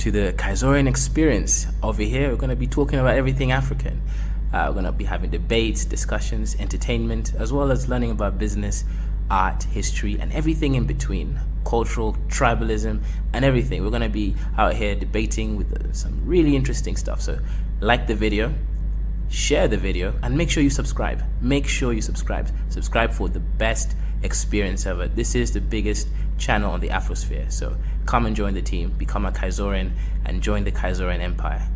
to the Kaizoran experience. Over here, we're going to be talking about everything African. We're going to be having debates, discussions, entertainment, as well as learning about business, art, history, and everything in between. Cultural, tribalism, and everything. We're going to be out here debating with some really interesting stuff. So like the video, share the video, and make sure you subscribe. Make sure you subscribe. Subscribe for the best experience ever. This is the biggest channel on the Afrosphere. So come and join the team, become a Kaizoran, and join the Kaizoran Empire.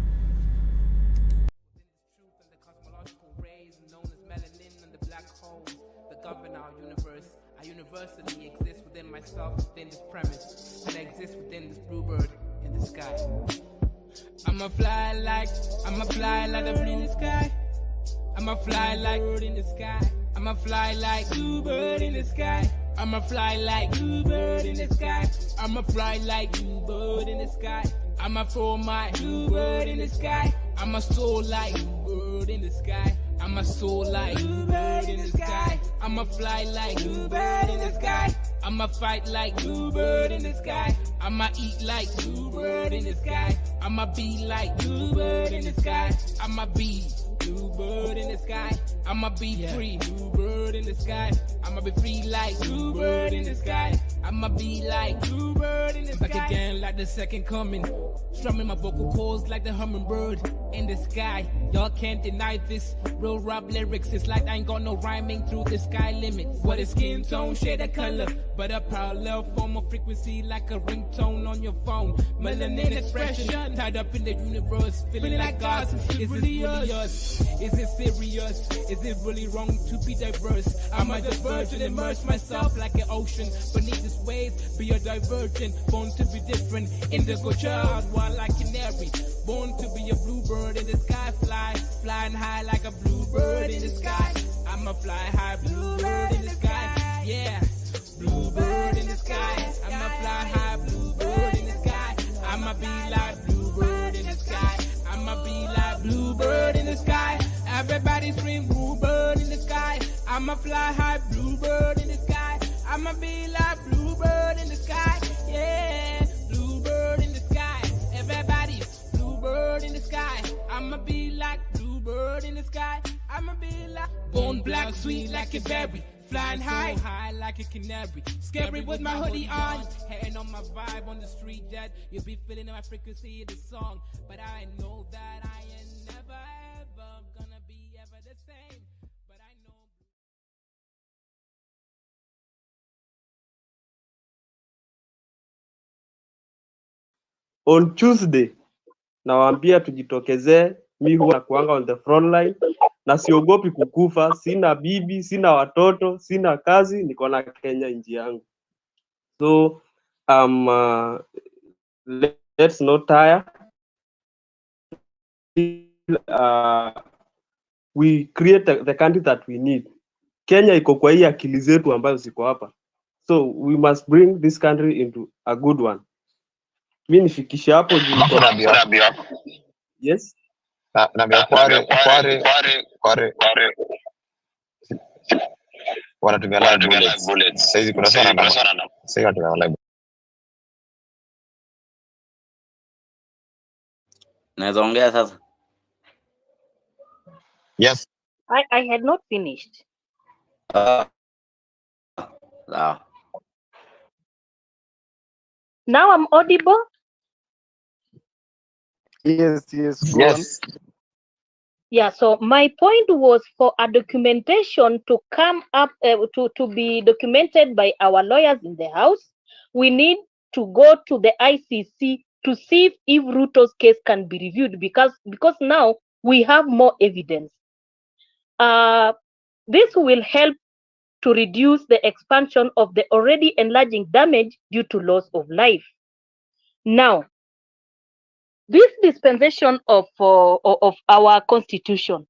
Universally exist within myself, within this premise, and I exist within this bluebird in the sky. I'ma fly like the blue in the sky. I'ma fly like bird in the sky. I'ma fly like bluebird in the sky. I'ma fly like bluebird in the sky. I'ma fly like bluebird in the sky. I'ma throw my bluebird in the sky. I'ma soar like bluebird in the sky. I'ma soar like bluebird in the sky. I'ma fly like bluebird in the sky. I'ma fight like bluebird in the sky. I'ma eat like bluebird in the sky. I'ma be like bluebird in the sky. I'ma be bluebird in the sky. I'ma be free, bluebird in the sky. I'ma be free like bluebird in the sky. I'ma be like bluebird in the sky. Back again like the second coming. Strumming my vocal cords like the hummingbird in the sky. Y'all can't deny this. Real rap lyrics, it's like I ain't got no rhyming through the sky limit. What is skin tone, shade of color, but a parallel form of frequency like a ringtone on your phone. Melanin expression, tied up in the universe, feeling like God's. Is this really us? Is it serious? Is it really wrong to be diverse? I might diverge and immerse myself like an ocean beneath this waves. Be a divergent, born to be different. Indigo child, wild like canary. Born to be a bluebird in the sky, flying high like a bluebird in the sky. I'ma fly high, bluebird in the sky. Yeah, bluebird in the sky. I'ma fly high, bluebird in the sky. I'ma be like bluebird in the sky. I'ma be like bluebird in the sky. Everybody scream bluebird in the sky. I'ma fly high, bluebird in the sky. I'ma be like bluebird in the sky. Yeah, bluebird in the sky. Everybody, bluebird in the sky. I'ma be like bluebird in the sky. I'ma be like born black, sweet like a berry. Flying high, high like a canary. Scary with my hoodie on. Hating on my vibe on the street that you'll be feeling my frequency of the song. But I know that I ain't never ever gonna be ever the same. But I know. On Tuesday nawaambia tujitokezee. Mi huwa nakuanga on the front line na siogopi kukufa. Sina bibi, sina watoto, sina kazi, niko na Kenya nchi yangu. So let's not tire. We create the country that we need. Kenya iko kwa hii akili zetu ambazo ziko hapa. So we must bring this country into a good one. Mimi nifikishe hapo juu. Yes. Na kware wanatumia live bullets. Sasa kuna sana sasa wanatumia live. Naweza ongea sasa? Yes. I had not finished. Now I'm audible? Yes. Yes. Yeah, so my point was for a documentation to come up, to be documented by our lawyers in the house. We need to go to the ICC to see if Ruto's case can be reviewed because now we have more evidence. This will help to reduce the expansion of the already enlarging damage due to loss of life. Now, this dispensation of our constitution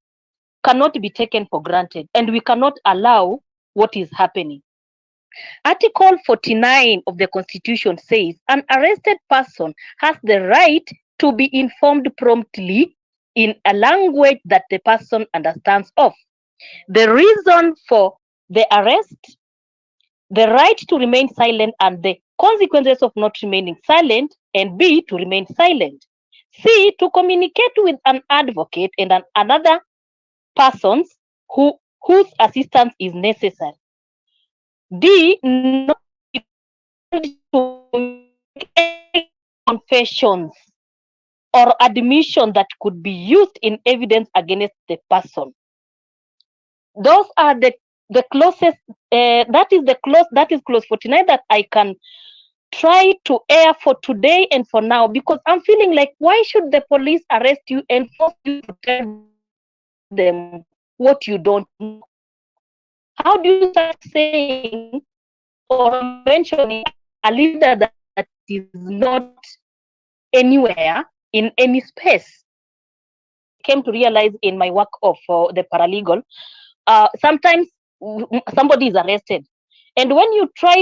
cannot be taken for granted, and we cannot allow what is happening. Article 49 of the Constitution says an arrested person has the right to be informed promptly in a language that the person understands of. The reason for the arrest, the right to remain silent, and the consequences of not remaining silent and B, to remain silent. C, to communicate with an advocate and another persons whose assistance is necessary. D, not to make confessions or admission that could be used in evidence against the person. Those are the closest. That is clause 49 that I can try to air for today and for now, because I'm feeling like, why should the police arrest you and force you to tell them what you don't know? How do you start saying or mentioning a leader that is not anywhere in any space? Came to realize in my work of the paralegal, sometimes somebody is arrested, and when you try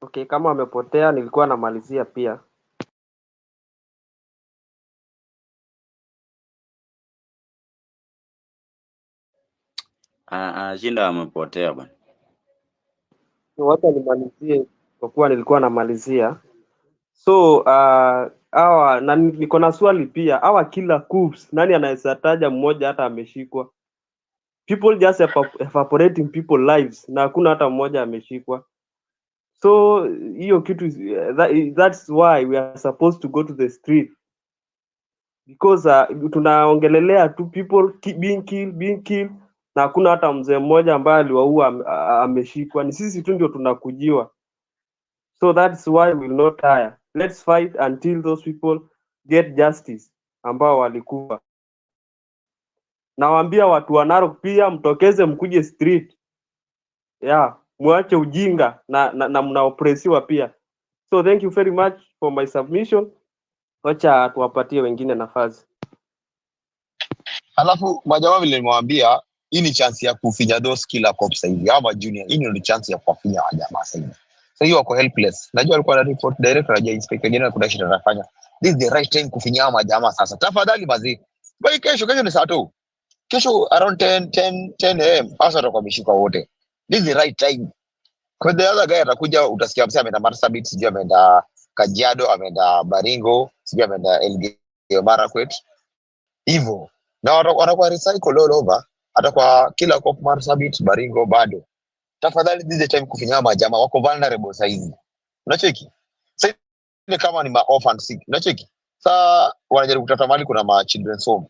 Okay, kama amepotea nilikuwa namalizia pia. Shinda amepotea bwana. Wacha nimalizie kwa kuwa nilikuwa namalizia. So hawa na niko na swali pia, hawa killer coups, nani anaweza taja mmoja hata ameshikwa? People just evaporating people lives na hakuna hata mmoja ameshikwa. So hiyo kitu that's why we are supposed to go to the street, because tunaongelelea tu people being killed na hakuna hata mzee mmoja ambaye aliwaua ameshikwa. Ni sisi tu ndio tunakujiwa. So that's why we will not tire. Let's fight until those people get justice ambao walikufa. Nawaambia watu wa Narok pia mtokeze, mkuje street. Yeah, muache ujinga na mnaopresiwa pia. So thank you very much for my submission. Wacha tuwapatie wengine nafasi. Alafu majamaa vile nimewambia, hii ni chance ya kufinya those killer cops sasa hivi ama junior. Hii ni chance ya kuwafinya wajamaa sasa hivi. Sasa hiyo wako helpless. Najua alikuwa na report director aje inspector general kuna shida anafanya. This is the right time kufinya majamaa sasa. Tafadhali bazi. Bye, kesho ni saa 2. Kesho around 10 am hasa watakuwa wameshika wote. This is the right time. Kwa the other guy atakuja, utasikia msema ameenda Marsabit, sijui ameenda Kajiado, ameenda Baringo, sijui ameenda Elgeyo Marakwet. Hivyo. Na watakuwa recycle all over. Atakuwa kila cop Marsabit, Baringo bado. Tafadhali this is the time kufinya majamaa wako vulnerable sasa hivi. Unacheki? Sasa ni kama ni ma orphan sick. Unacheki? Sasa wanajaribu kutafuta mali kuna ma children's home.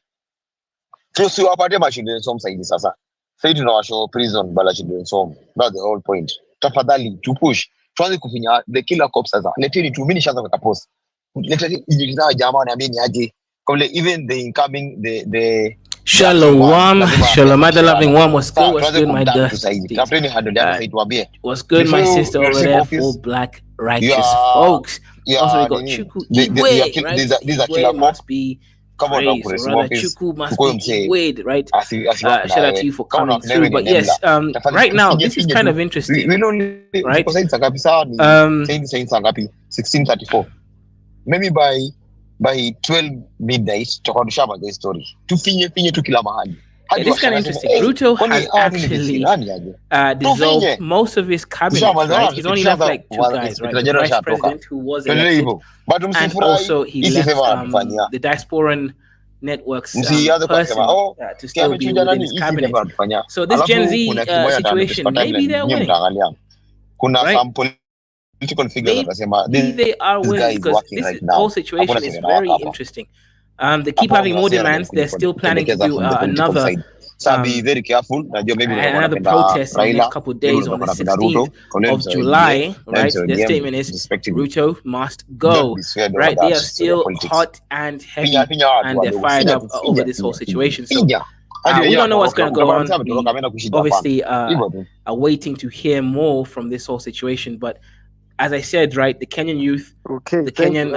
Sio wapatie ma children's home sasa hivi sasa. Sasa tunawashow prison bala children's home. That's the whole point. Tafadhali to push. Tuanze kufinya the killer cops sasa. Leteni tu mimi nishaanza kuweka post. Leteni injiliza jamaa naamini aje. Kwa even the incoming the Shalom, loving one. What's good? What's good, my dusty? What's good, my sister over there? Full black righteous folks. Also, we got Chuku Igwe, right? Igwe must be praised, or rather, Chuku must be Igwe, right? Shout out to you for coming through. But yes, right now this is kind of interesting, right? 16:34. Maybe by 12 midnight tutakuwa tushama the story. Tufinye tu kila mahali. It is kind of interesting. Ruto has actually dissolved most of his cabinet, right? He's only left like 2 guys, right? The vice president who was elected, and also he left the diasporan networks person to still be within his cabinet. So this Gen Z situation, maybe they're winning, right? Political figures maybe they are winning because this whole situation is very interesting. They keep having more demands. They're still planning to do another be very careful. Another protest in the next couple of days on the 16th of July, right? Their statement is Ruto must go, right? They are still hot and heavy and they're fired up over this whole situation. So we don't know what's going to go on. We obviously are waiting to hear more from this whole situation, but as I said, right, the Kenyan youth, the Kenyan,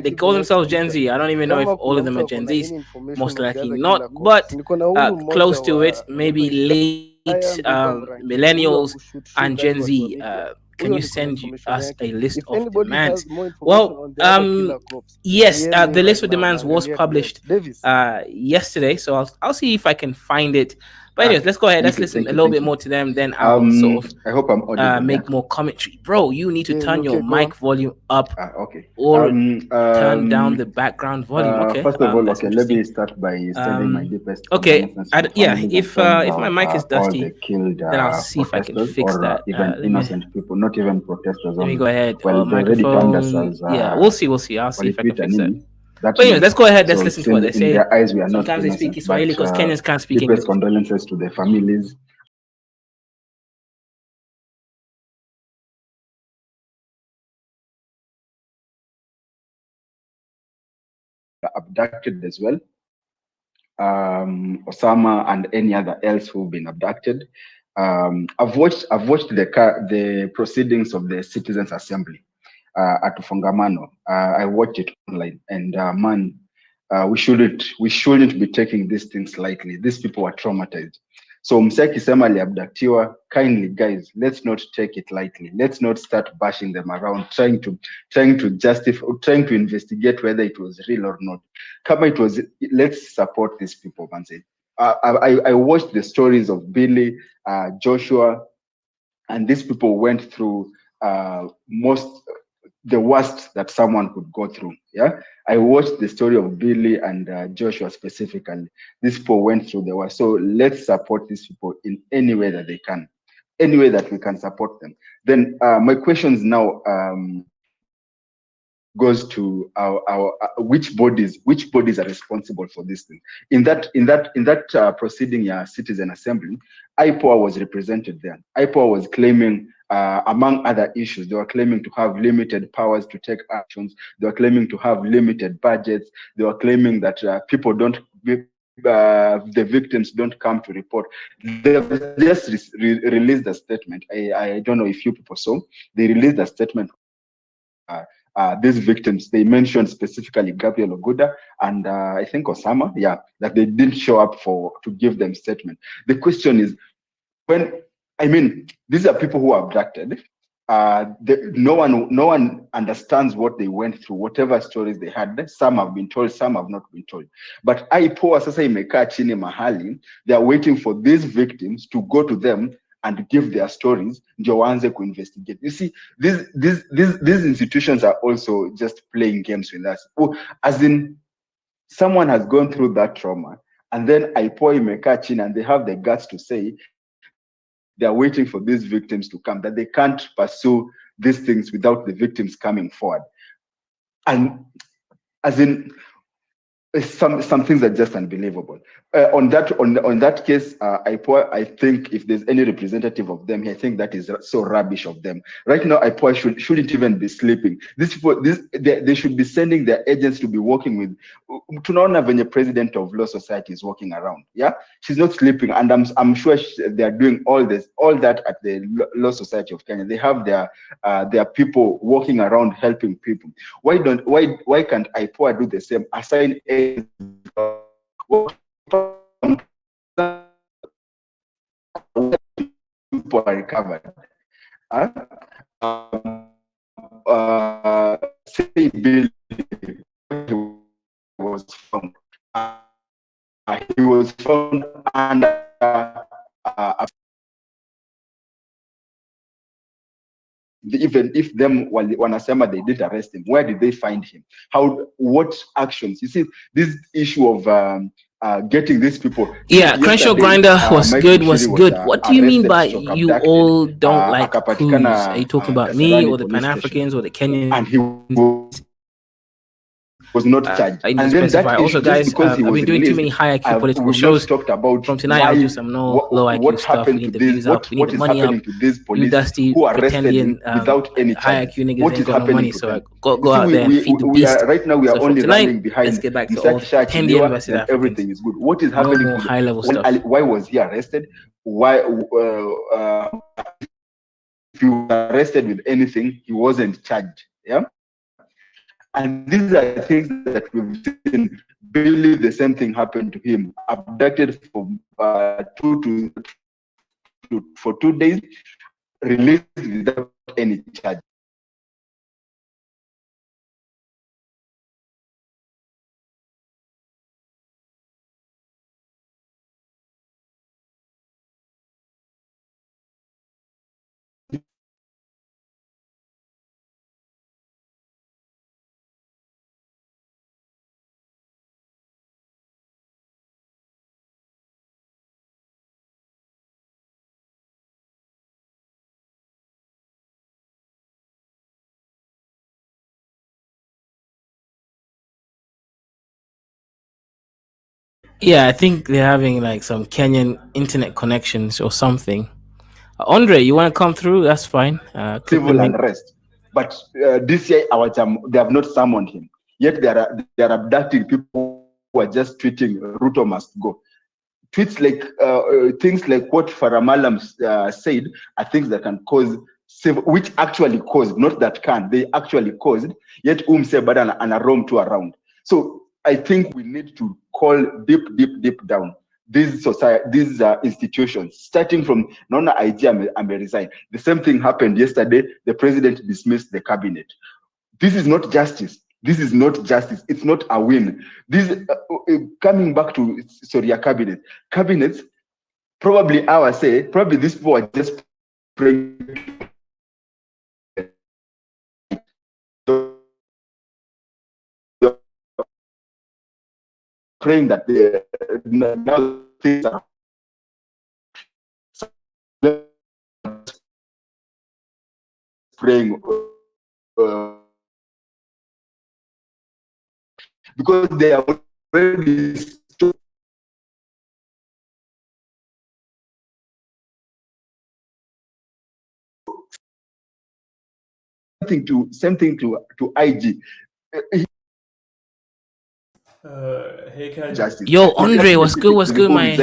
they call themselves Gen Z. I don't even know if all of them are Gen Zs. Most likely not, but close to it, maybe late millennials and Gen Z can you send us a list If of anybody demands? has more information Well, on the other killer cops, yes, DM me the list right of now, demands was naangalia published DMs. Davis. yesterday, so I'll see if I can find it. But anyways, let's go ahead. Let's listen a little bit more to them. Then I'll sort of I hope I'm audible. make more commentary. Bro, you need to Yeah, turn your okay, go mic on. volume up Okay. or turn down the background volume. Okay. First of all, That's okay, let interesting. me start by sending my deepest Okay. condolences to the Yeah. families and If friends my mic is of all dusty, the killed then I'll see if I can protesters fix or that. even Let me innocent people, not even protesters let me only. go ahead. Well, they already termed us Microphone. as Yeah, we'll see. We'll see. I'll see if I can Walipita fix that. nini. That But anyways, means, let's go ahead. Let's so listen it's to what they in say. their eyes we are not Sometimes they speak innocent, Kiswahili because Kenyans can't speak English. deepest condolences to the families abducted as well. Osama and any other else who've been abducted. I've watched the proceedings of the Citizens Assembly at Ufungamano. I watched it online, and man, we shouldn't be taking these things lightly. These people are traumatized. So Mseki Sema aliabductiwa, kindly guys, let's not take it lightly. Let's not start bashing them around, trying to justify, trying to investigate whether it was real or not. Kama it was, let's support these people, man. I watched the stories of Billy, Joshua, and these people went through the worst that someone could go through. Yeah, I watched the story of Billy and Joshua specifically. These people went through the worst. So let's support these people in any way that they can, any way that we can support them. Then my questions now goes to our which bodies are responsible for this thing. In that proceeding, Citizen Assembly, IPOA was represented there. IPOA was claiming, among other issues, they were claiming to have limited powers to take actions. They were claiming to have limited budgets. They were claiming that people don't. The victims don't come to report. They've just released a statement. I don't know if you people saw. They released a statement. These victims, they mentioned specifically Gabriel Oguda and I think Osama, that they didn't show up to give them statement. The question is, these are people who are abducted. No one understands what they went through, whatever stories they had. Some have been told, some have not been told. But IPOA sasa imekaa chini mahali, they are waiting for these victims to go to them and give their stories, ndio waanze investigate. You see, these institutions are also just playing games with us. As in, someone has gone through that trauma, and then IPOA imekaa chini and they have the guts to say they are waiting for these victims to come, that they can't pursue these things without the victims coming forward. And as in, some things are just unbelievable. On that case, I think if there's any representative of them, I think that is so rubbish of them. Right now, IPOA shouldn't even be sleeping. They should be sending their agents to be working with. Tunaona venye president of Law Society is walking around. Yeah, she's not sleeping, and I'm sure they are doing all that at the Law Society of Kenya. They have their people walking around helping people. Why can't IPOA do the same? Assign agents people are recovered. Say Bill was found. He was found under even if them wanasema they did arrest him, where did they find him? What actions? You see, this issue of getting these people. Crenshaw Grinder was good. What do you mean by you all don't like coups? Are you talking about me or the Pan-Africans or the Kenyans? And he was not charged. I need to specify. Also, guys, I've been doing too many high IQ political shows. Talked about from tonight, I'll do some low IQ stuff. We need the views up. We need the money up. To these police you dusty, who arrested pretending without any high IQ niggas what ain't is got no happening money. to So them? go out there and feed the beast. Right now, we are only running behind. Let's get back to all Kenyan versus Africans. Everything is good. What is happening? No more high level stuff. Why was he arrested? Why? If he was arrested with anything, he wasn't charged. Yeah. And these are things that we've seen. Billy, the same thing happened to him. Abducted for 2 days, released without without any charge. Yeah, I think they're having like some Kenyan internet connections or something. Andre, you want to come through? That's fine. Click the Civil link. unrest. But this year, they have not summoned him. Yet they are abducting people who are just tweeting Ruto must go. Tweets like things like what Faramalam said are things that can cause civil, which actually caused, not that can, they actually caused. Yet say but and a roam to around. So I think we need to call deep down these society, these institutions, starting from Nona IG and resign. The same thing happened yesterday. The president dismissed the cabinet. This is not justice. This is not justice. It's not a win. This coming back to cabinets. Probably I would say probably these people are just praying that now things are praying because they are already same thing to IG. Hey, Ken. Justice. Yo, Andre, what's good? What's good, my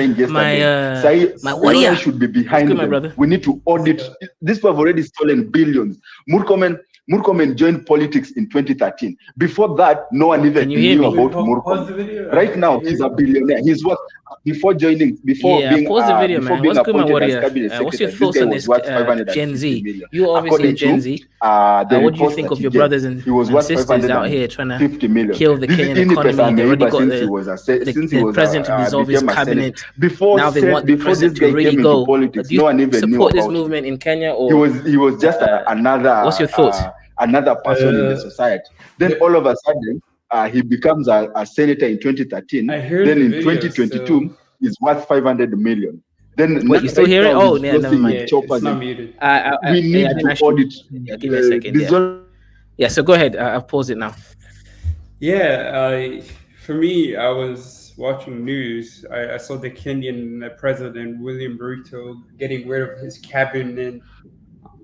warrior should be behind good, my them. brother? We need to audit. These people have already stolen billions. Murkomen joined politics in 2013. Before that, no one even knew about Murkomen. Right now, he's a billionaire. He's what before joining, before being pause the video, before man. being What's good, my appointed as warrior? cabinet What's your secretary. thoughts on This this guy was worth 550 Gen Z? million. You obviously a According Gen to Z. the What do you reports think that of he your gave, brothers and he was worth sisters out here trying to 50 million. kill the This Kenyan is economy? They already got since he was the president to dissolve his became a senator. cabinet. Before Now they want the this president to guy really came into go. politics, Do you no one even knew support this about him. movement in Kenya, or He was just what's your thoughts? another person in the society. Then all of a sudden, he becomes a senator in 2013. Then in 2022, he's worth 500 million. Then wait, you still hear it? Oh, yeah, never mind. It's not muted. We need to audit. Give me a second. Yeah, so go ahead. I'll pause it now. Yeah, for me, I was watching news. I saw the Kenyan president, William Ruto, getting rid of his cabinet.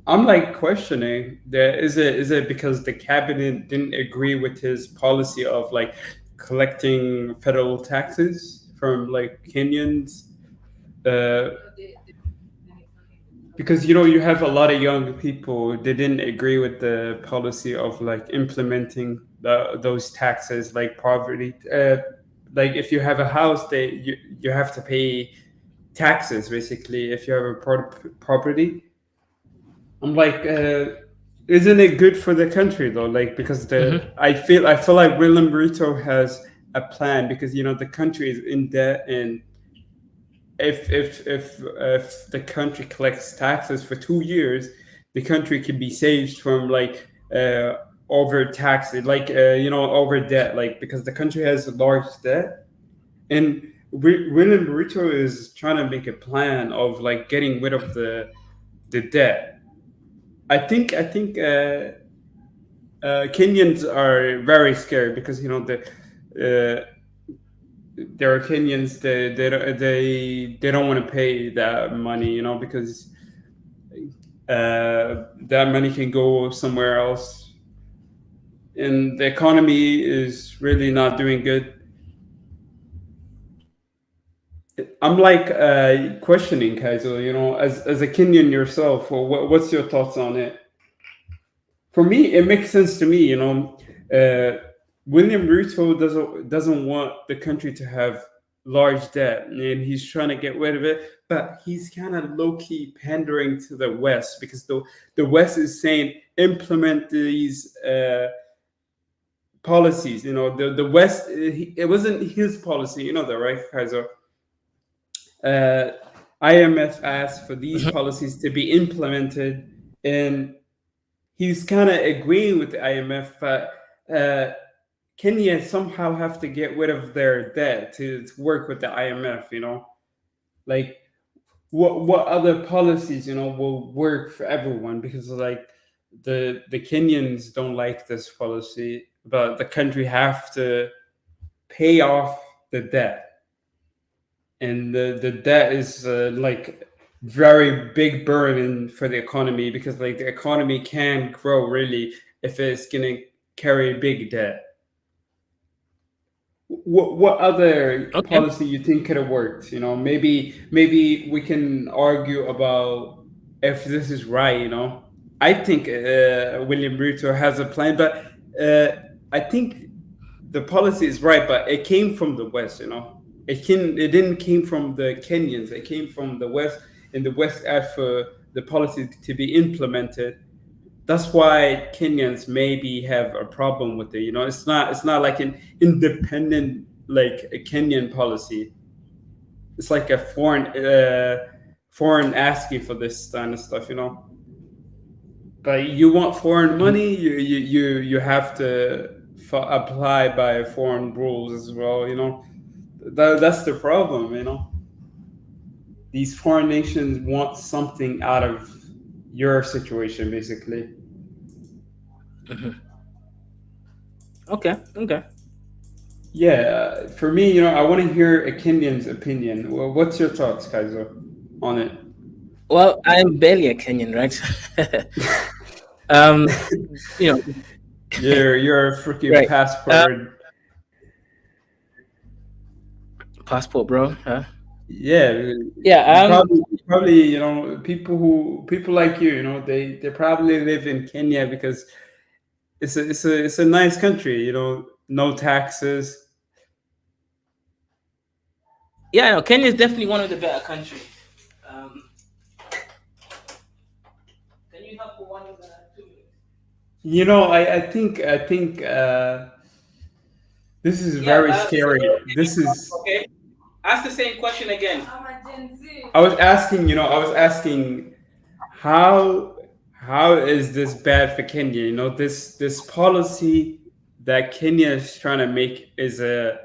I'm like questioning that is it because the cabinet didn't agree with his policy of like collecting federal taxes from like Kenyans? Because you have a lot of young people they didn't agree with the policy of like implementing those taxes like poverty. Like if you have a house, you have to pay taxes basically if you have a property. I'm like, isn't it good for the country though? Like because I feel like William Ruto has a plan because the country is in debt, and if the country collects taxes for 2 years, the country can be saved from like over taxes, like over debt, like because the country has a large debt, and William Ruto is trying to make a plan of like getting rid of the debt. I think Kenyans are very scared because there are Kenyans they don't want to pay that money, because that money can go somewhere else, and the economy is really not doing good. I'm like questioning Kaiser, as a Kenyan yourself. Well, what's your thoughts on it? For me, it makes sense to me. William Ruto doesn't want the country to have large debt, and he's trying to get rid of it. But he's kind of low key pandering to the West, because the West is saying implement these policies. The West, it wasn't his policy. You know that, right, Kaiser? Uh, IMF asked for these policies to be implemented, and he's kind of agreeing with the IMF, but Kenya somehow have to get rid of their debt to work with the IMF. Like what other policies will work for everyone, because like the Kenyans don't like this policy, but the country have to pay off the debt, and the debt is like very big burden for the economy, because like the economy can grow really if it's gonna carry big debt. What other Okay. policy you think could have worked? Maybe we can argue about if this is right. I think William Ruto has a plan, but I think the policy is right, but it came from the West. It didn't came from the Kenyans. It came from the West, and the West asked for the policy to be implemented. That's why Kenyans maybe have a problem with it. It's not like an independent, like a Kenyan policy. It's like a foreign asking for this kind of stuff. But you want foreign money, you have to apply by foreign rules as well. That's the problem. These foreign nations want something out of your situation, basically. Okay. Yeah, for me, I want to hear a Kenyan's opinion. Well, what's your thoughts, Kaiser, on it? Well, I'm barely a Kenyan, right? um, You're a freaking Right. Passport, bro. Huh? Yeah. Yeah. Probably, people like you, they probably live in Kenya because it's a nice country. No taxes. Yeah, no, Kenya is definitely one of the better countries. Can you help for 2 minutes? I think this is very scary. This is okay. Ask the same question again. I was asking how is this bad for Kenya? This policy that Kenya is trying to make is a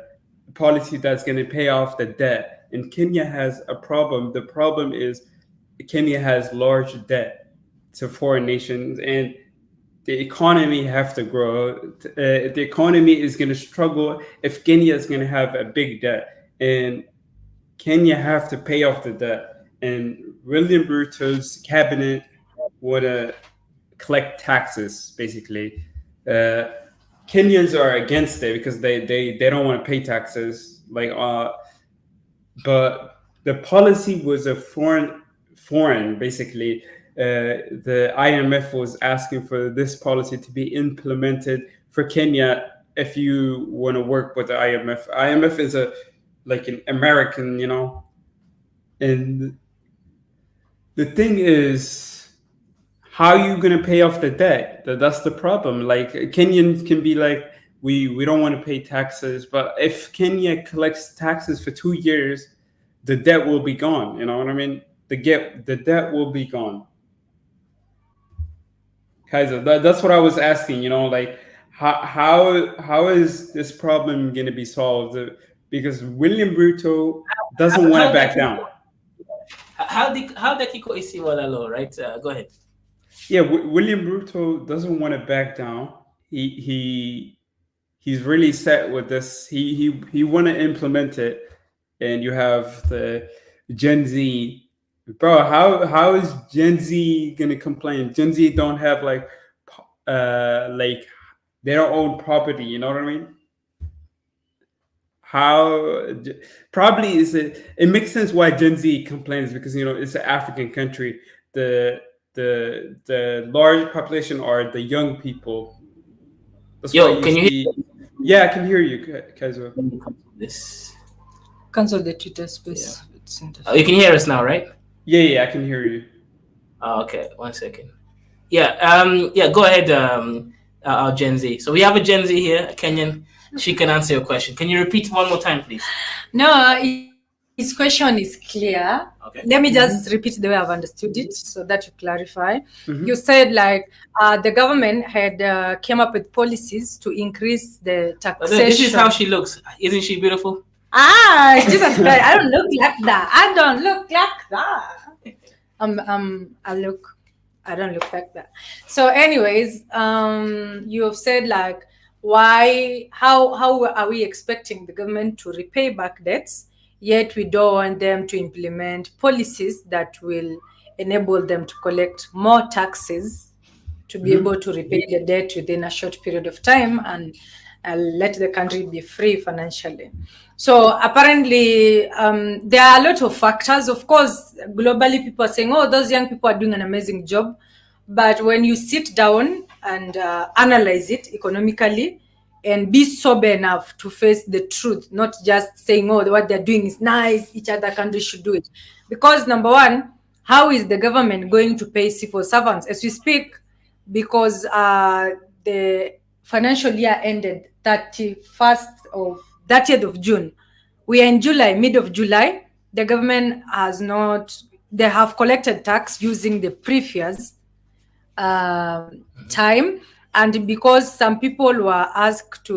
policy that's going to pay off the debt, and Kenya has a problem. The problem is Kenya has large debt to foreign nations, and the economy have to grow. The economy is going to struggle if Kenya is going to have a big debt, and Kenya have to pay off the debt. And William Ruto's cabinet would collect taxes, basically. Kenyans are against it because they don't want to pay taxes. But the policy was a foreign basically. The IMF was asking for this policy to be implemented for Kenya if you want to work with the IMF. IMF is like an American, and the thing is, how are you going to pay off the debt? That's the problem. Like Kenyans can be like, we don't want to pay taxes, but if Kenya collects taxes for 2 years, the debt will be gone. You know what I mean? The debt will be gone. Kaiser, that's what I was asking. Like how is this problem going to be solved? Because William Ruto doesn't want to back down. How Kiko is Walalo, right? Go ahead. Yeah, William Ruto doesn't want to back down. He's really set with this. He want to implement it, and you have the Gen Z. Bro, how is Gen Z gonna complain? Gen Z don't have like they don't own property. You know what I mean? How probably is it? It makes sense why Gen Z complains, because it's an African country. The large population are the young people. That's why can you hear? Yeah, I can hear you, Kaiser. This. cancel the Twitter space. Yeah. It's You can hear us now, right? Yeah, I can hear you. Okay, 1 second. Yeah, go ahead, our Gen Z. So we have a Gen Z here, a Kenyan. She can answer your question. Can you repeat one more time, please? No, his question is clear. Okay. Let me just repeat the way I've understood it so that you clarify. Mhm. You said like the government had came up with policies to increase the taxation. This is how she looks. Isn't she beautiful? Jesus Christ! I don't look like that. I don't look like that. I don't look like that. So, anyways, you have said like, how are we expecting the government to repay back debts, yet we don't want them to implement policies that will enable them to collect more taxes to be able to repay the debt within a short period of time and let the country be free financially. So apparently, there are a lot of factors. Of course, globally, people are saying, "Oh, those young people are doing an amazing job," but when you sit down and analyze it economically and be sober enough to face the truth, not just saying, "Oh, what they're doing is nice. Each other country should do it," because number one, how is the government going to pay civil servants as we speak? Because the financial year ended 30th of June. We are in July, mid of July. The government has not, they have collected tax using the previous time. And because some people were asked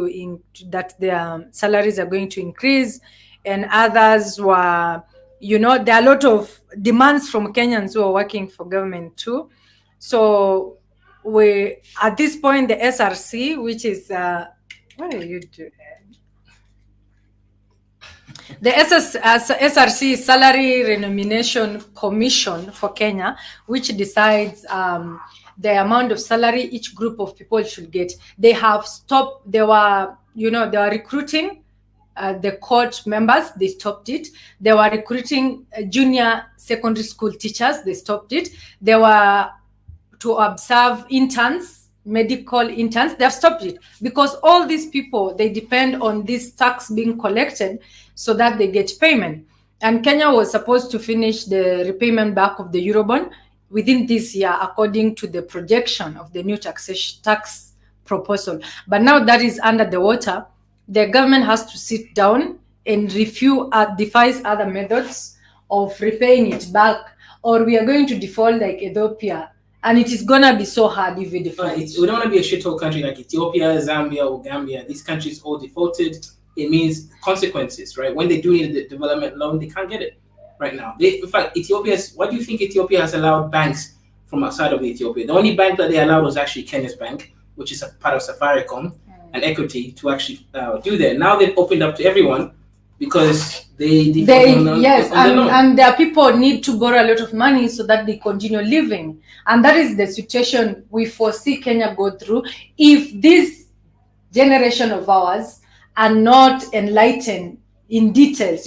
that their salaries are going to increase, and others were, there are a lot of demands from Kenyans who are working for government too. So we, at this point, the SRC, which is what are you doing? The SRC, Salary Remuneration Commission for Kenya, which decides the amount of salary each group of people should get. They have stopped. They were recruiting the court members. They stopped it. They were recruiting junior secondary school teachers. They stopped it. They were to observe interns, medical interns. They have stopped it because all these people, they depend on this tax being collected so that they get payment. And Kenya was supposed to finish the repayment back of the Eurobond within this year, according to the projection of the new tax proposal. But now that is under the water, the government has to sit down and devise other methods of repaying it back, or we are going to default like Ethiopia. And it is gonna be so hard if we default. We don't want to be a shithole country like Ethiopia, Zambia, or Gambia. These countries all defaulted. It means consequences, right? When they do need a development loan, they can't get it right now. In fact, what do you think Ethiopia has allowed banks from outside of Ethiopia? The only bank that they allowed was actually Kenya's bank, which is a part of Safaricom and Equity, to actually do that. Now they've opened up to everyone because and their people need to borrow a lot of money so that they continue living. And that is the situation we foresee Kenya go through if this generation of ours are not enlightened in details.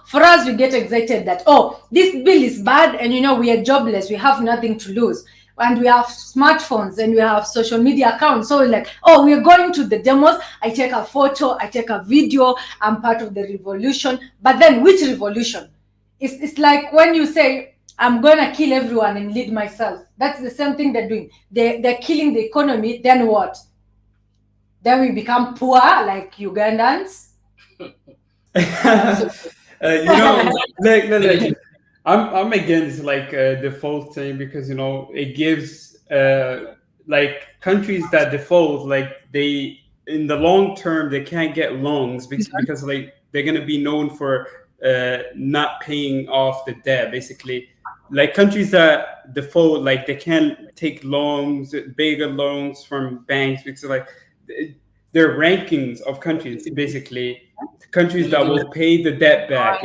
For us, we get excited that, oh, this bill is bad and, we are jobless. We have nothing to lose. And we have smartphones and we have social media accounts. So we're like, oh, we're going to the demos. I take a photo, I take a video. I'm part of the revolution. But then which revolution? It's like when you say, I'm going to kill everyone and lead myself. That's the same thing they're doing. They're killing the economy. Then what? Then we become poor like Ugandans. I'm against defaulting because it gives countries that default, they in the long term they can't get loans because they're gonna be known for not paying off the debt. Basically, countries that default, they can't take loans, bigger loans from banks because their rankings of countries, basically countries that will pay the debt back.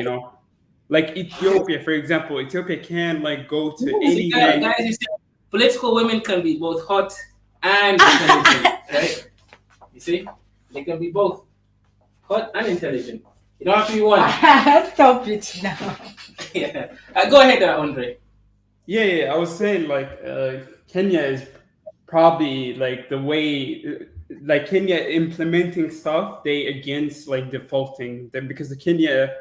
Like Ethiopia, for example, Ethiopia can go to any bank. Guys, political women can be both hot and intelligent, right? You see, they can be both hot and intelligent. You don't have to be one. Stop it now. Yeah. Go ahead, Andre. Yeah. I was saying Kenya is probably the way. Kenya implementing stuff, they against defaulting them because the Kenya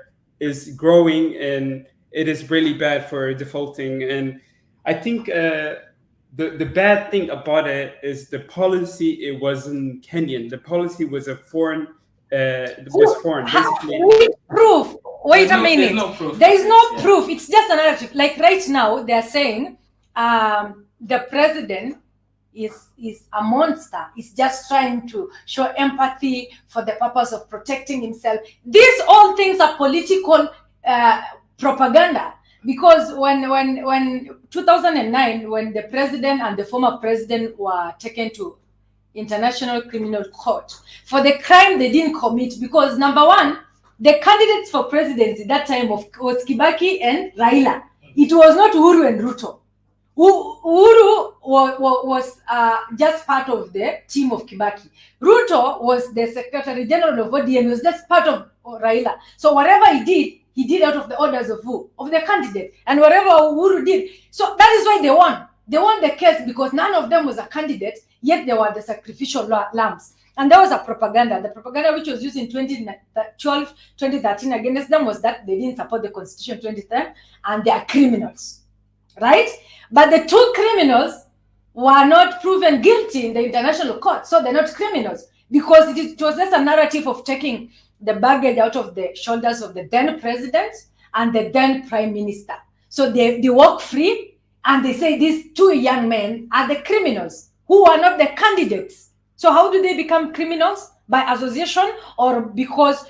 is growing, and it is really bad for defaulting. And I think the bad thing about it is the policy. It wasn't Kenyan. The policy was a foreign. Was foreign, basically. With proof. Wait There's a no minute. proof. There is no Yeah. proof. It's just a narrative. Like right now, they're saying the president is a monster. He's just trying to show empathy for the purpose of protecting himself. These all things are political propaganda. Because when 2009, when the president and the former president were taken to International Criminal Court for the crime they didn't commit, because number one, the candidates for presidency that time was Kibaki and Raila. It was not Uhuru and Ruto. Uhuru was just part of the team of Kibaki. Ruto was the Secretary General of ODM. He was just part of Raila. So whatever he did out of the orders of who? Of the candidate. And whatever Uhuru did. So that is why they won. They won the case because none of them was a candidate, yet they were the sacrificial lambs. And that was a propaganda. The propaganda which was used in 2012, 2013 against them was that they didn't support the Constitution 2010 and they are criminals. Right? But the two criminals were not proven guilty in the international court, so they're not criminals because it was just a narrative of taking the baggage out of the shoulders of the then president and the then prime minister. So they walk free and they say these two young men are the criminals who are not the candidates. So how do they become criminals? By association or because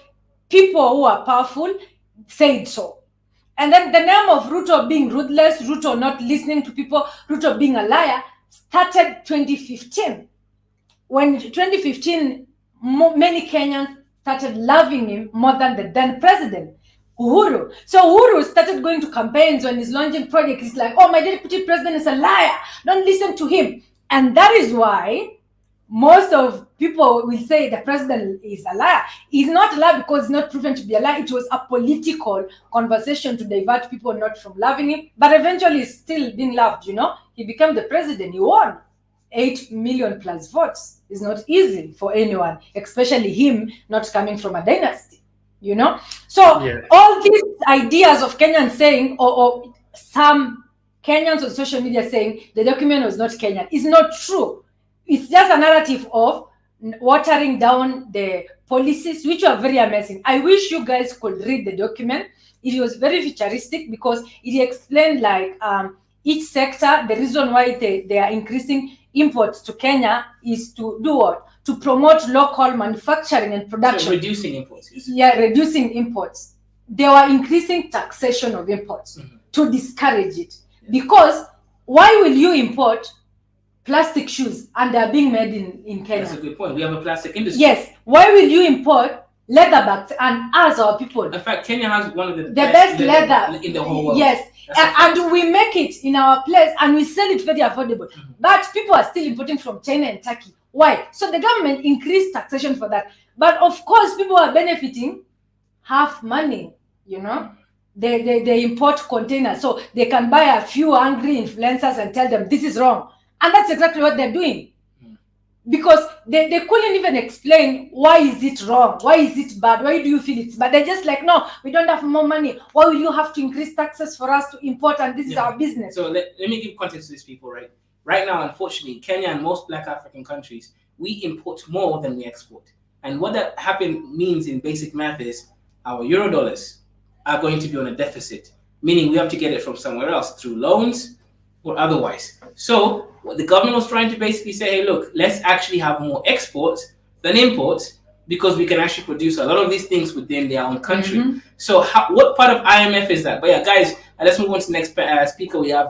people who are powerful said so? And then the name of Ruto being ruthless, Ruto not listening to people, Ruto being a liar, started 2015. When 2015, many Kenyans started loving him more than the then president, Uhuru. So Uhuru started going to campaigns when he's launching projects. He's like, oh, my deputy president is a liar. Don't listen to him. And that is why most of people will say the president is a liar. He's not a liar because he's not proven to be a liar. It was a political conversation to divert people not from loving him, but eventually he's still being loved, you know. He became the president. He won 8 million plus votes. It's not easy for anyone, especially him not coming from a dynasty, you know. So Yeah. all these ideas of Kenyans saying, or some Kenyans on social media saying the document was not Kenyan is not true. It's just a narrative of watering down the policies, which are very amazing. I wish you guys could read the document. It was very futuristic because it explained like each sector, the reason why they are increasing imports to Kenya is to do what? To promote local manufacturing and production. So reducing imports. Yeah, reducing imports. They were increasing taxation of imports to discourage it. Because why will you import plastic shoes and they're being made in Kenya? That's a good point. We have a plastic industry. Yes. Why will you import leather bags and as our people? In fact, Kenya has one of the best leather in the whole world. Yes. And we make it in our place and we sell it very affordable. But people are still importing from China and Turkey. Why? So the government increased taxation for that. But of course, people are benefiting half money, you know. They import containers so they can buy a few angry influencers and tell them this is wrong. And that's exactly what they're doing. Because they couldn't even explain why is it wrong? Why is it bad? Why do you feel it's bad? They're just like, no, we don't have more money. Why will you have to increase taxes for us to import? And this is our business. So let me give context to these people, right? Right now, unfortunately, Kenya and most Black African countries, we import more than we export. And what that means in basic math is our euro dollars are going to be on a deficit, meaning we have to get it from somewhere else through loans or otherwise. So what the government was trying to basically say, hey, look, let's actually have more exports than imports because we can actually produce a lot of these things within their own country. So what part of IMF is that? But yeah, guys, let's move on to the next speaker. We have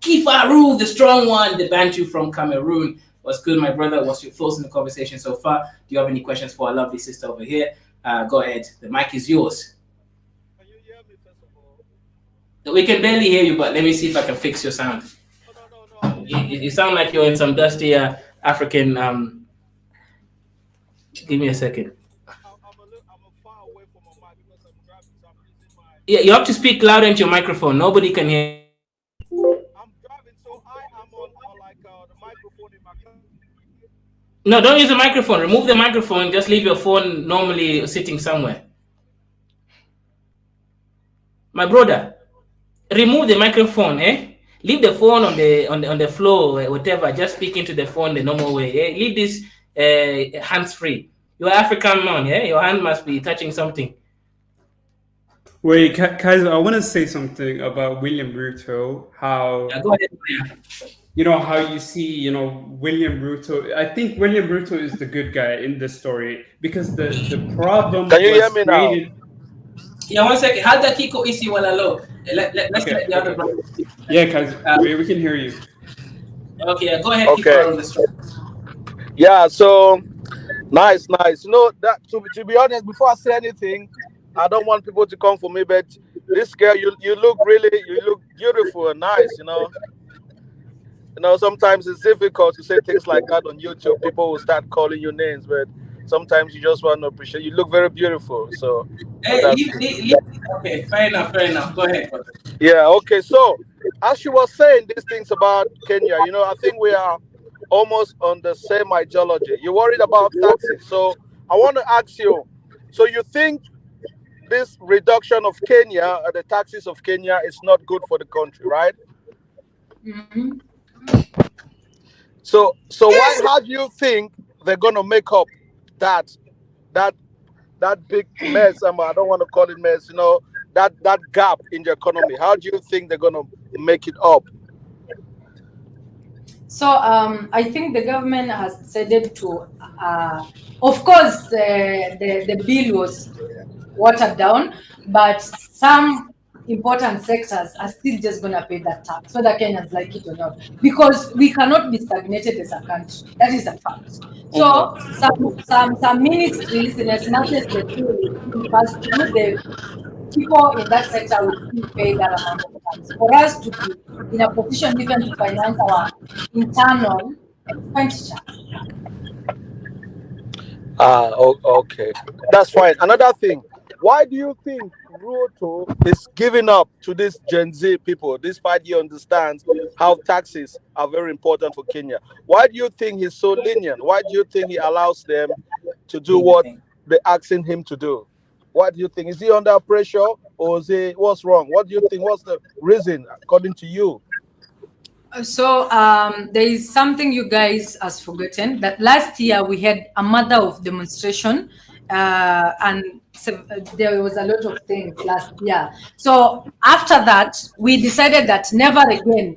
Kifaru, the strong one, the Bantu from Cameroon. What's good, my brother? What's your thoughts in the conversation so far? Do you have any questions for our lovely sister over here? Go ahead. The mic is yours. Can you hear me, first of all? We can barely hear you, but let me see if I can fix your sound. No. You sound like you're in some dusty African. Give me a second. I'm far away from my mic because I'm driving, so I'm using my. Yeah, you have to speak loud into your microphone. Nobody can hear. I'm driving, so I am on like the microphone in my car. No, don't use the microphone. Remove the microphone. Just leave your phone normally sitting somewhere. My brother, remove the microphone, leave the phone on the floor or whatever, just speak into the phone the normal way, leave this hands free. You're African man, your hand must be touching something. Wait, Kaiser, I want to say something about William Ruto. How, Go ahead. how you see, William Ruto. I think William Ruto is the good guy in this story because the problem Can you hear was me now? created. Yeah, 1 second. How the Kiko isi wala low? Let's Okay, let the other okay. brother. Yeah, Kaiser, we can hear you. Okay, go ahead, keep Okay. on the story. Yeah. So nice. You know that to be honest, before I say anything, I don't want people to come for me, but this girl, you look beautiful and nice. Sometimes it's difficult to say things like that on YouTube. People will start calling you names, but sometimes you just want to appreciate. You look very beautiful. So Hey, that's good. okay, fair enough. Go ahead, brother. Yeah. Okay. So as you were saying these things about Kenya, I think we are almost on the same ideology. You're worried about taxes, so I want to ask you. So you think this reduction of Kenya, the taxes of Kenya, is not good for the country, right? Mhm. So why? How do you think they're gonna make up that that that big mess? I don't want to call it mess. That gap in the economy. How do you think they're gonna make it up? So I think the government has decided to, of course, the bill was watered down, but some important sectors are still just going to pay that tax, whether Kenyans like it or not, because we cannot be stagnated as a country. That is a fact. So some ministries, in as much as they feel it has to do, the people in that sector will still pay that amount of tax for us to be in a position even to finance our internal expenditure. Okay. That's fine. Another thing, why do you think Ruto is giving up to this Gen Z people, despite he understands how taxes are very important for Kenya? Why do you think he's so lenient? Why do you think he allows them to do what they're asking him to do? What do you think? Is he under pressure or what's wrong? What do you think? What's the reason, according to you? So there is something you guys has forgotten, that last year we had a mother of demonstration, and there was a lot of things last year. So after that, we decided that never again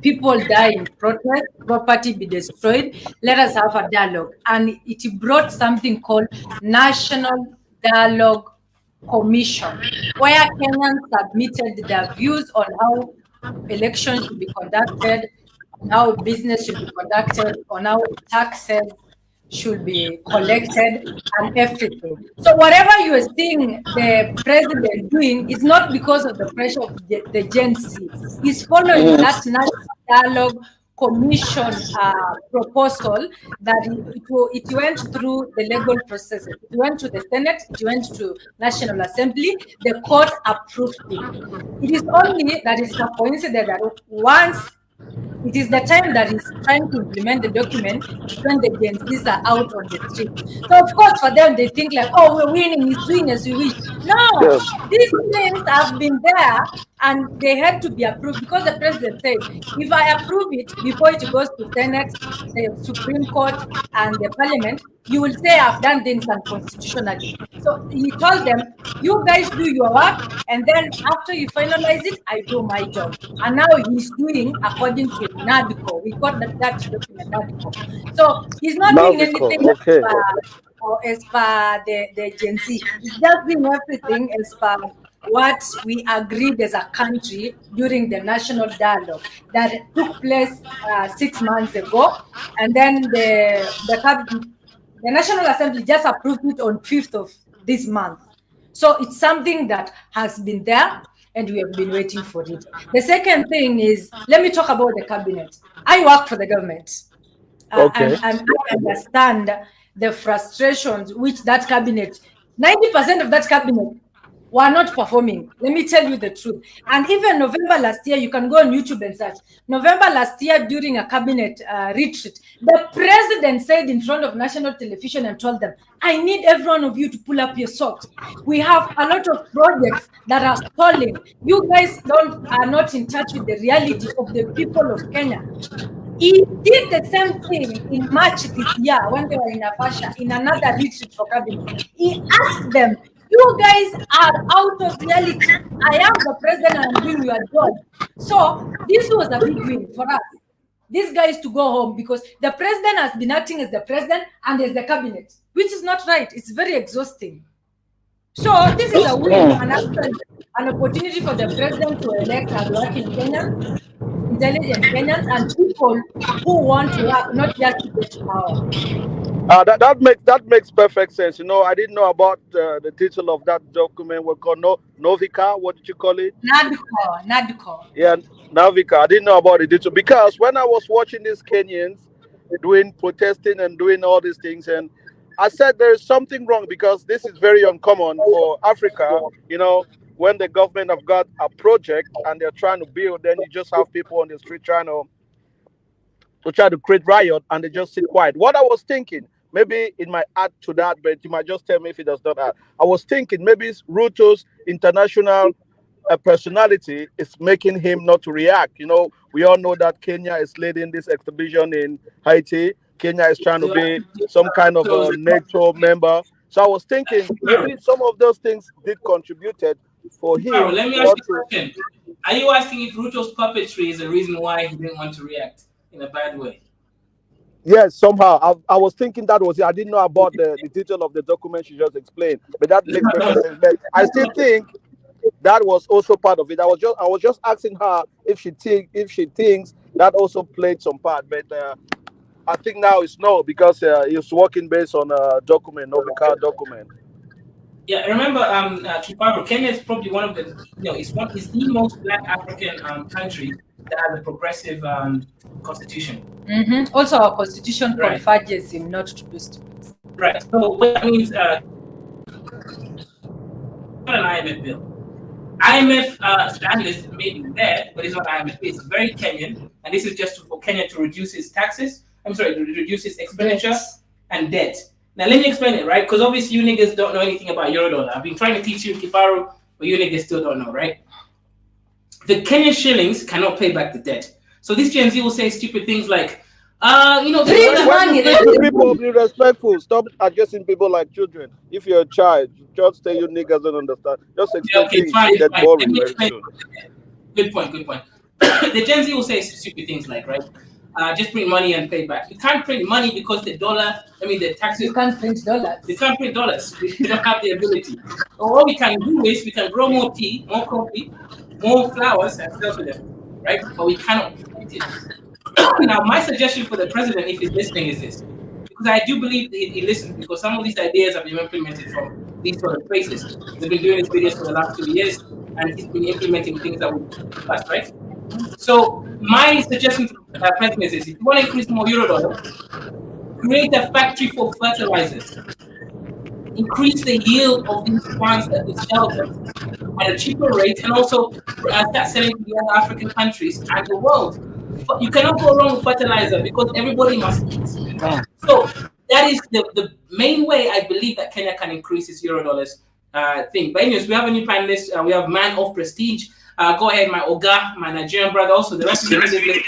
people die in protest, property be destroyed. Let us have a dialogue, and it brought something called National Dialogue Commission, where Kenyans submitted their views on how elections should be conducted, on how business should be conducted, on how taxes should be collected, and everything. So whatever you are seeing the president doing is not because of the pressure of the Gen Z. He's following that National Dialogue Commission proposal that it went through the legal processes. It went to the Senate, it went to National Assembly, the court approved it. It is only that it's a coincidence that once it is the time that he's trying to implement the document is when the Gen Zs are out on the streets. So of course for them they think like, oh, we're winning, he's doing as we wish. No, these things have been there and they had to be approved because the president said, if I approve it before it goes to Senate, the Supreme Court, and the Parliament, you will say I've done things unconstitutionally. So he told them, you guys do your work, and then after you finalize it, I do my job. And now he's doing according to NADCO. We got that document, NADCO. So he's not doing anything Okay. as per the Gen Z. He's just doing everything as per what we agreed as a country during the national dialogue that took place 6 months ago. And then the National Assembly just approved it on 5th of this month. So it's something that has been there and we have been waiting for it. The second thing is, let me talk about the cabinet. I work for the government. And I understand the frustrations which that cabinet, 90% of that cabinet were not performing. Let me tell you the truth. And even November last year, you can go on YouTube and search. November last year, during a cabinet retreat, the president said in front of national television and told them, I need every one of you to pull up your socks. We have a lot of projects that are stalling. You guys are not in touch with the reality of the people of Kenya. He did the same thing in March this year when they were in Naivasha in another retreat for cabinet. He asked them, you guys are out of reality. I am the president and I'm doing your job. So this was a big win for us. These guys to go home because the president has been acting as the president and as the cabinet, which is not right. It's very exhausting. So this is a win and actually an opportunity for the president to elect hardworking Kenyans, intelligent Kenyans, and people who want to work, not just to get power. That makes perfect sense. You know, I didn't know about the title of that document. We called Novika. What did you call it? NADCO. Yeah, Navika. I didn't know about the title because when I was watching these Kenyans doing protesting and doing all these things, and I said there is something wrong because this is very uncommon for Africa. You know, when the government have got a project and they're trying to build, then you just have people on the street trying to try to create riot and they just sit quiet. What I was thinking, maybe it might add to that, but you might just tell me if it does not add. I was thinking maybe it's Ruto's international personality is making him not to react. You know, we all know that Kenya is leading this exhibition in Haiti. Kenya is trying to be some kind of a NATO member. So I was thinking maybe some of those things did contributed for him. Let me ask you a question. Are you asking if Ruto's puppetry is the reason why he didn't want to react in a bad way? Yes, somehow. I was thinking that was it. I didn't know about the detail of the document she just explained, but that makes perfect sense. But I still think that was also part of it. I was just asking her if she thinks that also played some part, but I think now it's no because he's working based on a document, Novica document. Yeah, remember, Kiparu, Kenya is probably one of the, it's the most Black African country that has a progressive constitution. Mm-hmm. Also, our constitution converges him not to do stupid. Right. So what that means, not an IMF bill. IMF standards may be there, but it's not IMF. It's very Kenyan, and this is just for Kenya to reduce its taxes. To reduce its expenditure and debt. Now, let me explain it, right? Because obviously you niggas don't know anything about Eurodollar. I've been trying to teach you Kifaru, but you niggas still don't know, right? The Kenyan shillings cannot pay back the debt. So this Gen Z will say stupid things like, when you people be respectful, stop addressing people like children. If you're a child, just say you niggas don't understand. Just explain things. Get boring very soon. Good point. The Gen Z will say stupid things like, right? Just print money and pay back. You can't print money because the taxes. You can't print dollars. We can't print dollars. We don't have the ability. So all we can do is we can grow more tea, more coffee, more flowers and sell to them, right? But we cannot print it. Now, my suggestion for the president, if he's listening, is this. Because I do believe he listens, because some of these ideas have been implemented from these sort of places. He's been doing these videos for the last 2 years, and he's been implementing things that would pass, right? So my suggestion to the president is this: if you want to increase more Eurodollar, create a factory for fertilizers. Increase the yield of these plants that we sell them at a cheaper rate, and also start selling to the other African countries and the world. You cannot go wrong with fertilizer because everybody must eat. So that is the main way I believe that Kenya can increase its Eurodollars thing. But anyways, we have a new panelist. We have Man of Prestige. Go ahead, my Oga, my Nigerian brother. Also, the rest of the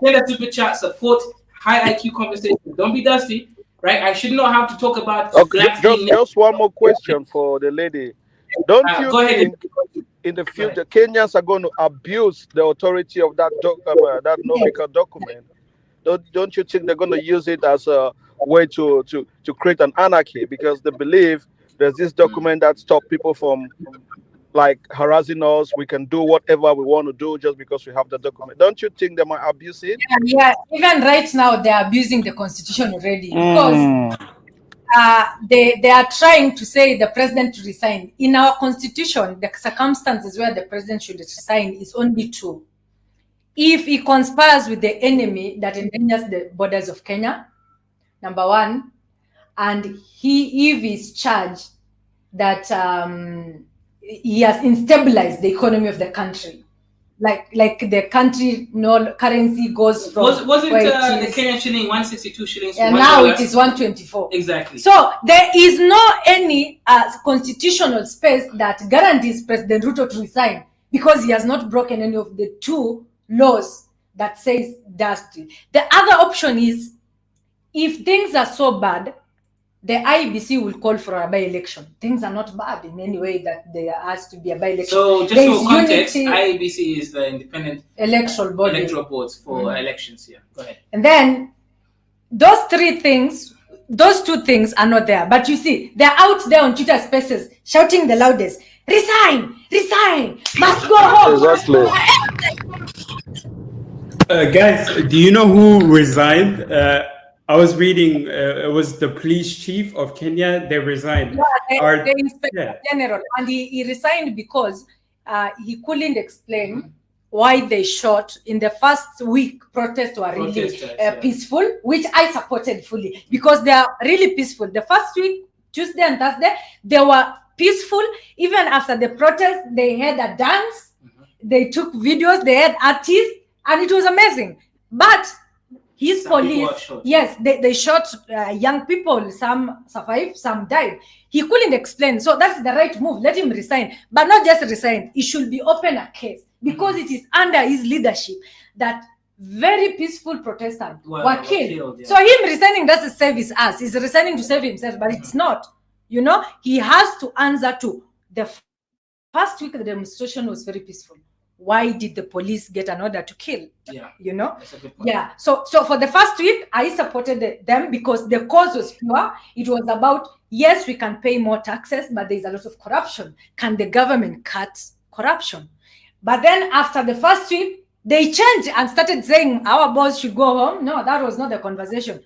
send a super chat, support high IQ conversation. Don't be dusty, right? I should not have to talk about. Okay, just one more question for the lady. Don't you think in the future Kenyans are going to abuse the authority of that Novika document? Don't you think they're going to use it as a way to create an anarchy because they believe there's this document that stops people from like harassing us? We can do whatever we want to do just because we have the document. Don't you think they might abuse it? Yeah. Even right now they're abusing the constitution already because they are trying to say the president to resign. In our constitution, the circumstances where the president should resign is only two. If he conspires with the enemy that endangers the borders of Kenya, number one, and if he's charged that he has instabilized the economy of the country. Like the country, no currency goes from wasn't where the it is, Kenyan shilling 162 shillings to and $1? now it is 124. Exactly. So there is no any constitutional space that guarantees President Ruto to resign because he has not broken any of the two laws that says that. The other option is, if things are so bad, the IBC will call for a by-election. Things are not bad in any way that there has to be a by-election. So just There for is context, unity IBC is the independent electoral body. electoral boards for elections here. Go ahead. And then those two things are not there. But you see, they're out there on Twitter spaces shouting the loudest, resign, resign, must go home. Exactly. Guys, do you know who resigned? I was reading, it was the police chief of Kenya. They resigned. Yeah, the inspector general. And he resigned because he couldn't explain why they shot in the first week. Protests were really peaceful, which I supported fully because they are really peaceful. The first week, Tuesday and Thursday, they were peaceful. Even after the protest, they had a dance. They took videos. They had artists. And it was amazing. But his police, yes, they shot young people. Some survived, some died. He couldn't explain. So that's the right move. Let him resign. But not just resign. He should be open a case because it is under his leadership that very peaceful protestants were killed. Yeah. So him resigning doesn't save his ass. He's resigning to save himself, but it's not. You know, he has to answer to the first week the demonstration was very peaceful. Why did the police get an order to kill? Yeah, you know. Yeah. So for the first week, I supported them because the cause was pure. It was about, yes, we can pay more taxes, but there's a lot of corruption. Can the government cut corruption? But then after the first week, they changed and started saying our boss should go home. No, that was not the conversation.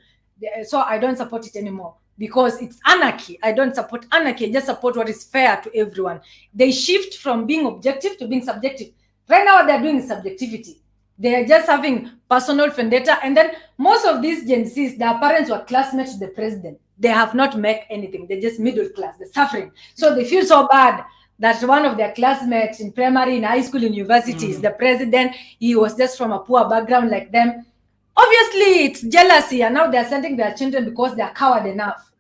So I don't support it anymore because it's anarchy. I don't support anarchy. I just support what is fair to everyone. They shift from being objective to being subjective. Right now, what they're doing is subjectivity. They're just having personal vendetta. And then most of these Gen Zs, their parents were classmates to the president. They have not made anything. They're just middle class. They're suffering. So they feel so bad that one of their classmates in primary, in high school, in university is the president. He was just from a poor background like them. Obviously, it's jealousy. And now they're sending their children because they're coward enough.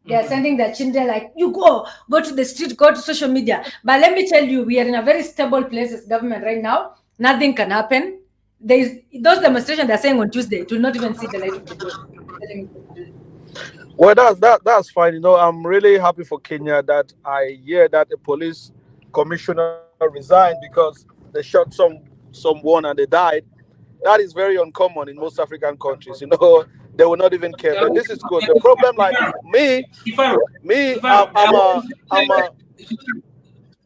They're sending their children like, you go to the street, go to social media. But let me tell you, we are in a very stable place as government right now. Nothing can happen. Those demonstrations they're saying on Tuesday, it will not even see the light of the day. Well, that's fine. You know, I'm really happy for Kenya that I hear that the police commissioner resigned because they shot someone and they died. That is very uncommon in most African countries. You know, they will not even care. But this is good. The problem, like me, I'm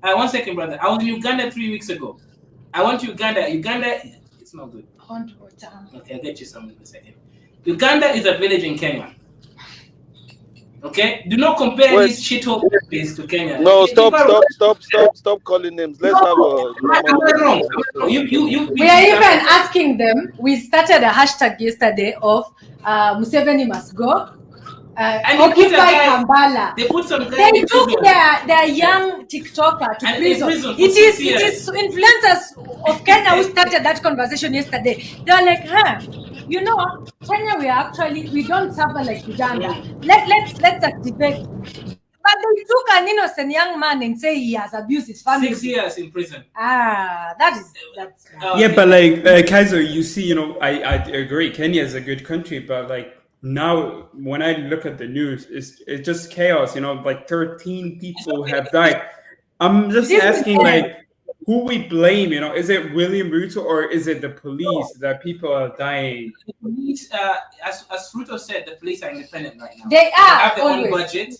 a. 1 second, brother. I was in Uganda 3 weeks ago. I went to Uganda. It's not good. Okay, I'll get you some in a second. Uganda is a village in Kenya. Okay, do not compare this shithole place to Kenya. No, stop calling names. Let's have a. Wrong. You. We are even asking them. We started a hashtag yesterday of Museveni must go. Occupy Kampala. They put some. They took their young TikToker to prison. It is influencers of Kenya who started that conversation yesterday. They're like, you know, Kenya, we don't suffer like Uganda. Let's activate. But they took an innocent young man and say he has abused his family. 6 years in prison. That's yeah, but like Kaiser, you see, you know, I agree. Kenya is a good country, but like now when I look at the news, it's just chaos. You know, like 13 people have died. I'm just asking, like, who we blame? You know, is it William Ruto or is it the police that people are dying? The police, as Ruto said, the police are independent right now. They have their own budget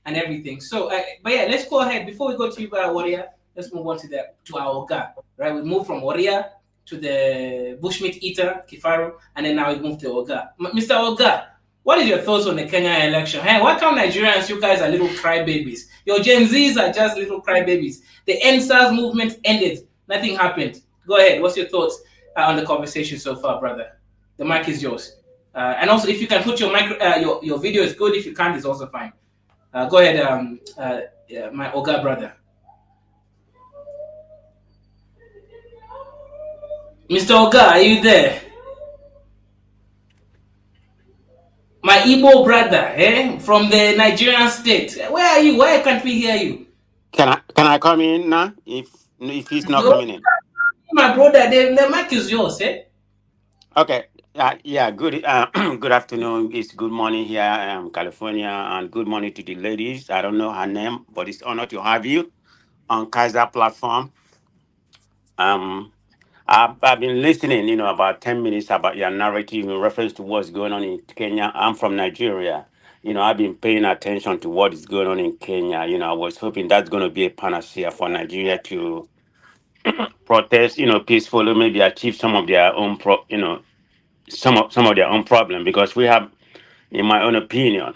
and everything. So, but yeah, let's go ahead. Before we go to Warrior, let's move on to our Oga. Right, we move from Warrior to the bushmeat eater Kifaru, and then now we move to Oga. Mr. Oga, what is your thoughts on the Kenya election? Hey, why come Nigerians, you guys are little crybabies? Your Gen Zs are just little crybabies. The NSAS movement ended. Nothing happened. Go ahead. What's your thoughts on the conversation so far, brother? The mic is yours. And also, if you can put your your video is good. If you can't, it's also fine. Go ahead, my Oga brother. Mr. Oga, are you there? My Igbo brother, from the Nigerian state. Where are you? Why can't we hear you? Can I come in now? If he's not Go, coming in. my brother. The mic is yours, Okay. Yeah. Good. Good afternoon. It's good morning here, California, and good morning to the ladies. I don't know her name, but it's honor to have you on Kaiser platform. I've been listening, about 10 minutes about your narrative in reference to what's going on in Kenya. I'm from Nigeria. I've been paying attention to what is going on in Kenya. I was hoping that's going to be a panacea for Nigeria to protest, peacefully, maybe achieve some of their own, some of their own problem. Because we have, in my own opinion,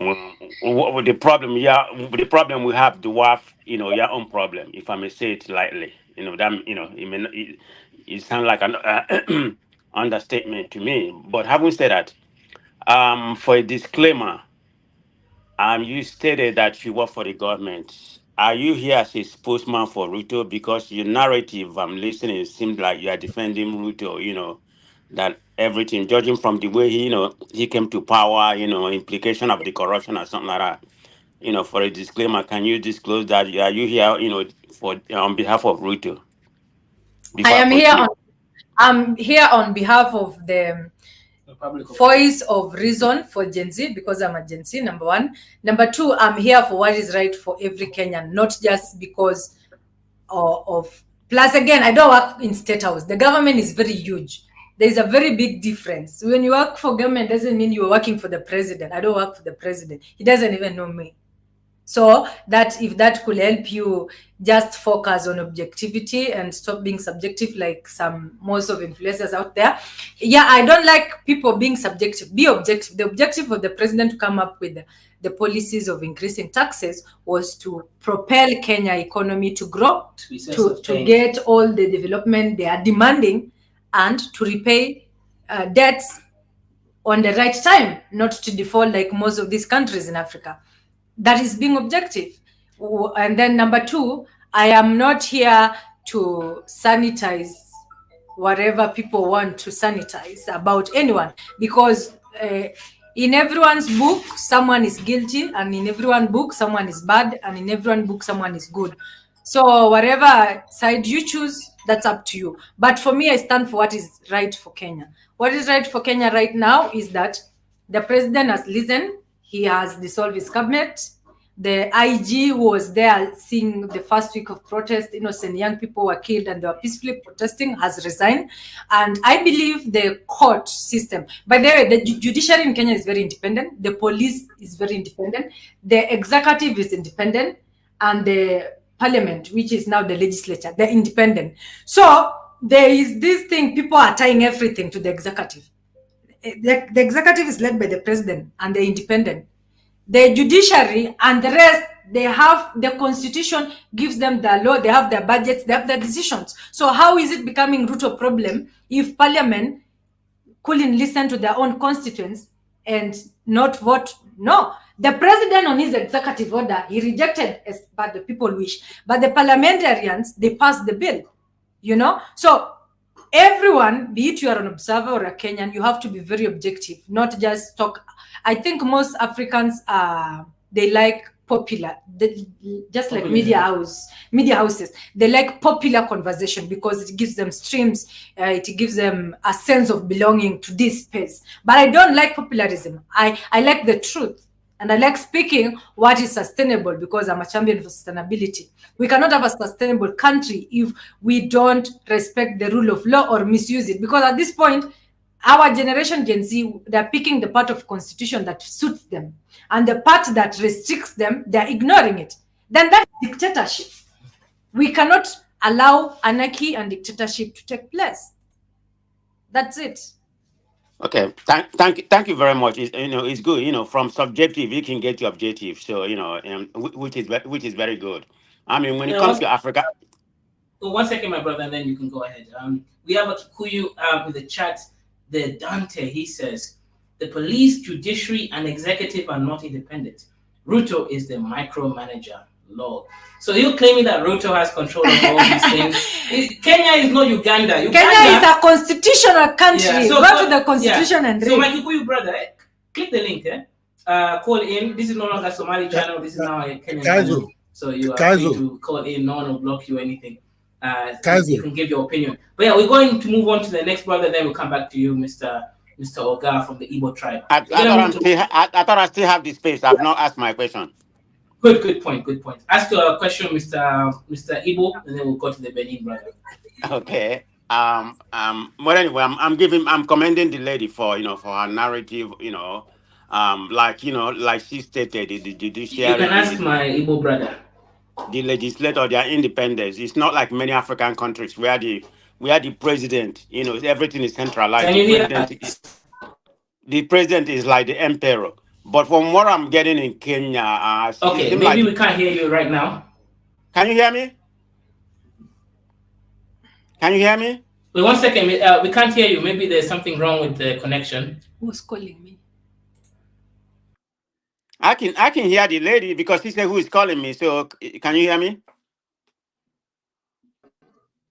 the problem, the problem we have dwarf, your own problem. If I may say it lightly, it may not, it sounds like an understatement to me. But having said that, for a disclaimer, you stated that you work for the government. Are you here as a spokesman for Ruto? Because your narrative I'm listening, it seems like you are defending Ruto, that everything, judging from the way he came to power, implication of the corruption or something like that. For a disclaimer, can you disclose that are you here, for on behalf of Ruto? I Before I am here proceed. on I'm here on behalf of the Voice of Reason for Gen Z, because I'm a Gen Z, number one. Number two, I'm here for what is right for every Kenyan, not just because of plus again, I don't work in State House. The government is very huge. There's a very big difference. When you work for government, doesn't mean you're working for the president. I don't work for the president. He doesn't even know me. So that if that could help you just focus on objectivity and stop being subjective like most of influencers out there. Yeah, I don't like people being subjective. Be objective. The objective of the president to come up with the policies of increasing taxes was to propel Kenya economy to grow, to get all the development they are demanding, and to repay debts on the right time, not to default like most of these countries in Africa. That is being objective. And then number two, I am not here to sanitize whatever people want to sanitize about anyone, because in everyone's book someone is guilty, and in everyone's book someone is bad, and in everyone's book someone is good. So whatever side you choose, that's up to you. But for me, I stand for what is right for Kenya. What is right for Kenya right now is that the president has listened. He has dissolved his cabinet. The IG was there seeing the first week of protest. Innocent young people were killed and they were peacefully protesting, has resigned. And I believe the court system, by the way, the judiciary in Kenya is very independent. The police is very independent. The executive is independent. And the parliament, which is now the legislature, they're independent. So there is this thing, people are tying everything to the executive. The executive is led by the president and they're independent. The judiciary and the rest, they have the constitution gives them the law, they have their budgets, they have their decisions. So how is it becoming Ruto problem if parliament couldn't listen to their own constituents and not vote? No. The president on his executive order, he rejected as but the people wish. But the parliamentarians, they passed the bill, So everyone, be it you are an observer or a Kenyan, you have to be very objective, not just talk. I think most Africans they like popular, just like media houses. They like popular conversation because it gives them streams, it gives them a sense of belonging to this space. But I don't like popularism. I like the truth. And I like speaking what is sustainable, because I'm a champion for sustainability. We cannot have a sustainable country if we don't respect the rule of law or misuse it. Because at this point, our generation, Gen Z, they're picking the part of constitution that suits them. And the part that restricts them, they're ignoring it. Then that's dictatorship. We cannot allow anarchy and dictatorship to take place. That's it. Okay, thank you very much. It's good. From subjective, you can get to objective. So which is very good. I mean, when it comes to Africa. So 1 second, my brother, and then you can go ahead. We have a Kikuyu in the chat. The Dante, he says, the police, judiciary, and executive are not independent. Ruto is the micromanager. Lord. So you're claiming that Ruto has control of all these things. Kenya is not Uganda. Kenya is a constitutional country. Yeah, so go to the constitution and read. So my Kikuyu brother, click the link. Call in. This is no longer Somali channel. This is now a Kenyan channel. So you are free to call in. No one will block you or anything. You can give your opinion. But yeah, we're going to move on to the next brother. Then we'll come back to you, Mr. Oga from the Igbo tribe. I thought I still have the space. I've not asked my question. Good point. Ask your question, Mr. Igbo, and then we'll go to the Benin brother. Okay. But anyway, I'm commending the lady for for her narrative. Like she stated, the judiciary. You can ask my Igbo brother. The legislator, their independence. It's not like many African countries where the president, everything is centralized. Can you hear the president is like the emperor. But from what I'm getting in Kenya, okay, maybe we can't hear you right now. Can you hear me? Can you hear me? Wait 1 second. We can't hear you. Maybe there's something wrong with the connection. Who's calling me? I can hear the lady because she said who is calling me. So can you hear me?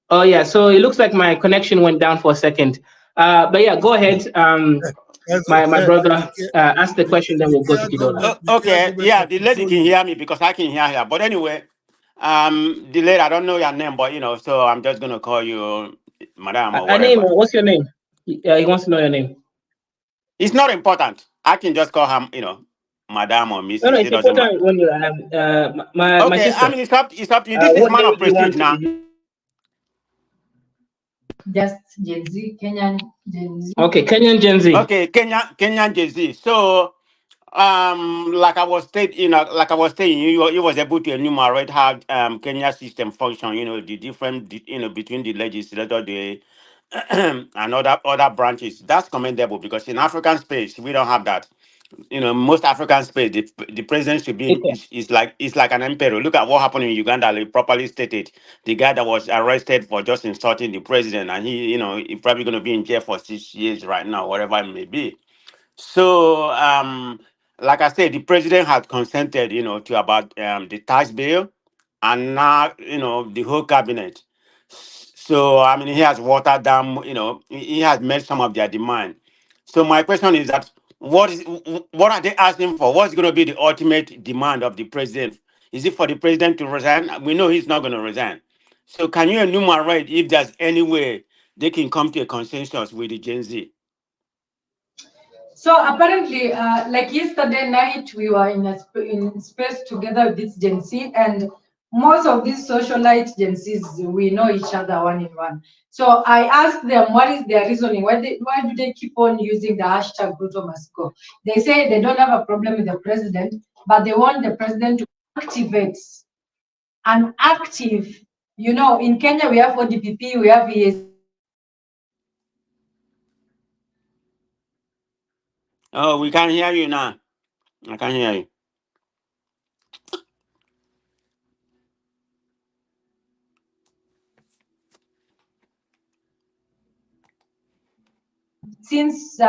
Oh yeah. So it looks like my connection went down for a second. But yeah, go ahead. My brother asked the question, then we'll go to Kidola. Okay, yeah, the lady can hear me because I can hear her. But anyway, the lady, I don't know your name, but so I'm just gonna call you Madam or whatever. Name, what's your name? He wants to know your name. It's not important. I can just call him, Madam or Miss. No, it's important when you have my sister. I mean, it's up to you. This is man of prestige now. Just Gen Z, Kenyan Gen Z. Okay, Kenyan Gen Z. Okay, Kenyan Gen Z. So, like I was saying, you was able to enumerate how Kenya system function. The different, between the legislature, and other branches. That's commendable because in African space we don't have that. Most African space, the president should be is like an emperor. Look at what happened in Uganda. They properly stated the guy that was arrested for just insulting the president, and he's probably going to be in jail for 6 years right now, whatever it may be. So, like I said, the president had consented, to about the tax bill, and now the whole cabinet. So I mean, he has watered down. He has met some of their demand. So my question is that what are they asking for? What's going to be the ultimate demand of the president? Is it for the president to resign? We know he's not going to resign. So can you enumerate if there's any way they can come to a consensus with the Gen Z? So apparently, like yesterday night, we were in space together with this Gen Z, and most of these socialite Gen Zs, we know each other one in one. So I asked them, what is their reasoning? Why do they keep on using the hashtag Ruto must go? They say they don't have a problem with the president, but they want the president to activate an active, in Kenya, we have ODPP, we have ES. Oh, we can't hear you now. I can't hear you. Since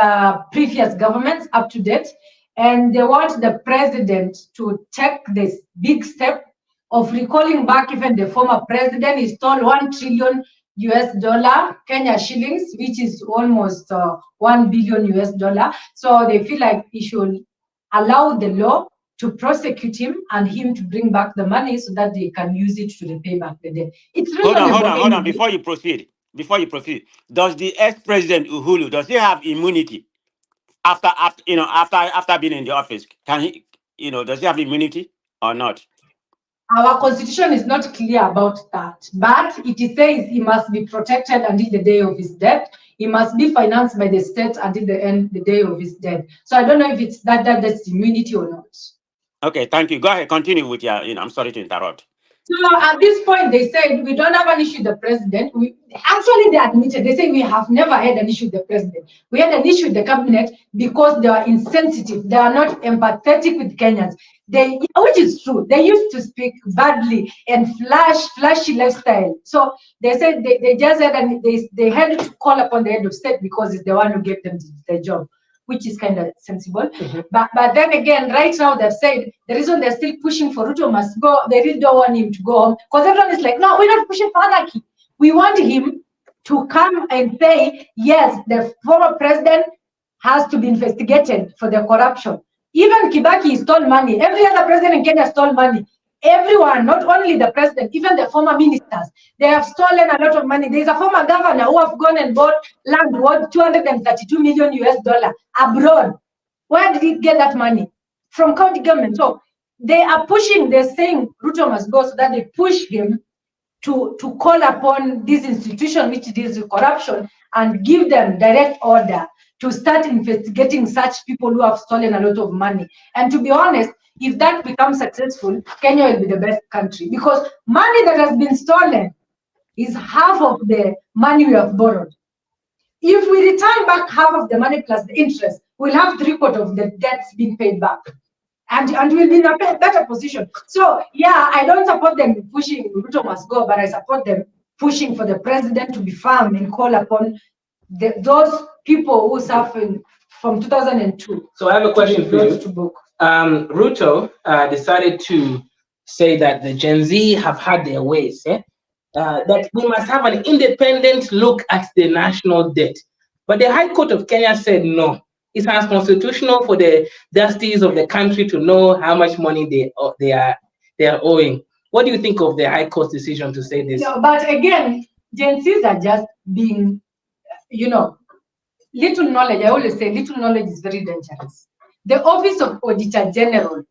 previous governments up to date, and they want the president to take this big step of recalling back even the former president. He stole $1 trillion Kenya shillings, which is almost $1 billion. So they feel like he should allow the law to prosecute him and him to bring back the money so that they can use it to repay back the debt. It's reasonable. Hold on. Before you proceed, does the ex-president Uhuru, does he have immunity after being in the office? Can he, does he have immunity or not? Our constitution is not clear about that, but it says he must be protected until the day of his death. He must be financed by the state until the day of his death. So I don't know if it's that's immunity or not. Okay, thank you. Go ahead, continue with your, I'm sorry to interrupt. So at this point, they said we don't have an issue with the president. They admitted, they say we have never had an issue with the president. We had an issue with the cabinet because they are insensitive. They are not empathetic with Kenyans. Which is true. They used to speak badly and flashy lifestyle. So they said they just said, and they had to call upon the head of state because it's the one who gave them the job. which is kind of sensible. But then again, right now they've said the reason they're still pushing for Ruto must go, they really don't want him to go home, because everyone is like, no, we're not pushing for anarchy. We want him to come and say, yes, the former president has to be investigated for the corruption. Even Kibaki stole money. Every other president in Kenya stole money. Everyone, not only the president, even the former ministers, they have stolen a lot of money. There's a former governor who have gone and bought land worth $232 million abroad. Where did he get that money? From county government. So they are pushing, they're saying Ruto must go, so that they push him to call upon this institution which deals with corruption and give them direct order to start investigating such people who have stolen a lot of money. And to be honest, if that becomes successful, Kenya will be the best country, because money that has been stolen is half of the money we have borrowed. If we return back half of the money plus the interest, we'll have 3/4 of the debts being paid back. And we'll be in a better position. So yeah, I don't support them pushing Ruto must go, but I support them pushing for the president to be firm and call upon those people who suffered from 2002. So I have a question for you. Ruto decided to say that the Gen Z have had their ways, that we must have an independent look at the national debt. But the High Court of Kenya said no. It's unconstitutional for the trustees of the country to know how much money they are owing. What do you think of the High Court's decision to say this? Yeah, but again, Gen Zs are just being, little knowledge. I always say little knowledge is very dangerous. The Office of Auditor General.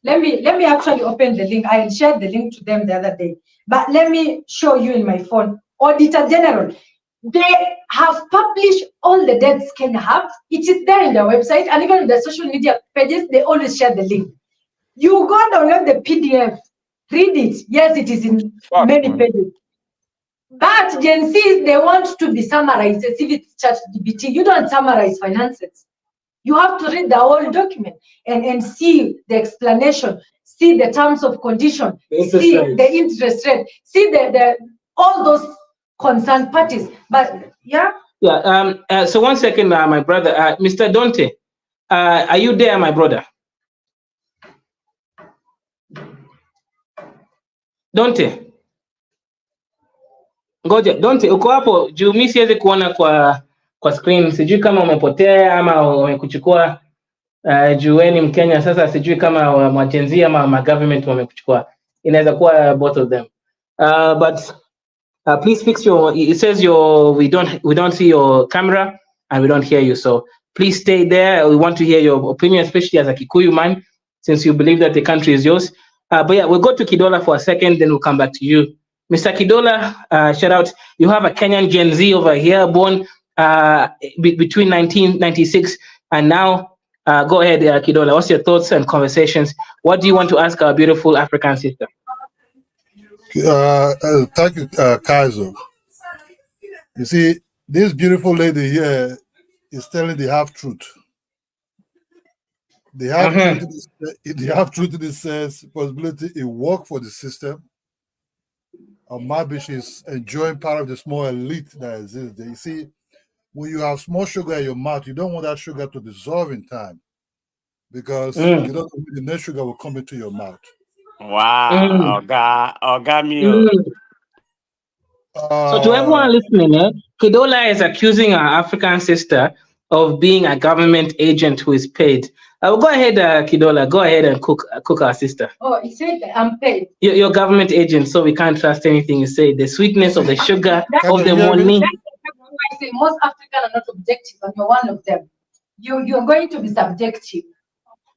Let me actually open the link. I shared the link to them the other day. But let me show you in my phone. Auditor General. They have published all the debts Kenya have. It is there in their website, and even in the social media pages, they always share the link. You go download the PDF, read it. Yes, it is in many pages. But Gen Zs, they want to be summarized as if it's ChatGPT. You don't summarize finances. You have to read the whole document and see the explanation, see the terms of condition, see the interest rate, see the all those concerned parties. But yeah. So 1 second, my brother, Mr. Dante, are you there, my brother? Dante, ngoja. Dante, uko hapo juu? Mimi siwezi kuona kwa screen. Sijui kama umepotea ama wamekuchukua. Jueni Mkenya sasa, sijui kama Gen ama government wamekuchukua. Inaweza kuwa both of them. But please fix it says we don't see your camera and we don't hear you, so please stay there. We want to hear your opinion, especially as a Kikuyu man, since you believe that the country is yours. But yeah, we'll go to Kidola for a second, then we'll come back to you. Mr. Kidola, shout out. You have a Kenyan Gen Z over here, born between 1996 and now. Go ahead, Kidola. What's your thoughts and conversations? What do you want to ask our beautiful African sister? Thank you, Kaiser. You see, this beautiful lady here is telling the half truth. The half truth in this sense, possibility it work for the system, or maybe she's enjoying part of the small elite that exists there. You see, when you have small sugar in your mouth, you don't want that sugar to dissolve in time, because you don't know when the next sugar will come into your mouth. Wow, Oga Mio. So to everyone listening, Kidola is accusing our African sister of being a government agent who is paid. Go ahead, Kidola. Go ahead and cook our sister. Oh, you said I'm paid. You're government agent, so we can't trust anything you say. The sweetness of the sugar, of the money. I say most Africans are not objective, and you're one of them. You're going to be subjective.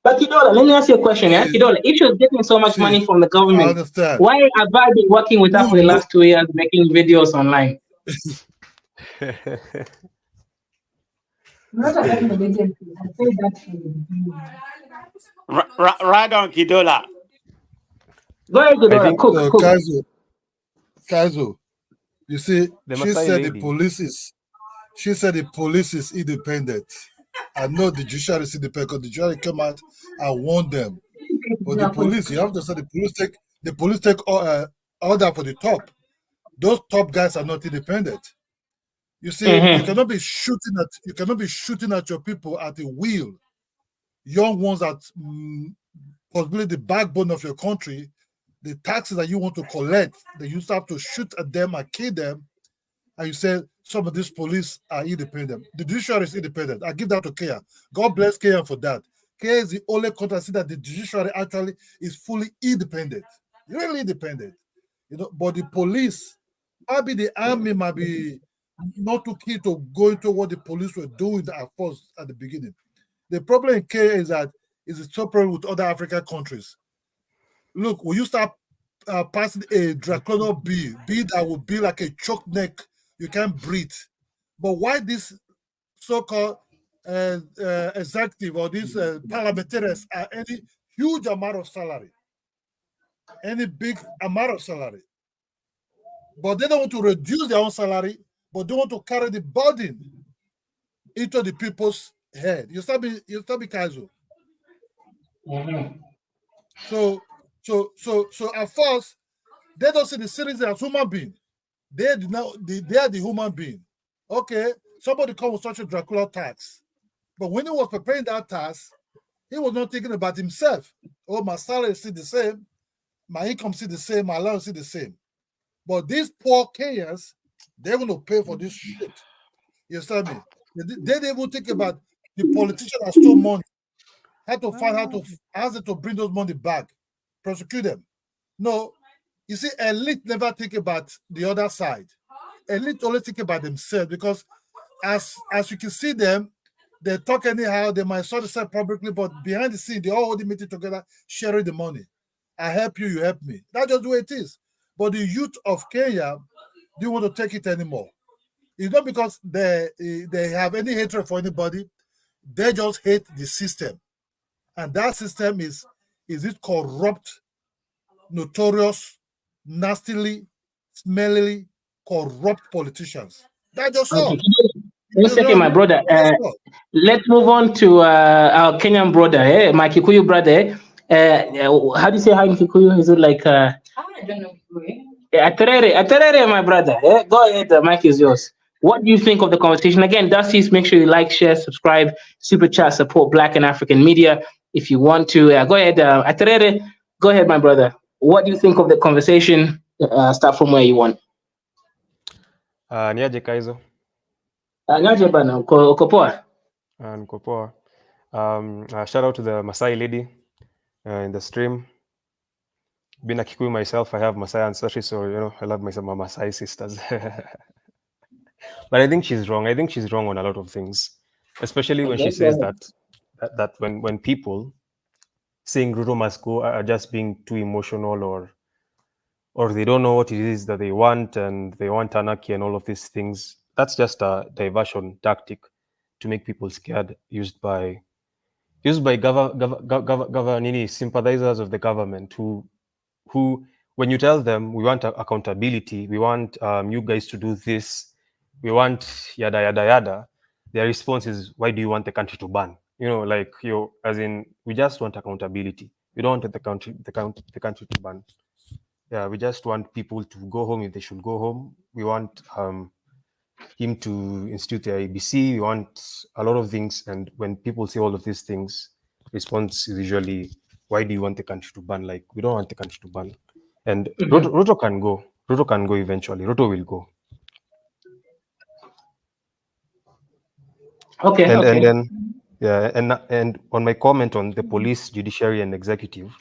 But Kidola, let me ask you a question. Kidola, if you're getting so much money from the government, why have I been working with her for the last 2 years, making videos online? I'm not a government agency. I say that for you. Right on, Kidola. Go ahead, Kidola. Cook. Kaizo, you see, she said the police is independent. I know the judiciary is independent because the judiciary came out and warned them. But the police, you have to say the police take order for the top. Those top guys are not independent. You see, you cannot be shooting at your people at the will. Young ones that possibly the backbone of your country, the taxes that you want to collect, that you start to shoot at them and kill them, and you say some of these police are independent. The judiciary is independent. I give that to Kenya. God bless Kenya for that. Kenya is the only country I see that the judiciary actually is fully independent, really independent. You know, but the police, maybe the army might be not too keen to go into what the police were doing at first at the beginning. The problem in Kenya is that it's so problem with other African countries. Look, when you start passing a draconian bill that will be like a choke neck, you can't breathe. But why this so-called executive or these parliamentarians are any huge amount of salary, any big amount of salary, but they don't want to reduce their own salary, but they want to carry the burden into the people's head. You start be Kaizo. So at first, they don't see the citizen as human being. They are the human being. Okay, somebody come with such a Dracula tax. But when he was preparing that tax, he was not thinking about himself. Oh, my salary is still the same, my income is still the same, my allowance is still the same. But these poor Kenyans, they're going to pay for this shit. You understand me? They didn't even think about the politician that stole money. How to find how to bring those money back, prosecute them. No, you see, elite never think about the other side. Elite only think about themselves because as you can see them, they talk anyhow, they might sort of say publicly, but behind the scene, they all hold the meeting together, sharing the money. I help you, you help me. That's just the way it is. But the youth of Kenya don't want to take it anymore. It's not because they have any hatred for anybody, they just hate the system. And that system is it corrupt, notorious, nastily, smellily, corrupt politicians. That's just all. Okay. One second, my brother. Let's move on to our Kenyan brother, my Kikuyu brother. How do you say hi in Kikuyu? Is it like I don't know. Aterere, my brother. Go ahead, the mic is yours. What do you think of the conversation? Again, Dusty, make sure you like, share, subscribe, super chat, support Black and African media if you want to. Go ahead, Aterere. Go ahead, my brother. What do you think of the conversation? Start from where you want. Niaje Kaizo? Niaje bana, uko poa? Niko poa. Shout out to the Masai lady in the stream. Being a Kikuyu myself, I have Masai ancestry, so you know I love my Masai sisters. But I think she's wrong. I think she's wrong on a lot of things, especially when she says that when people saying Ruto must go are just being too emotional or they don't know what it is that they want and they want anarchy and all of these things. That's just a diversion tactic to make people scared, used by sympathizers of the government who when you tell them we want accountability, we want you guys to do this, we want yada yada yada, their response is, why do you want the country to burn? You know, like as in, we just want accountability. We don't want the country to burn. Yeah, we just want people to go home if they should go home. We want him to institute the IBC. We want a lot of things. And when people say all of these things, response is usually, why do you want the country to burn? Like, we don't want the country to burn. And Ruto can go. Ruto can go eventually. Ruto will go. Okay. And then, yeah, and on my comment on the police, judiciary, and executive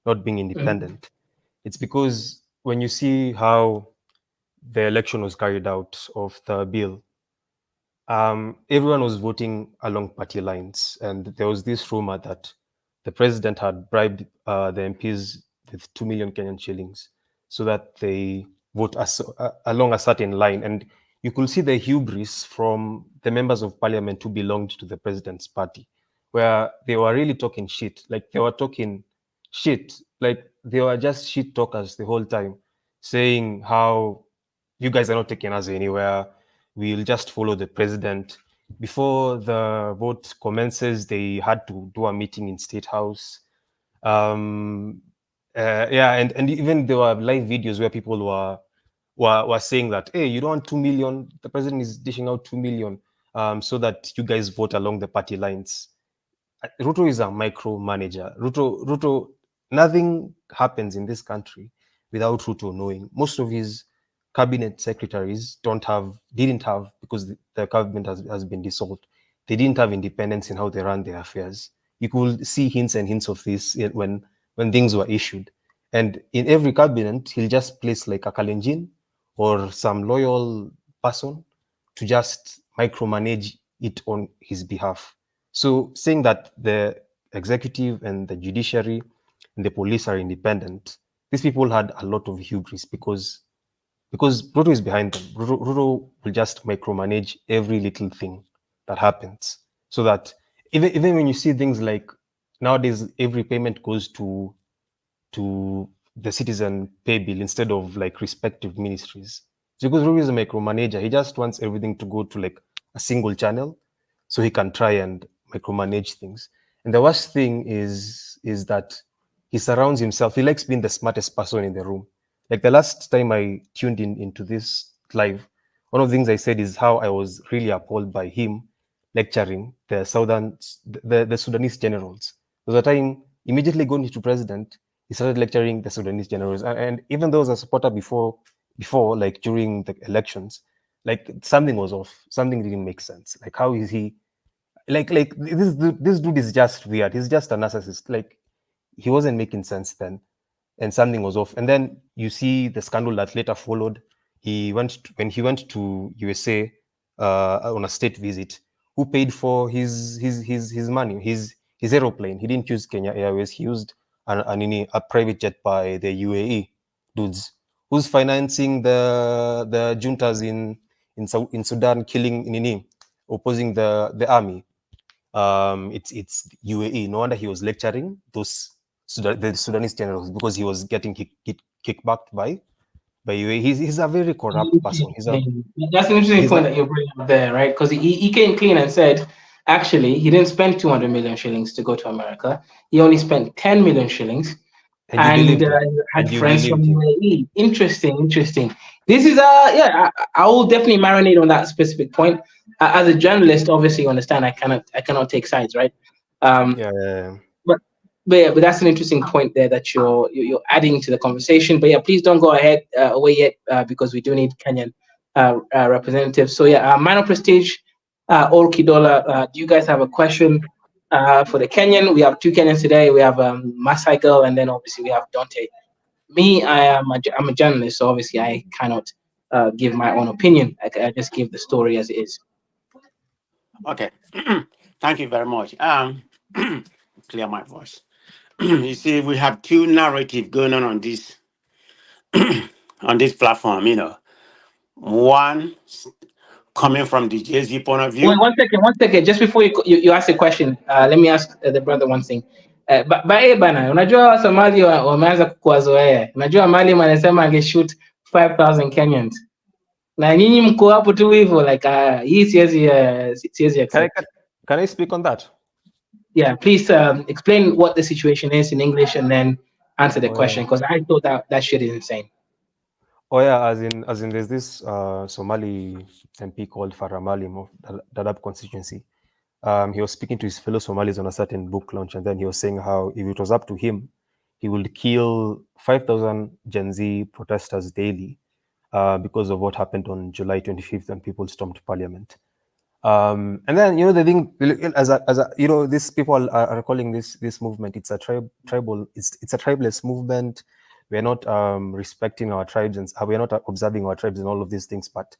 not being independent, it's because when you see how the election was carried out of the bill, everyone was voting along party lines, and there was this rumor that the president had bribed the MPs with 2 million Kenyan shillings so that they vote along a certain line. And you could see the hubris from the members of parliament who belonged to the president's party, where they were really talking shit. Like they were talking shit, like they were just shit talkers the whole time, saying how you guys are not taking us anywhere. We'll just follow the president. Before the vote commences, they had to do a meeting in State House. And even there were live videos where people were were saying that, hey, you don't want 2 million, the president is dishing out 2 million so that you guys vote along the party lines. Ruto is a micromanager. Ruto, nothing happens in this country without Ruto knowing. Most of his cabinet secretaries didn't have, because the government has been dissolved, they didn't have independence in how they run their affairs. You could see hints and hints of this when things were issued. And in every cabinet, he'll just place like a Kalenjin or some loyal person to just micromanage it on his behalf. So saying that the executive and the judiciary and the police are independent, these people had a lot of hubris because Ruto is behind them. Ruto will just micromanage every little thing that happens, so that even when you see things like nowadays, every payment goes to the citizen pay bill instead of like respective ministries. So because Ruto is a micromanager, he just wants everything to go to like a single channel, so he can try and micromanage things. And the worst thing is that he surrounds himself. He likes being the smartest person in the room. Like the last time I tuned into this live, one of the things I said is how I was really appalled by him lecturing the the Sudanese generals. There was a time immediately going to president, he started lecturing the Sudanese generals. And even though I was a supporter before, like during the elections, like something was off. Something didn't make sense. Like how is he? Like this dude is just weird. He's just a narcissist. Like he wasn't making sense then, and something was off. And then you see the scandal that later followed. When he went to USA on a state visit. Who paid for his money, his aeroplane? He didn't use Kenya Airways. He used a private jet by the UAE dudes. Who's financing the juntas in Sudan, killing opposing the army? It's UAE. No wonder he was lecturing the Sudanese generals, because he was getting kickbacked by UAE. He's a very corrupt person. That's an interesting point that you're bringing up there, right? Because he came clean and said, actually, he didn't spend 200 million shillings to go to America. He only spent 10 million shillings. And had friends from UAE. Interesting. This is I will definitely marinate on that specific point. As a journalist, obviously, you understand I cannot take sides, right? But that's an interesting point there that you're adding to the conversation. But yeah, please don't go ahead away yet because we do need Kenyan representatives. So yeah, Minor Prestige, or Kidola, do you guys have a question for the Kenyan? We have two Kenyans today. We have Masaikal, and then obviously we have Dante. Me, I'm a journalist, so obviously I cannot give my own opinion. I just give the story as it is. Okay, thank you very much. Clear my voice. You see, we have two narratives going on this on this platform. One coming from the Jay-Z point of view. Wait, one second. Just before you ask a question, let me ask the brother one thing. Bana, unajua Somali wameanza kukuwazoea. Unajua Mali wanasema angeshoot 5,000 Kenyans. Na nyinyi mko hapo tu hivyo like hii siwezi accept. Can I speak on that? Yeah, please explain what the situation is in English and then answer the question, because I thought that shit is insane. Oh yeah, as in there's this Somali MP called Farah Maalim of Dadaab constituency. He was speaking to his fellow Somalis on a certain book launch, and then he was saying how if it was up to him, he would kill 5,000 Gen Z protesters daily because of what happened on July 25th when people stormed Parliament. And then the thing, these people are calling this movement. It's a tribal. It's a tribeless movement. We're not respecting our tribes, and we're not observing our tribes and all of these things. But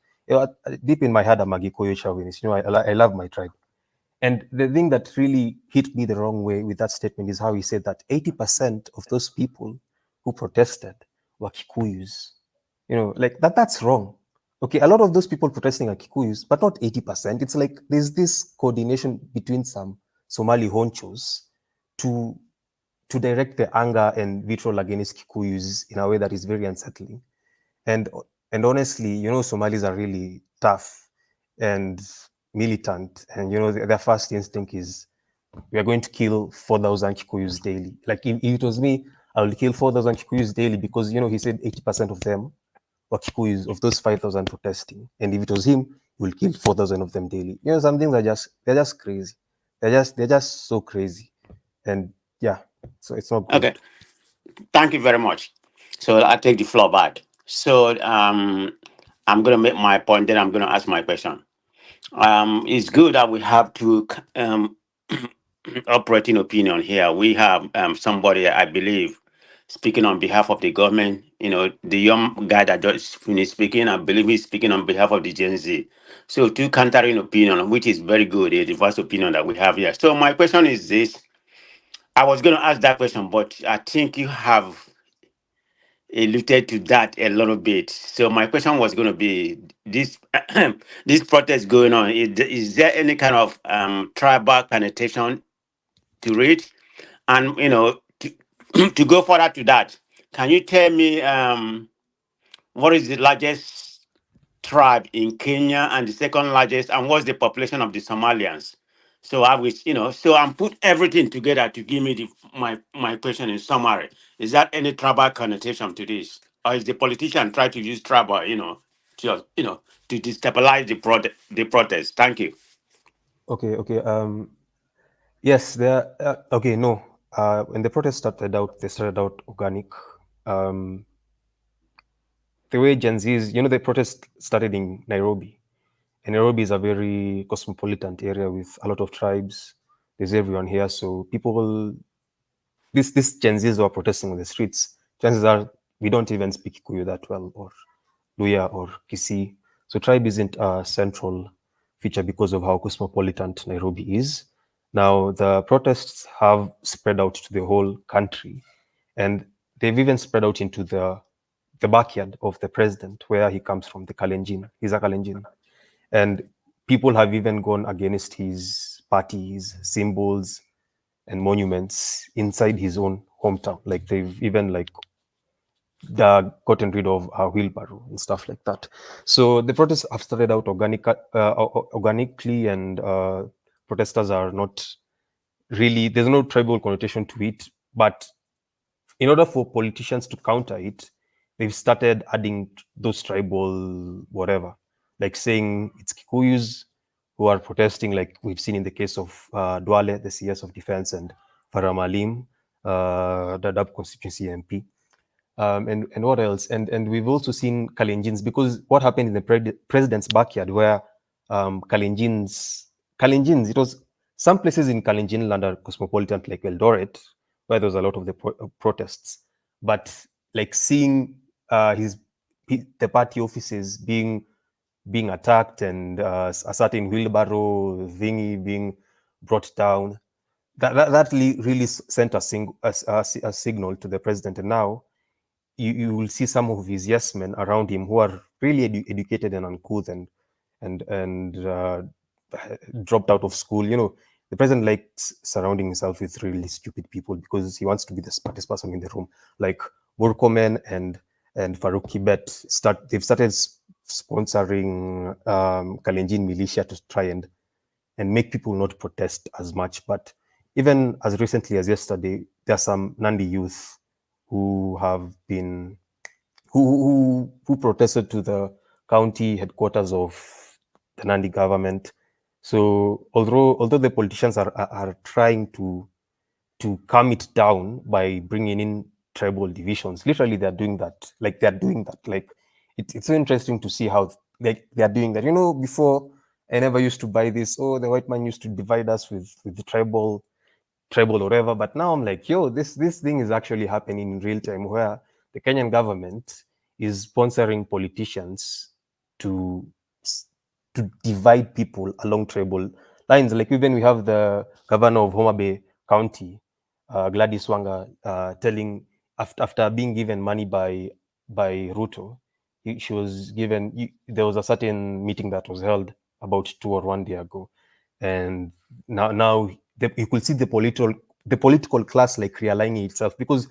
deep in my heart, I'm a Gikuyu chauvinist. I love my tribe. And the thing that really hit me the wrong way with that statement is how he said that 80% of those people who protested were Kikuyus. Like that's wrong. Okay, a lot of those people protesting are Kikuyus, but not 80%. It's like there's this coordination between some Somali honchos to direct the anger and vitriol against Kikuyus in a way that is very unsettling. And honestly, Somalis are really tough and militant, and their first instinct is we are going to kill 4,000 Kikuyus daily. Like if it was me, I would kill 4,000 Kikuyus daily because he said 80% of them Wakikuyus, of those 5,000 protesting, and if it was him, he will kill 4,000 of them daily. You know, some things are they're just crazy. They're just so crazy, and yeah, so it's not good. Okay, thank you very much. So I take the floor back. So I'm gonna make my point, then I'm gonna ask my question. It's good that we have two operating opinion here. We have somebody, I believe, speaking on behalf of the government. You know, the young guy that just finished speaking, I believe he's speaking on behalf of the Gen Z. So two countering opinion, which is very good, a diverse opinion that we have here. So my question is this. I was going to ask that question, but I think you have alluded to that a little bit. So my question was going to be this: this protest going on. Is there any kind of tribal connotation to it? And to go further to that, can you tell me what is the largest tribe in Kenya and the second largest, and what's the population of the Somalians? So I wish, so I'm put everything together to give me my question in summary. Is that any tribal connotation to this, or is the politician try to use tribal, to destabilize the protest? Thank you. Okay. Yes, okay, no. When the protest started out, they started out organic. The way Gen Zs, the protest started in Nairobi. And Nairobi is a very cosmopolitan area with a lot of tribes. There's everyone here. So this Gen Zs who are protesting on the streets, chances are we don't even speak Kikuyu that well, or Luya or Kisii. So tribe isn't a central feature because of how cosmopolitan Nairobi is. Now, the protests have spread out to the whole country, and they've even spread out into the backyard of the president, where he comes from, the Kalenjin. He's a Kalenjin. And people have even gone against his parties, symbols, and monuments inside his own hometown. Like they've even gotten rid of a wheelbarrow and stuff like that. So the protests have started out organically, and protesters are not really, there's no tribal connotation to it. But in order for politicians to counter it, they've started adding those tribal whatever, like saying it's Kikuyus who are protesting, like we've seen in the case of Duale, the CS of Defense, and Faramalim, the Dab constituency MP. And what else? And we've also seen Kalenjins, because what happened in the president's backyard, where Kalenjins, it was some places in Kalenjin land are cosmopolitan, like Eldoret, where there was a lot of the protests. But like seeing the party offices being attacked, and a certain wheelbarrow thingy being brought down, that really sent a signal to the president. And now you will see some of his yes men around him who are really educated and uncouth, and dropped out of school. The president likes surrounding himself with really stupid people because he wants to be the smartest person in the room. Like Murkomen and Farouk Kibet they've started sponsoring Kalenjin militia to try and make people not protest as much. But even as recently as yesterday, there are some Nandi youth who have been who protested to the county headquarters of the Nandi government. So although the politicians are trying to calm it down by bringing in tribal divisions, literally they're doing that. Like it's so interesting to see how they're doing that. Before, I never used to buy this. Oh, the white man used to divide us with the tribal or whatever. But now I'm like, yo, this thing is actually happening in real time, where the Kenyan government is sponsoring politicians to divide people along tribal lines. Like even we have the governor of Homa Bay County, Gladys Wanga, telling after being given money by Ruto, she was given. There was a certain meeting that was held about 2 or 1 day ago, and now you could see the political class like realigning itself, because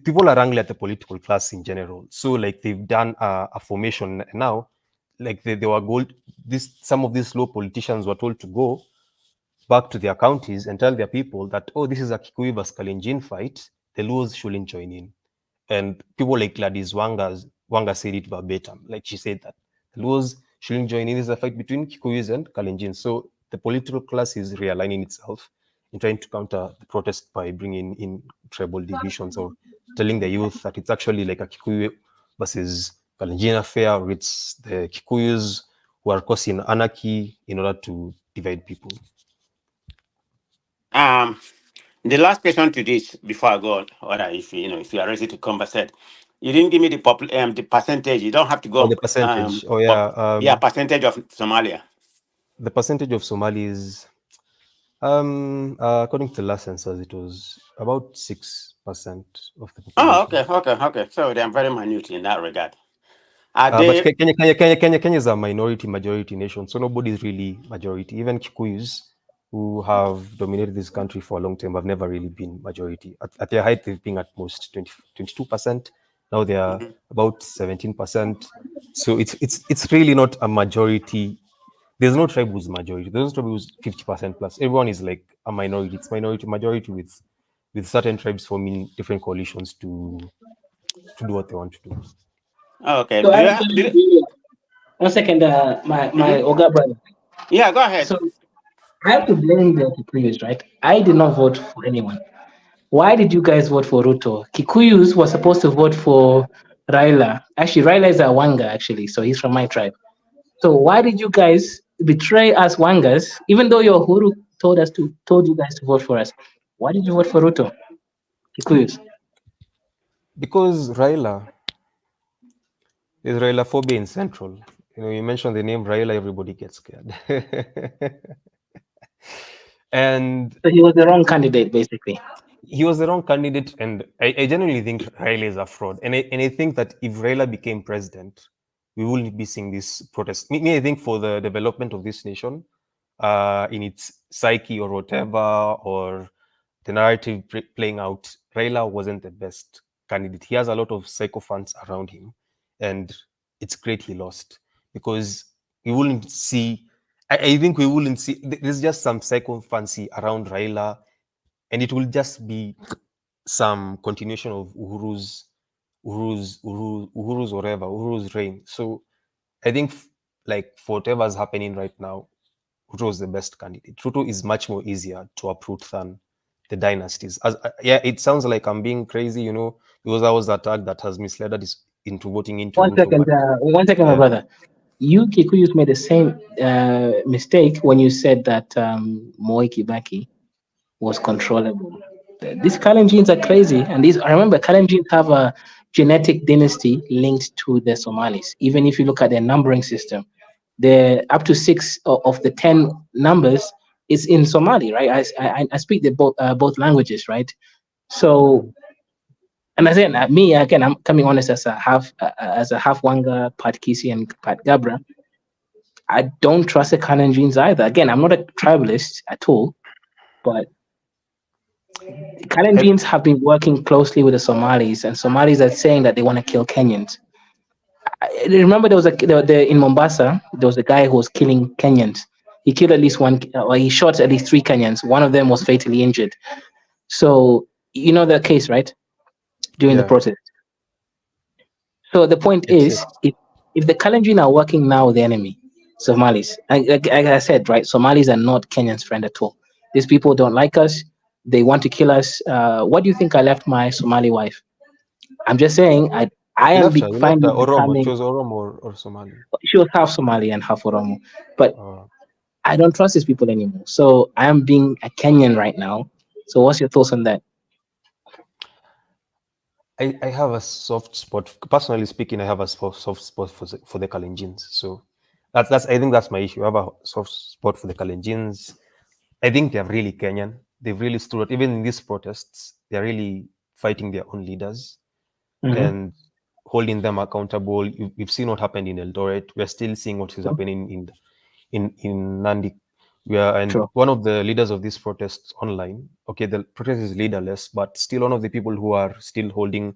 people are angry at the political class in general. So like they've done a formation now, like they were gold. Some of these low politicians were told to go back to their counties and tell their people that, oh, this is a Kikuyu versus Kalenjin fight. The Luos shouldn't join in. And people like Gladys Wangas, Wanga said it verbatim. Like she said that the Luos shouldn't join in. This is a fight between Kikuyus and Kalenjin. So the political class is realigning itself in trying to counter the protest by bringing in tribal divisions or telling the youth that it's actually like a Kikuyu versus Kalenjin affair, or it's the Kikuyus who are causing anarchy in order to divide people. The last question to this before I go, or if you are ready to conversate, you didn't give me the percentage. You don't have to go. Oh, the percentage. Oh yeah. Percentage of Somalia. The percentage of Somalis, according to the last census, it was about 6% of the population. Oh, okay. So they are very minute in that regard. But Kenya is a majority nation, so nobody is really majority. Even Kikuyus, who have dominated this country for a long time, have never really been majority. At their height, they've been at most 22%. Now they are about 17%. So it's really not a majority. There's no tribe who's majority. There's no tribe who's 50% plus. Everyone is like a minority. It's majority with certain tribes forming different coalitions to do what they want to do. Okay. So one second, my Oga brother. Yeah, go ahead. So I have to blame the Kikuyus, right? I did not vote for anyone. Why did you guys vote for Ruto? Kikuyus was supposed to vote for Raila. Actually, Raila is a Wanga, actually, so he's from my tribe. So why did you guys betray us Wangas, even though your Huru told you guys to vote for us? Why did you vote for Ruto? Kikuyus. Because Raila, there's Railaphobia in Central. You mention the name Raila, everybody gets scared. And so he was the wrong candidate, basically. He was the wrong candidate, and I genuinely think Raila is a fraud. And I think that if Raila became president, we wouldn't be seeing this protest. I think for the development of this nation, in its psyche or whatever, or the narrative playing out, Raila wasn't the best candidate. He has a lot of sycophants around him, and it's great he lost, because we wouldn't see. I think we wouldn't see. There's just some sycophancy around Raila, and it will just be some continuation of Uhuru's reign. So I think like for whatever's happening right now, Ruto is the best candidate. Ruto is much more easier to uproot than the dynasties. Yeah, it sounds like I'm being crazy, because that was the attack that has misled us into voting into One second, my brother. You Kikuyus made the same mistake when you said that Moi Kibaki was controllable. These Kalenjins are crazy, and I remember Kalenjins have a genetic dynasty linked to the Somalis. Even if you look at their numbering system, the up to 6 of the 10 numbers is in Somali, right? I speak both languages, right? So, and again, I'm coming honest as a half Wanga, part Kisi, and part Gabra. I don't trust the Kalenjins either. Again, I'm not a tribalist at all, but Kalenjins have been working closely with the Somalis, and Somalis are saying that they want to kill Kenyans. I remember in Mombasa, there was a guy who was killing Kenyans. He killed at least one, or he shot at least 3 Kenyans. One of them was fatally injured. So you know the case, right? During the protest. So the point is, if the Kalenjin are working now with the enemy, Somalis, like I said, right? Somalis are not Kenyans' friend at all. These people don't like us. They want to kill us. What do you think I left my Somali wife? I'm just saying, I am fine with becoming. She was Oromo or Somali? She was half Somali and half Oromo. But I don't trust these people anymore. So I am being a Kenyan right now. So what's your thoughts on that? I have a soft spot. Personally speaking, I have a soft spot for the Kalenjins. So I think that's my issue. I have a soft spot for the Kalenjins. I think they're really Kenyan. They've really stood out. Even in these protests, they're really fighting their own leaders and holding them accountable. We've seen what happened in Eldoret. We're still seeing what is happening in Nandi. One of the leaders of this protest online. Okay, the protest is leaderless, but still one of the people who are still holding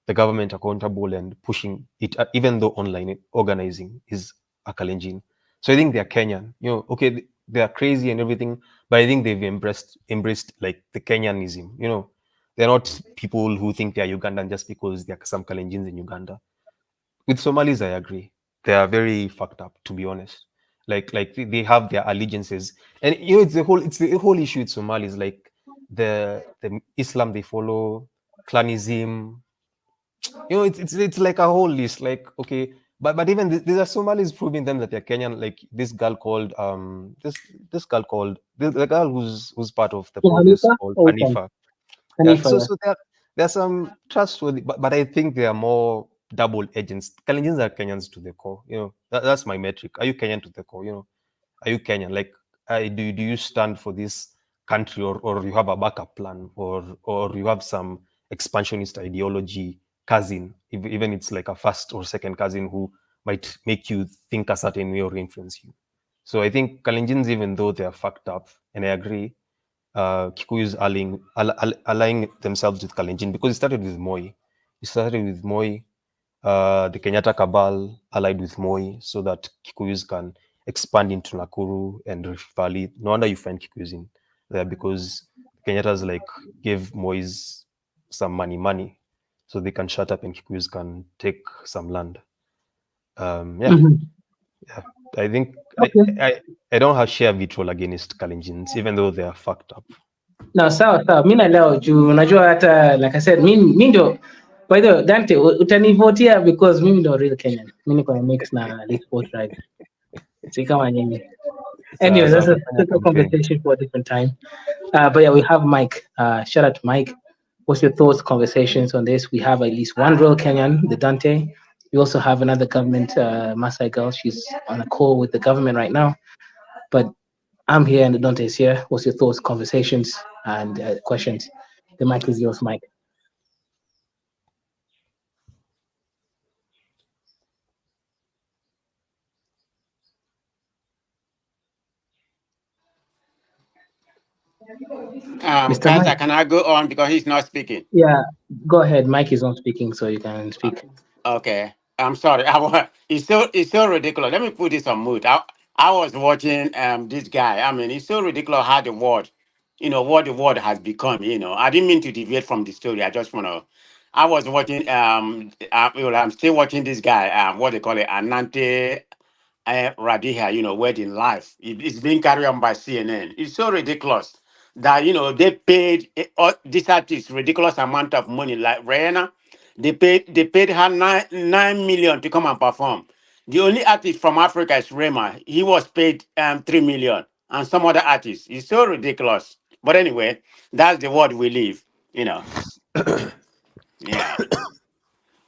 the government accountable and pushing it, even though online organizing, is a Kalenjin. So I think they're Kenyan. Okay, they are crazy and everything, but I think they've embraced like the Kenyanism. They're not people who think they're Ugandan just because there are some Kalenjins in Uganda. with Somalis, I agree. They are very fucked up, to be honest. Like they have their allegiances, and it's the whole issue with Somalis. Like the Islam they follow, clanism. It's like a whole list. Like, okay, but even there are Somalis proving them that they're Kenyan. Like this girl called this girl called the girl who's part of the Yeah, protest Hanifa? called Oh, which one? Hanifa. Yeah, Hanifa, yeah. there's some trustworthy, but I think they are more double agents. Kalenjins are Kenyans to the core. That's my metric. Are you Kenyan to the core? Are you Kenyan? Like, do you stand for this country, or you have a backup plan, or you have some expansionist ideology cousin, even it's like a first or second cousin who might make you think a certain way or influence you. So I think Kalenjins, even though they are fucked up, and I agree, Kikuyus allying themselves with Kalenjin because it started with Moi. It started with Moi. The Kenyatta cabal allied with Moi so that Kikuyus can expand into Nakuru and Rift Valley. No wonder you find Kikuyus in there because Kenyatta's like gave Mois some money, so they can shut up and Kikuyus can take some land. Yeah, Mhm. I think Okay. I don't have share vitriol against Kalenjins, even though they are fucked up. Na sawa sawa, mi naelewa juu unajua hata like I said, mi ndio by the way, Dante utanivotia because mimi ndo real Kenyan. Mi niko na mix na these both tribes. Si kama nyinyi. Anyway, So that's a fanya different campaign. conversation for a different time. But yeah, we have Mike. Shout out to Mike. What's your thoughts, conversations on this? We have at least one real Kenyan, the Dante. We also have another government, Masai girl. She's on a call with the government right now. But I'm here and the Dante is here. What's your thoughts, conversations, and questions? The mic is yours, Mike. Mr. Kaiser, Mike. can I go on because he's not speaking? Yeah, go ahead. Mike is not speaking, so you can speak. Okay, I'm sorry. It's so ridiculous. Let me put this on mood. I was watching this guy. I mean, it's so ridiculous how the world, what the world has become. I didn't mean to deviate from the story. I just want to. I was watching. I'm still watching this guy. What they call it, Anante Radiha. Wedding live. It's being carried on by CNN. It's so ridiculous that they paid this artist ridiculous amount of money, like Rihanna. They paid her 9 million to come and perform. The only artist from Africa is Rema. He was paid 3 million, and some other artists. It's so ridiculous. But anyway, that's the world we live. Yeah.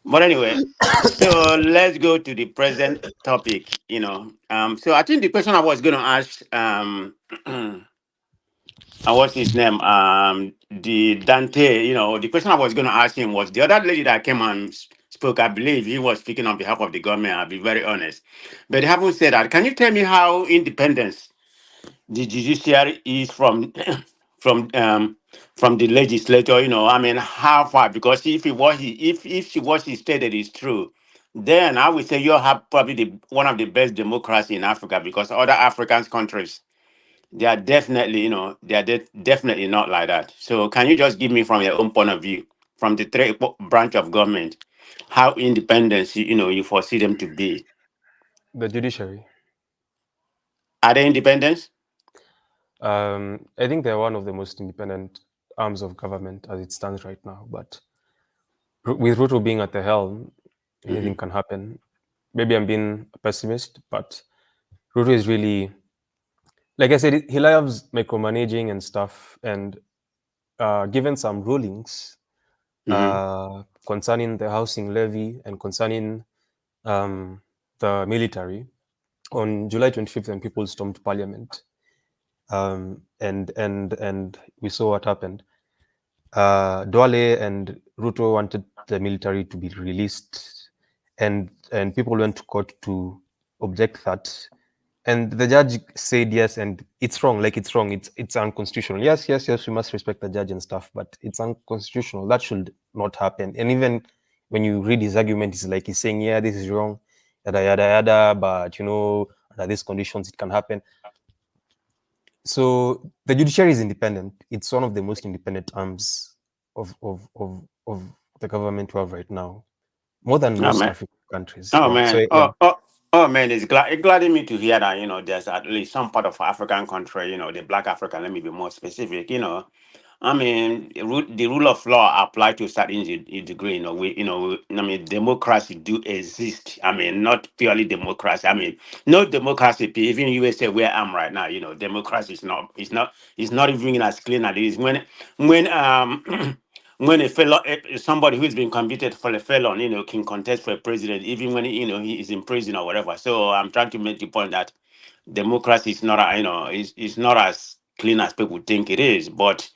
But anyway, so let's go to the present topic. So I think the question I was going to ask what's his name? The Dante, the question I was going to ask him was the other lady that came and spoke. I believe he was speaking on behalf of the government. I'll be very honest. But having said that, can you tell me how independence the judiciary is from from the legislature? I mean, how far? Because if what he stated is true, then I would say you have probably one of the best democracy in Africa because other African countries they are definitely, definitely not like that. So can you just give me from your own point of view, from the three branch of government, how independent you foresee them to be? The judiciary. Are they independent? I think they're one of the most independent arms of government as it stands right now. But with Ruto being at the helm, anything can happen. Maybe I'm being a pessimist, but Ruto is really, like I said, he loves micromanaging and stuff. And given some rulings concerning the housing levy and concerning the military on July 25th, when people stormed Parliament, and we saw what happened. Duale and Ruto wanted the military to be released, and people went to court to object that, and the judge said yes, and it's wrong. Like it's wrong. It's unconstitutional. Yes. We must respect the judge and stuff, but it's unconstitutional. That should not happen. And even when you read his argument, it's like he's saying, yeah, this is wrong, yada yada yada, but under these conditions, it can happen. So the judiciary is independent. It's one of the most independent arms of the government we have right now. more than Oh most man. African countries. Oh Yeah. So man. yeah, Oh man, it gladding me to hear that, there's at least some part of African country, the black Africa, let me be more specific, I mean, the rule of law apply to a certain degree. I mean, democracy do exist. I mean, not purely democracy. I mean, no democracy. Even USA, where I'm right now, democracy is not even as clean as it is. When when a fellow, somebody who's been convicted for a felon, can contest for a president, even when he is in prison or whatever. So I'm trying to make the point that democracy is not, is not as clean as people think it is, but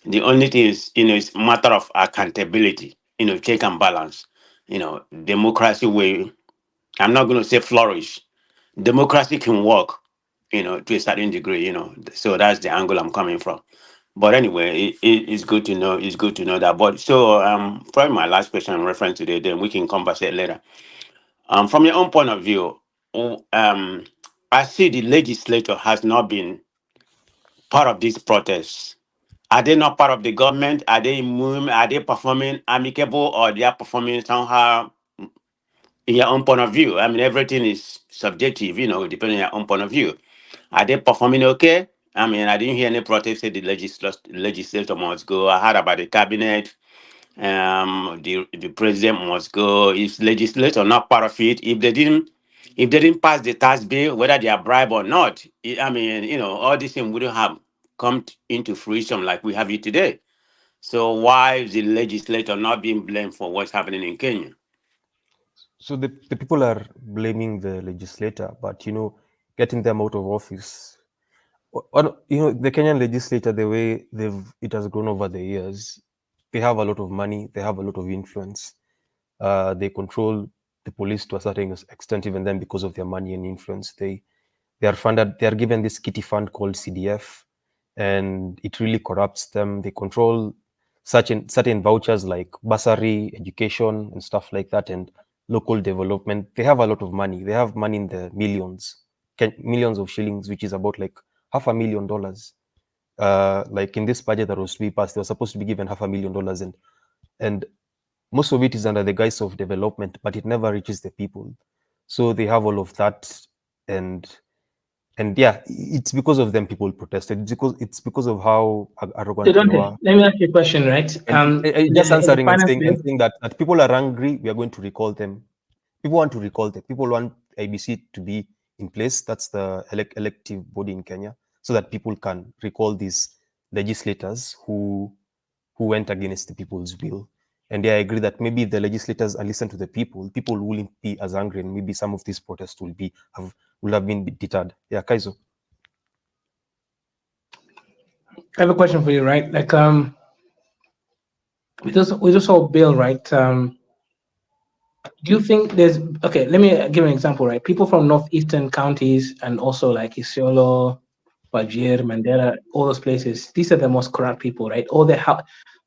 the only thing is, it's a matter of accountability, check and balance. Democracy will, I'm not going to say flourish. Democracy can work, to a certain degree, So that's the angle I'm coming from. But anyway, it's good to know. It's good to know that. But so, probably my last question in reference to then we can conversate later. From your own point of view, I see the legislature has not been part of this protest. Are they not part of the government? Are they moving? Are they performing amicable, or they are performing somehow in your own point of view? I mean, everything is subjective, depending on your own point of view. Are they performing okay? I mean, I didn't hear any protest say the legislature must go. I heard about the cabinet. The president must go. If legislature not part of it, if they didn't pass the tax bill, whether they are bribed or not, I mean, all these things wouldn't have come into fruition like we have it today. So why is the legislature not being blamed for what's happening in Kenya? so the people are blaming the legislator, but getting them out of office. The Kenyan legislature, the way it has grown over the years, they have a lot of money, they have a lot of influence. They control the police to a certain extent, even then because of their money and influence. They are funded. They are given this kitty fund called CDF, and it really corrupts them. They control certain vouchers like bursary, education, and stuff like that, and local development. They have a lot of money. They have money in the millions of shillings, which is about like $500,000. Like in this budget that was to be passed, they were supposed to be given $500,000, and most of it is under the guise of development, but it never reaches the people. So they have all of that, and yeah, it's because of them people protested. It's because of how So arrogant they Dante, were. let me ask you a question, right? And just The answering and finance saying bill. that people are angry, we are going to recall them. People want to recall them. People want IBC to be in place. That's the elective body in Kenya, so that people can recall these legislators who went against the people's will. And yeah, I agree that maybe the legislators are listen to the people wouldn't be as angry, and maybe some of these protests will have been deterred. Yeah, Kaizo. I have a question for you, right? Like, with this whole bill, right? Do you think there's okay? Let me give an example, right? People from northeastern counties and also like Isiolo, Wajir, Mandera, all those places. These are the most corrupt people, right?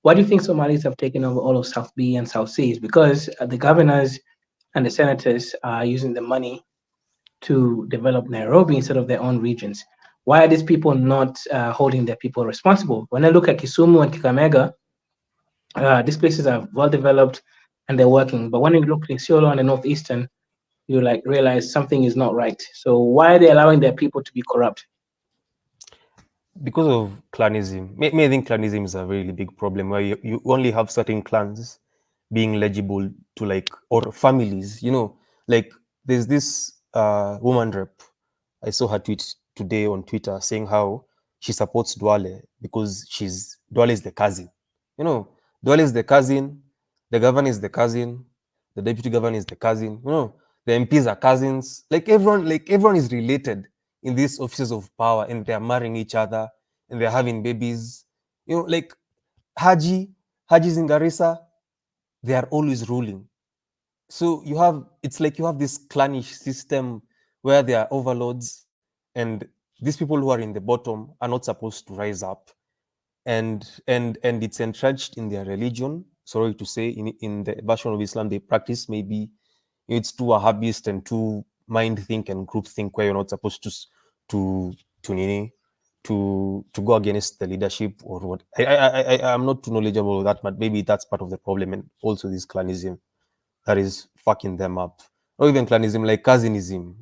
Why do you think Somalis have taken over all of South B and South C? Is because the governors and the senators are using the money to develop Nairobi instead of their own regions. Why are these people not holding their people responsible? When I look at Kisumu and Kikamega, these places are well developed and they're working. But when you look at Isiolo and the northeastern, you like realize something is not right. So why are they allowing their people to be corrupt? Because of clanism. I think clanism is a really big problem where you only have certain clans being legible to or families. Like there's this woman rep. I saw her tweet today on Twitter saying how she supports Dwale because Dwale is the cousin. Dwale is the cousin, the governor is the cousin, the deputy governor is the cousin. The MPs are cousins. Everyone is related in these offices of power, and they're marrying each other and they're having babies. Like Haji's in Garissa, they are always ruling. So it's like you have this clannish system where there are overlords, and these people who are in the bottom are not supposed to rise up, and it's entrenched in their religion. Sorry to say, in the version of Islam they practice, maybe it's too Wahhabist and too mind think and group think, where you're not supposed to to go against the leadership or what. I'm not too knowledgeable of that, but maybe that's part of the problem, and also this clanism. that is fucking them up. Or even clanism, like cousinism.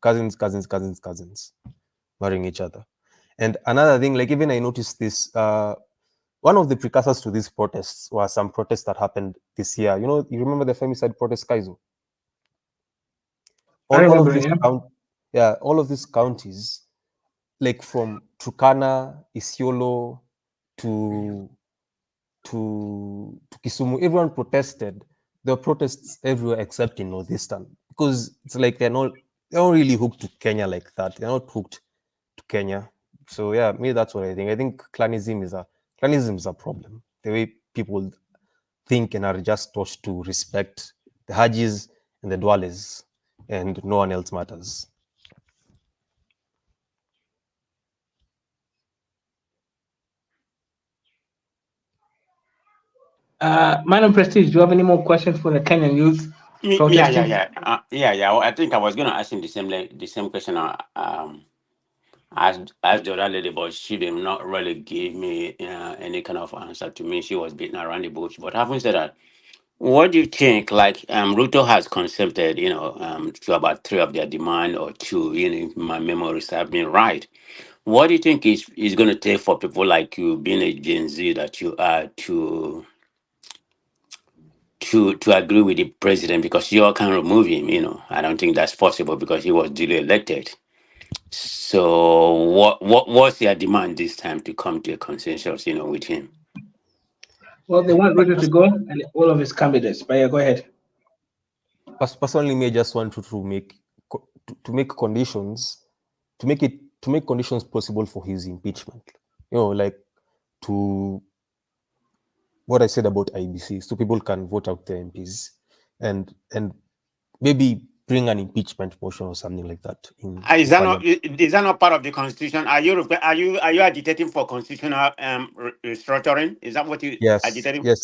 Cousins marrying each other. And another thing, like even I noticed this, one of the precursors to these protests were some protests that happened this year. You remember the femicide protest, Kaizo? I All of remember, these yeah. all of these counties, like from Turkana, Isiolo to Kisumu, everyone protested. There were protests everywhere except in Northeastern, because it's like they're not really hooked to Kenya like that. They're not hooked to Kenya. So yeah, me, that's what I think. I think clanism is a problem. The way people think and are just taught to respect the Hajis and the Dwales, and no one else matters. Madam Prestige, do you have any more questions for the Kenyan youth protesting? Well, I think I was going to ask him the same question. As the other lady, but she did not really give me any kind of answer to me. She was beating around the bush. But having said that, what do you think? Like, Ruto has consented, to about three of their demand or two. If my memory serves me right. What do you think is going to take for people like you, being a Gen Z that you are, to agree with the president, because you all can remove him? I don't think that's possible because he was duly elected. So what's their demand this time to come to a consensus, with him? Well, they want Ruto to go and all of his candidates. But yeah, go ahead. Personally, me, I just want to make conditions, to make conditions possible for his impeachment. Like to what I said about IBC, so people can vote out their MPs, and maybe bring an impeachment motion or something like that in Is that not Parliament. is that not part of the constitution? Are you agitating for constitutional restructuring? Is that what you agitating? Yes,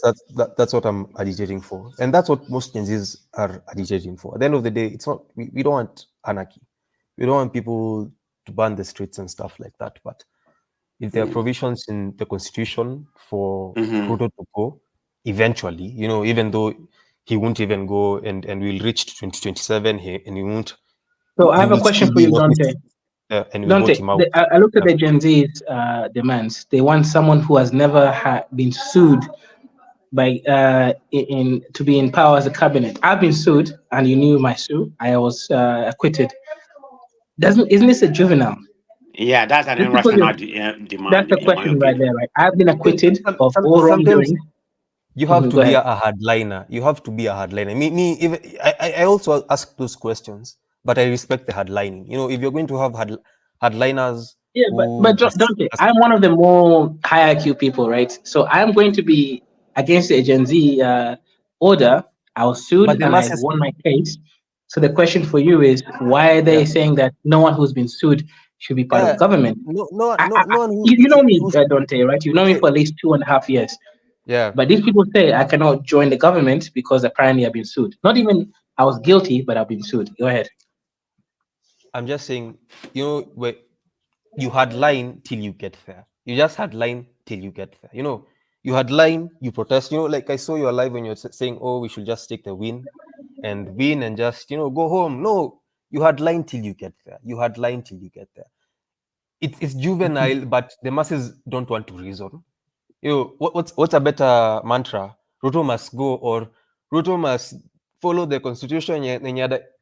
that's what I'm agitating for, and that's what most Gen Zs are agitating for. At the end of the day, it's not we don't want anarchy. We don't want people to burn the streets and stuff like that. But if there are provisions in the constitution for Ruto to go eventually, even though he won't even go and we'll reach 2027 and he won't. So I He have a will question still for be you, in office, Dante. and we'll vote him out. I looked at the Gen Z's demands. They want someone who has never been sued by to be in power as a cabinet. I've been sued, and you knew my sue. I was acquitted. Isn't this a juvenile? Yeah, that's an Just because irrational that's demand, the in my question right opinion. there, right? I've been acquitted of all Sometimes wrongdoing. you have to Go be ahead. a hardliner. You have to be a hardliner. Me, even I also ask those questions, but I respect the hardlining. If you're going to have hardliners Yeah, but who Dante, I'm one of the more high IQ people, right? So I'm going to be against the Gen Z order. I was sued but the and I masses, won my case. So the question for you is, why are they yeah, saying that no one who's been sued should be part of yeah, government? no one You know me, who Dante, right? You know me okay, for at least 2.5 years. yeah. But these people say I cannot join the government because apparently I've been sued. Not even I was guilty, but I've been sued. Go ahead. I'm just saying, where you hardline till you get there. You just hardline till you get there. You hardline, you protest. Like I saw you alive when you're saying, "Oh, we should just take the win and just go home." No, you hardline till you get there. You hardline till you get there. It's juvenile, but the masses don't want to reason. What's a better mantra? Ruto must go, or Ruto must follow the constitution.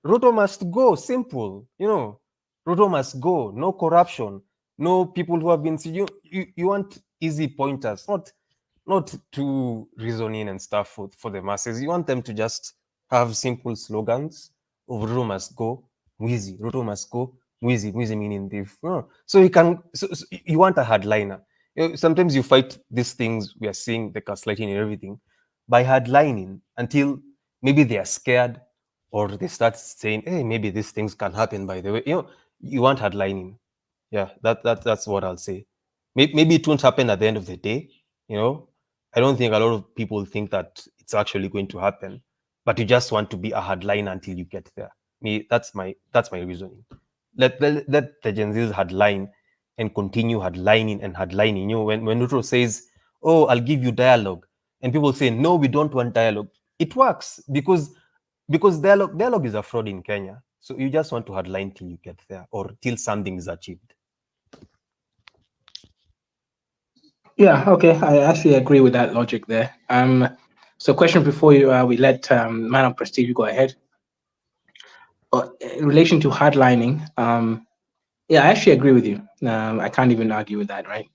Ruto must go. Simple. Ruto must go. No corruption. No people who have been. You want easy pointers, not to reasoning and stuff for the masses. You want them to just have simple slogans of Ruto must go, Mwizi. Ruto must go, Mwizi. Mwizi meaning thief. So so you want a hardliner. Sometimes you fight these things we are seeing, the gaslighting and everything, by hardlining until maybe they are scared or they start saying, "Hey, maybe these things can happen." By the way, you want hardlining. Yeah, that's what I'll say. Maybe it won't happen at the end of the day. I don't think a lot of people think that it's actually going to happen, but you just want to be a hardliner until you get there. That's my reasoning. Let the Gen Z's hardline and continue hardlining and hardlining. When Ruto says, "Oh, I'll give you dialogue," and people say, "No, we don't want dialogue," it works because dialogue is a fraud in Kenya. So you just want to headline till you get there or till something is achieved. Yeah, okay. I actually agree with that logic there. So question before you we let Man of Prestige go ahead. In relation to hardlining, yeah, I actually agree with you. I can't even argue with that, right?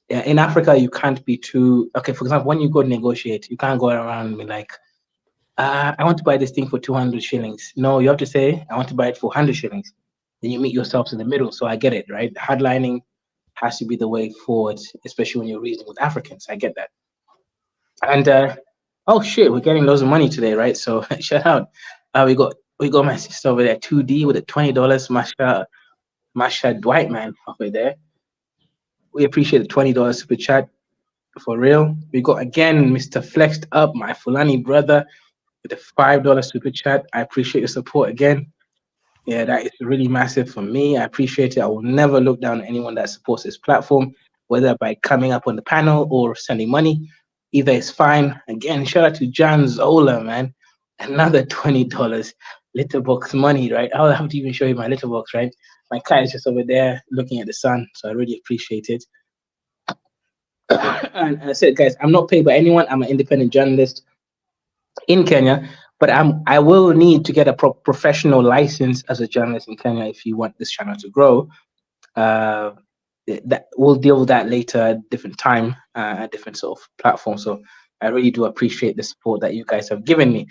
Yeah, in Africa, you can't be too okay. For example, when you go to negotiate, you can't go around and be like, I want to buy this thing for 200 shillings. No, you have to say, I want to buy it for 100 shillings. Then you meet yourselves in the middle. So I get it, right? Hardlining has to be the way forward, especially when you're reasoning with Africans. I get that. And oh shit, we're getting loads of money today, right? So shout out. We got my sister over there, 2D with a $20 Masha Dwight man over there. We appreciate the $20 super chat for real. We got again Mr. Flexed Up, my Fulani brother, with a $5 super chat. I appreciate your support again. Yeah, that is really massive for me. I appreciate it. I will never look down on anyone that supports this platform, whether by coming up on the panel or sending money. Either is fine. Again, shout out to John Zola, man. Another $20 Litterbox money, right? I'll have to even show you my Litterbox, right? My cat is just over there looking at the sun, so I really appreciate it. And I said, guys, I'm not paid by anyone. I'm an independent journalist in Kenya, but I will need to get a professional license as a journalist in Kenya if you want this channel to grow. That we'll deal with that later at a different time, a different sort of platform. So I really do appreciate the support that you guys have given me.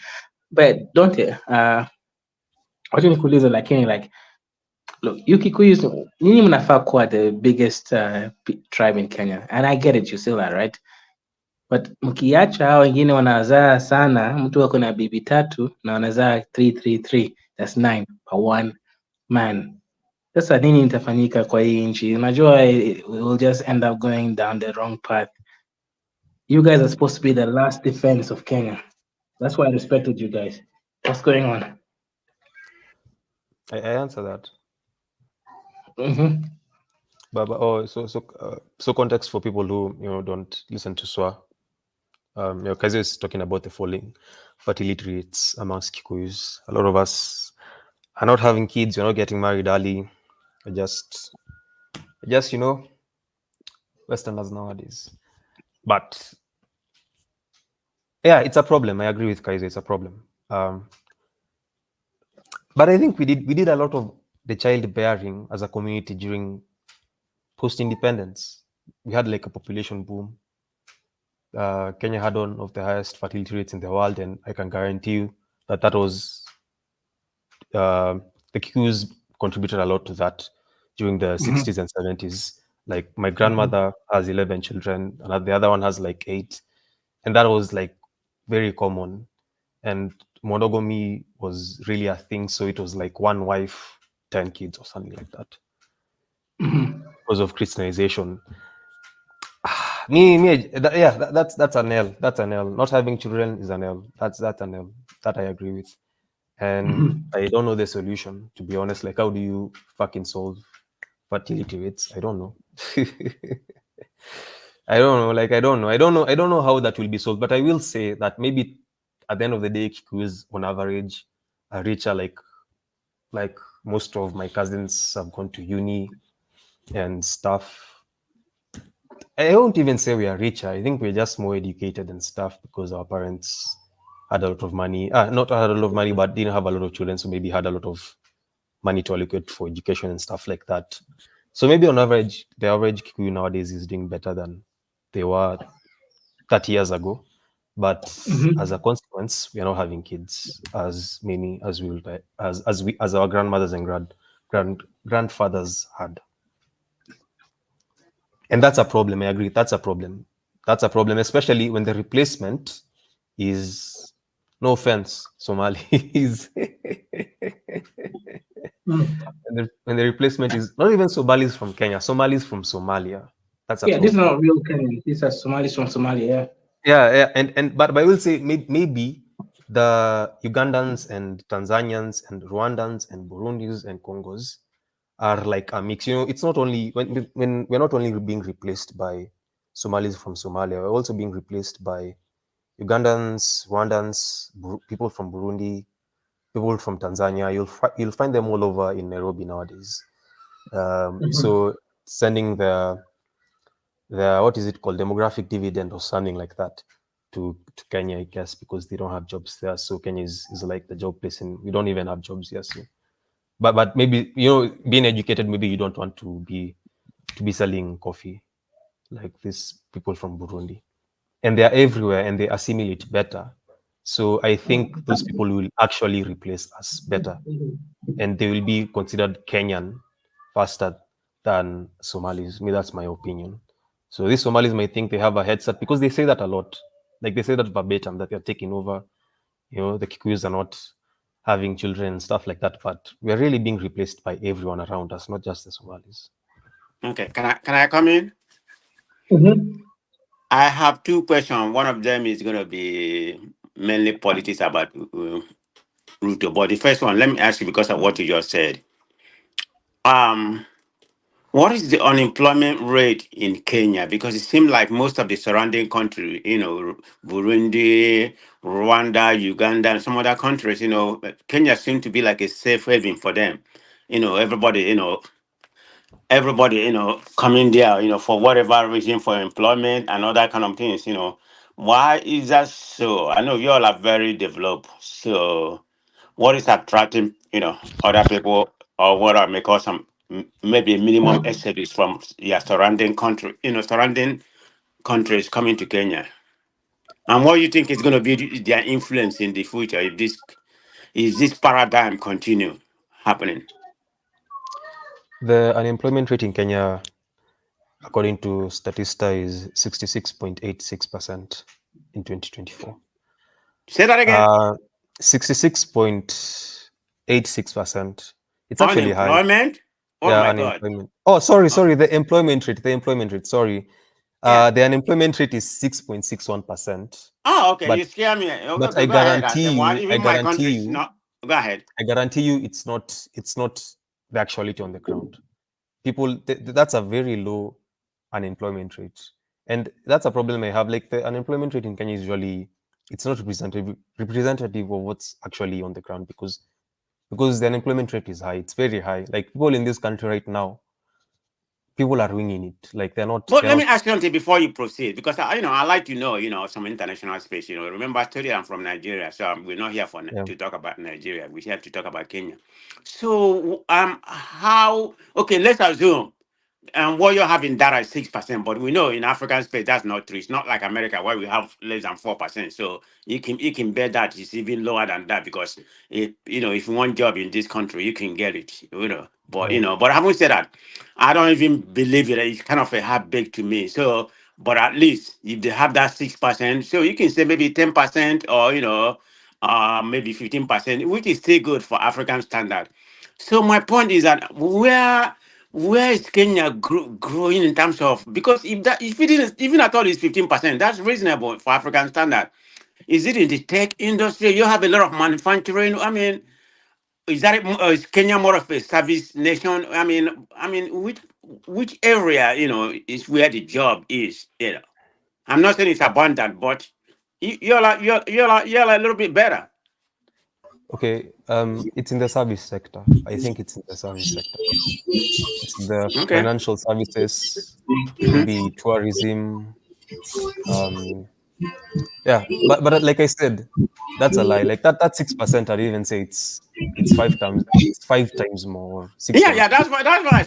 But don't it? Wacha nikuulize lakini like look, you Kikuyus, nyinyi mnafaa kuwa the biggest tribe in Kenya, and I get it, you still are, right? But mkiacha hao wengine wanazaa sana, mtu ako na bibi tatu na wanazaa 333, that's 9 per one man. Sasa nini itafanyika kwa hii nchi? Unajua we will just end up going down the wrong path. You guys are supposed to be the last defense of Kenya. That's why I respected you guys. What's going on? I answer that. Mm-hmm. But so context for people who don't listen to SWA. Kazi is talking about the falling fertility rates amongst Kikuyus. A lot of us are not having kids. You're not getting married early. Just Westerners nowadays. But yeah, it's a problem. I agree with Kaiser. It's a problem. But I think we did a lot of the childbearing as a community during post-independence. We had like a population boom. Kenya had one of the highest fertility rates in the world, and I can guarantee you that was the Kikuyus contributed a lot to that during the 60s and 70s. Like my grandmother has 11 children, and the other one has like 8, and that was like very common. And monogamy was really a thing, so it was like one wife, 10 kids, or something like that. Because of Christianization. That's a nail. That's a nail. Not having children is a nail. That's a nail. That I agree with. And I don't know the solution, to be honest. Like, how do you fucking solve fertility rates? I don't know. I don't know. Like, I don't know how that will be solved. But I will say that maybe at the end of the day, Kikuyus on average are richer. Like most of my cousins have gone to uni and stuff. I won't even say we are richer. I think we're just more educated and stuff because our parents had a lot of money. Not had a lot of money, but didn't have a lot of children, so maybe had a lot of money to allocate for education and stuff like that. So maybe on average, the average Kikuyu nowadays is doing better than they were 30 years ago. But as a consequence, we are not having kids as many as we will as our grandmothers and grandfathers had. And that's a problem. I agree. That's a problem. That's a problem, especially when the replacement is, no offense, Somalis. When the replacement is not even Somalis from Kenya, Somalis from Somalia. That's a problem. These are not real Kenyans. These are Somalis from Somalia. Yeah. But I will say maybe the Ugandans and Tanzanians and Rwandans and Burundis and Congos are like a mix. It's not only when we're not only being replaced by Somalis from Somalia, we're also being replaced by Ugandans, Rwandans, people from Burundi, people from Tanzania. You'll find them all over in Nairobi nowadays. So sending the what is it called, demographic dividend or something like that to Kenya, I guess, because they don't have jobs there. So Kenya is like the job place, and we don't even have jobs here. So, but maybe, you know, being educated, maybe you don't want to be selling coffee like these people from Burundi, and they are everywhere and they assimilate better. So I think those people will actually replace us better, and they will be considered Kenyan faster than Somalis. Me, that's my opinion. So these Somalis might think they have a head start because they say that a lot. Like they say that verbatim, that they're taking over. You know, the Kikuyus are not having children and stuff like that. But we're really being replaced by everyone around us, not just the Somalis. Okay, can I come in? I have two questions. One of them is going to be mainly politics about Ruto. But the first one, let me ask you because of what you just said. What is the unemployment rate in Kenya? Because it seems like most of the surrounding countries, you know, Burundi, Rwanda, Uganda, and some other countries, you know, Kenya seems to be like a safe haven for them. You know, everybody, you know, coming there, you know, for whatever reason, for employment and other kind of things, you know. Why is that so? I know you all are very developed. So what is attracting, you know, other people, or what are make us some maybe a minimum exodus from surrounding country, you know, surrounding countries coming to Kenya? And what do you think is going to be their influence in the future if this paradigm continue happening? The unemployment rate in Kenya, according to Statista, is 66.86% in 2024. Say that again. 66.86%. It's actually high. Unemployment? Oh Yeah, my God. unemployment. Oh, sorry. The employment rate. Sorry. The unemployment rate is 6.61%. Oh, okay. But You scare me. Okay, but okay, I go ahead and guarantee say what. you, Even my country is not. Go ahead. I guarantee you, it's not the actuality on the ground. People, that's a very low unemployment rate, and that's a problem I have. Like the unemployment rate in Kenya is usually, it's not representative of what's actually on the ground, because the unemployment rate is high. It's very high. Like people in this country right now, people are winging it. Like But let me ask you something before you proceed, because I like to know, some international space. Remember, I told you I'm from Nigeria, so we're not here to talk about Nigeria. We're here to talk about Kenya. So, how? Okay, let's assume. And what you're having data is 6%, but we know in African space that's not true. It's not like America where we have less than 4%. So you can bet that it's even lower than that, because if you want job in this country, you can get it. But but having said that, I don't even believe it. It's kind of a half baked to me. So, but at least if they have that 6%, so you can say maybe 10%, or maybe 15%, which is still good for African standard. So my point is that where is Kenya growing in terms of, because if it is, even at all it's 15%, that's reasonable for African standard. Is it in the tech industry? You have a lot of manufacturing. I mean, is Kenya more of a service nation? I mean, which area is where the job is? I'm not saying it's abundant, but you're a little bit better. Okay, it's in the service sector. I think it's in the service sector. It's the Okay. financial services, maybe tourism. Yeah, but like I said, that's a lie. Like that 6%, I'd even say it's 5 times more, six Yeah, times more. that's what I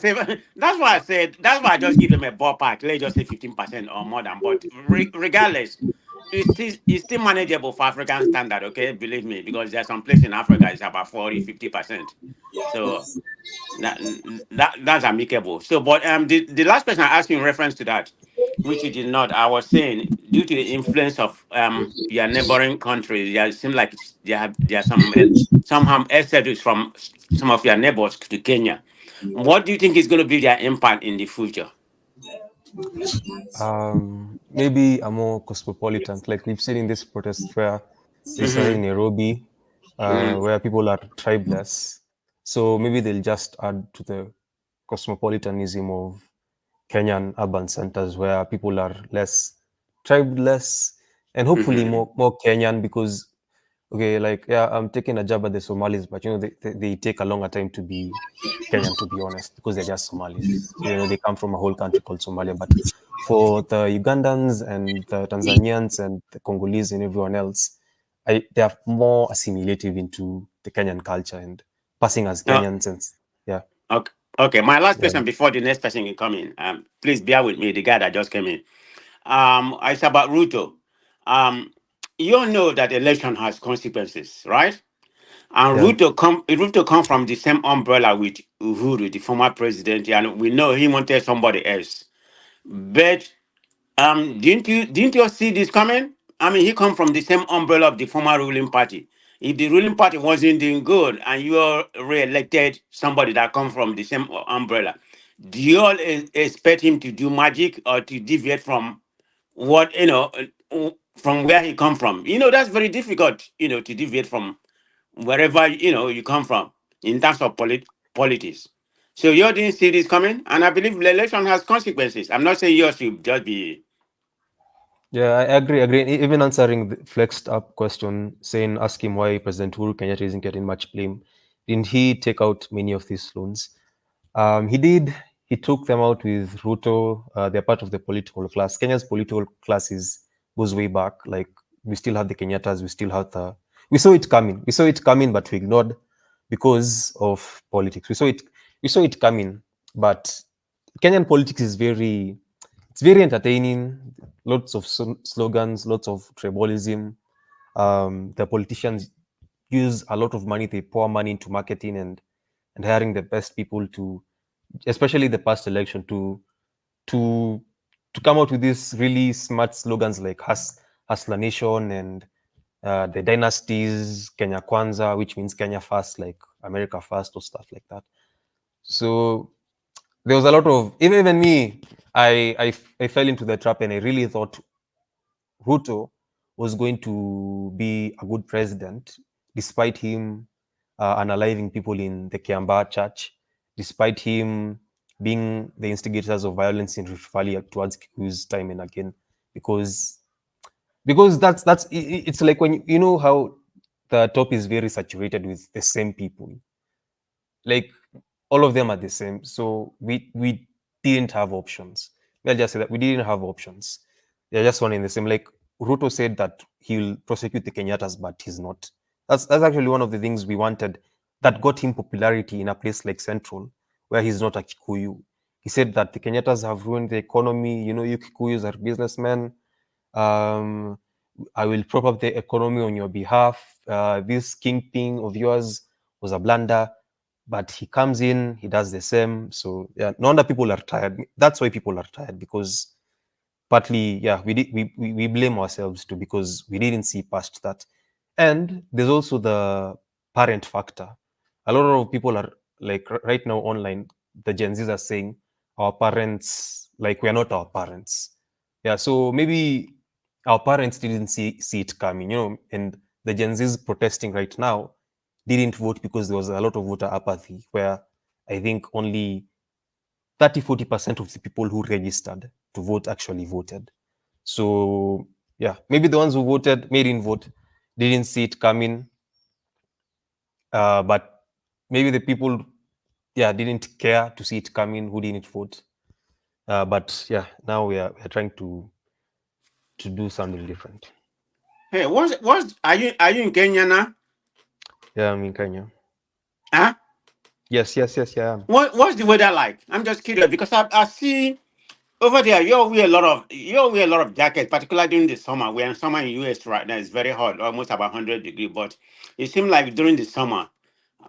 said. That's why I just give them a ballpark. Let's just say 15% or more than. But regardless, it's still manageable for African standard. Okay, believe me, because there's some place in Africa it's about 40-50%. So that's amicable. So, but the last question I asked you in reference to that, which you did not, I was saying, due to the influence of your neighboring countries, yeah, it seems like there are some exodus from some of your neighbors to Kenya. What do you think is going to be their impact in the future? Maybe a more cosmopolitan, like we've seen in this protest where they started Mm-hmm. in Nairobi, Mm-hmm. where people are tribeless. So maybe they'll just add to the cosmopolitanism of Kenyan urban centers where people are less tribeless, and hopefully Mhm. more Kenyan, because okay, like yeah, I'm taking a jab at the Somalis, but you know they take a longer time to be Kenyan, to be honest, because they're just Somalis. So, you know, they come from a whole country called Somalia. But for the Ugandans and the Tanzanians and the Congolese and everyone else, they are more assimilative into the Kenyan culture and passing as Uh, Kenyans, and yeah, okay. Okay. My last yeah, question before the next person can come in. Please bear with me. The guy that just came in. It's about Ruto. Um, you all know that election has consequences, right? And yeah. Ruto come from the same umbrella with Uhuru, the former president, and we know he wanted somebody else. But didn't you see this coming? I mean, he come from the same umbrella of the former ruling party. If the ruling party wasn't doing good and you all re-elected somebody that come from the same umbrella, do you all expect him to do magic or to deviate from what from where he come from? That's very difficult. To deviate from wherever you come from in terms of politics. So you all didn't see this coming, and I believe the election has consequences. I'm not saying yours should just be. Yeah, I agree. Even answering the flexed up question, saying, ask him why President Uhuru Kenyatta isn't getting much blame. Didn't he take out many of these loans? He did. He took them out with Ruto. They're part of the political class. Kenya's political class goes way back. Like, we still have the Kenyattas. We still have the. We saw it coming. We saw it coming, but we ignored because of politics. We saw it. We saw it coming, but Kenyan politics is very. It's very entertaining. Lots of slogans. Lots of tribalism. The politicians use a lot of money. They pour money into marketing and hiring the best people to, especially the past election, to come out with these really smart slogans like Hustler Nation and the dynasties, Kenya Kwanza, which means Kenya first, like America first, or stuff like that. So there was a lot of, even me, I fell into the trap, and I really thought Ruto was going to be a good president, despite him unaliving people in the Kiambaa church, despite him being the instigators of violence in Rift Valley towards Kiku's time and again, because it's like when you know how the top is very saturated with the same people, like all of them are the same. So we didn't have options. We'll just say that we didn't have options. They're just one in the same. Like Ruto said that he'll prosecute the Kenyattas, but he's not. That's actually one of the things we wanted that got him popularity in a place like Central, where he's not a Kikuyu. He said that the Kenyattas have ruined the economy. You know, you Kikuyus are businessmen. Um, I will prop up the economy on your behalf. This kingpin of yours was a blunder, but he comes in, he does the same. So yeah, no wonder people are tired. That's why people are tired, because partly, yeah, we blame ourselves too, because we didn't see past that. And there's also the parent factor. A lot of people are like right now online, the Gen Zs are saying our parents, like, we are not our parents. Yeah, so maybe our parents didn't see it coming, and the Gen Zs protesting right now didn't vote because there was a lot of voter apathy, where I think only 30-40% of the people who registered to vote actually voted. So yeah, maybe the ones who voted, may didn't vote, didn't see it coming, but maybe the people, yeah, didn't care to see it coming, who didn't vote. But yeah, now we're trying to do something different. Hey, are you in Kenya now? Yeah, I'm in Kenya. Huh? Yes, yeah, I am. What's the weather like? I'm just curious because I see over there you wear a lot of jackets, particularly during the summer. We're in summer in US right now. It's very hot, almost about 100 degrees. But it seems like during the summer,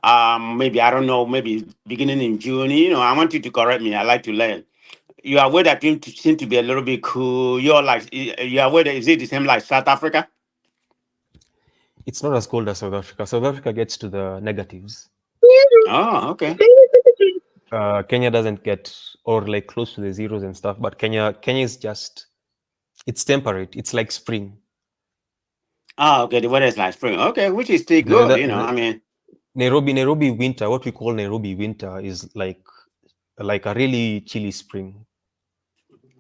maybe I don't know, maybe beginning in June. I want you to correct me. I like to learn. Your weather seem to be a little bit cool. Your weather, is it the same like South Africa? It's not as cold as South Africa. South Africa gets to the negatives. Oh, okay. Kenya doesn't get, or like close to the zeros and stuff, but Kenya is just, it's temperate. It's like spring. Oh, okay. The weather is like spring. Okay, which is still The good. weather, I mean, Nairobi winter, what we call Nairobi winter, is like a really chilly spring.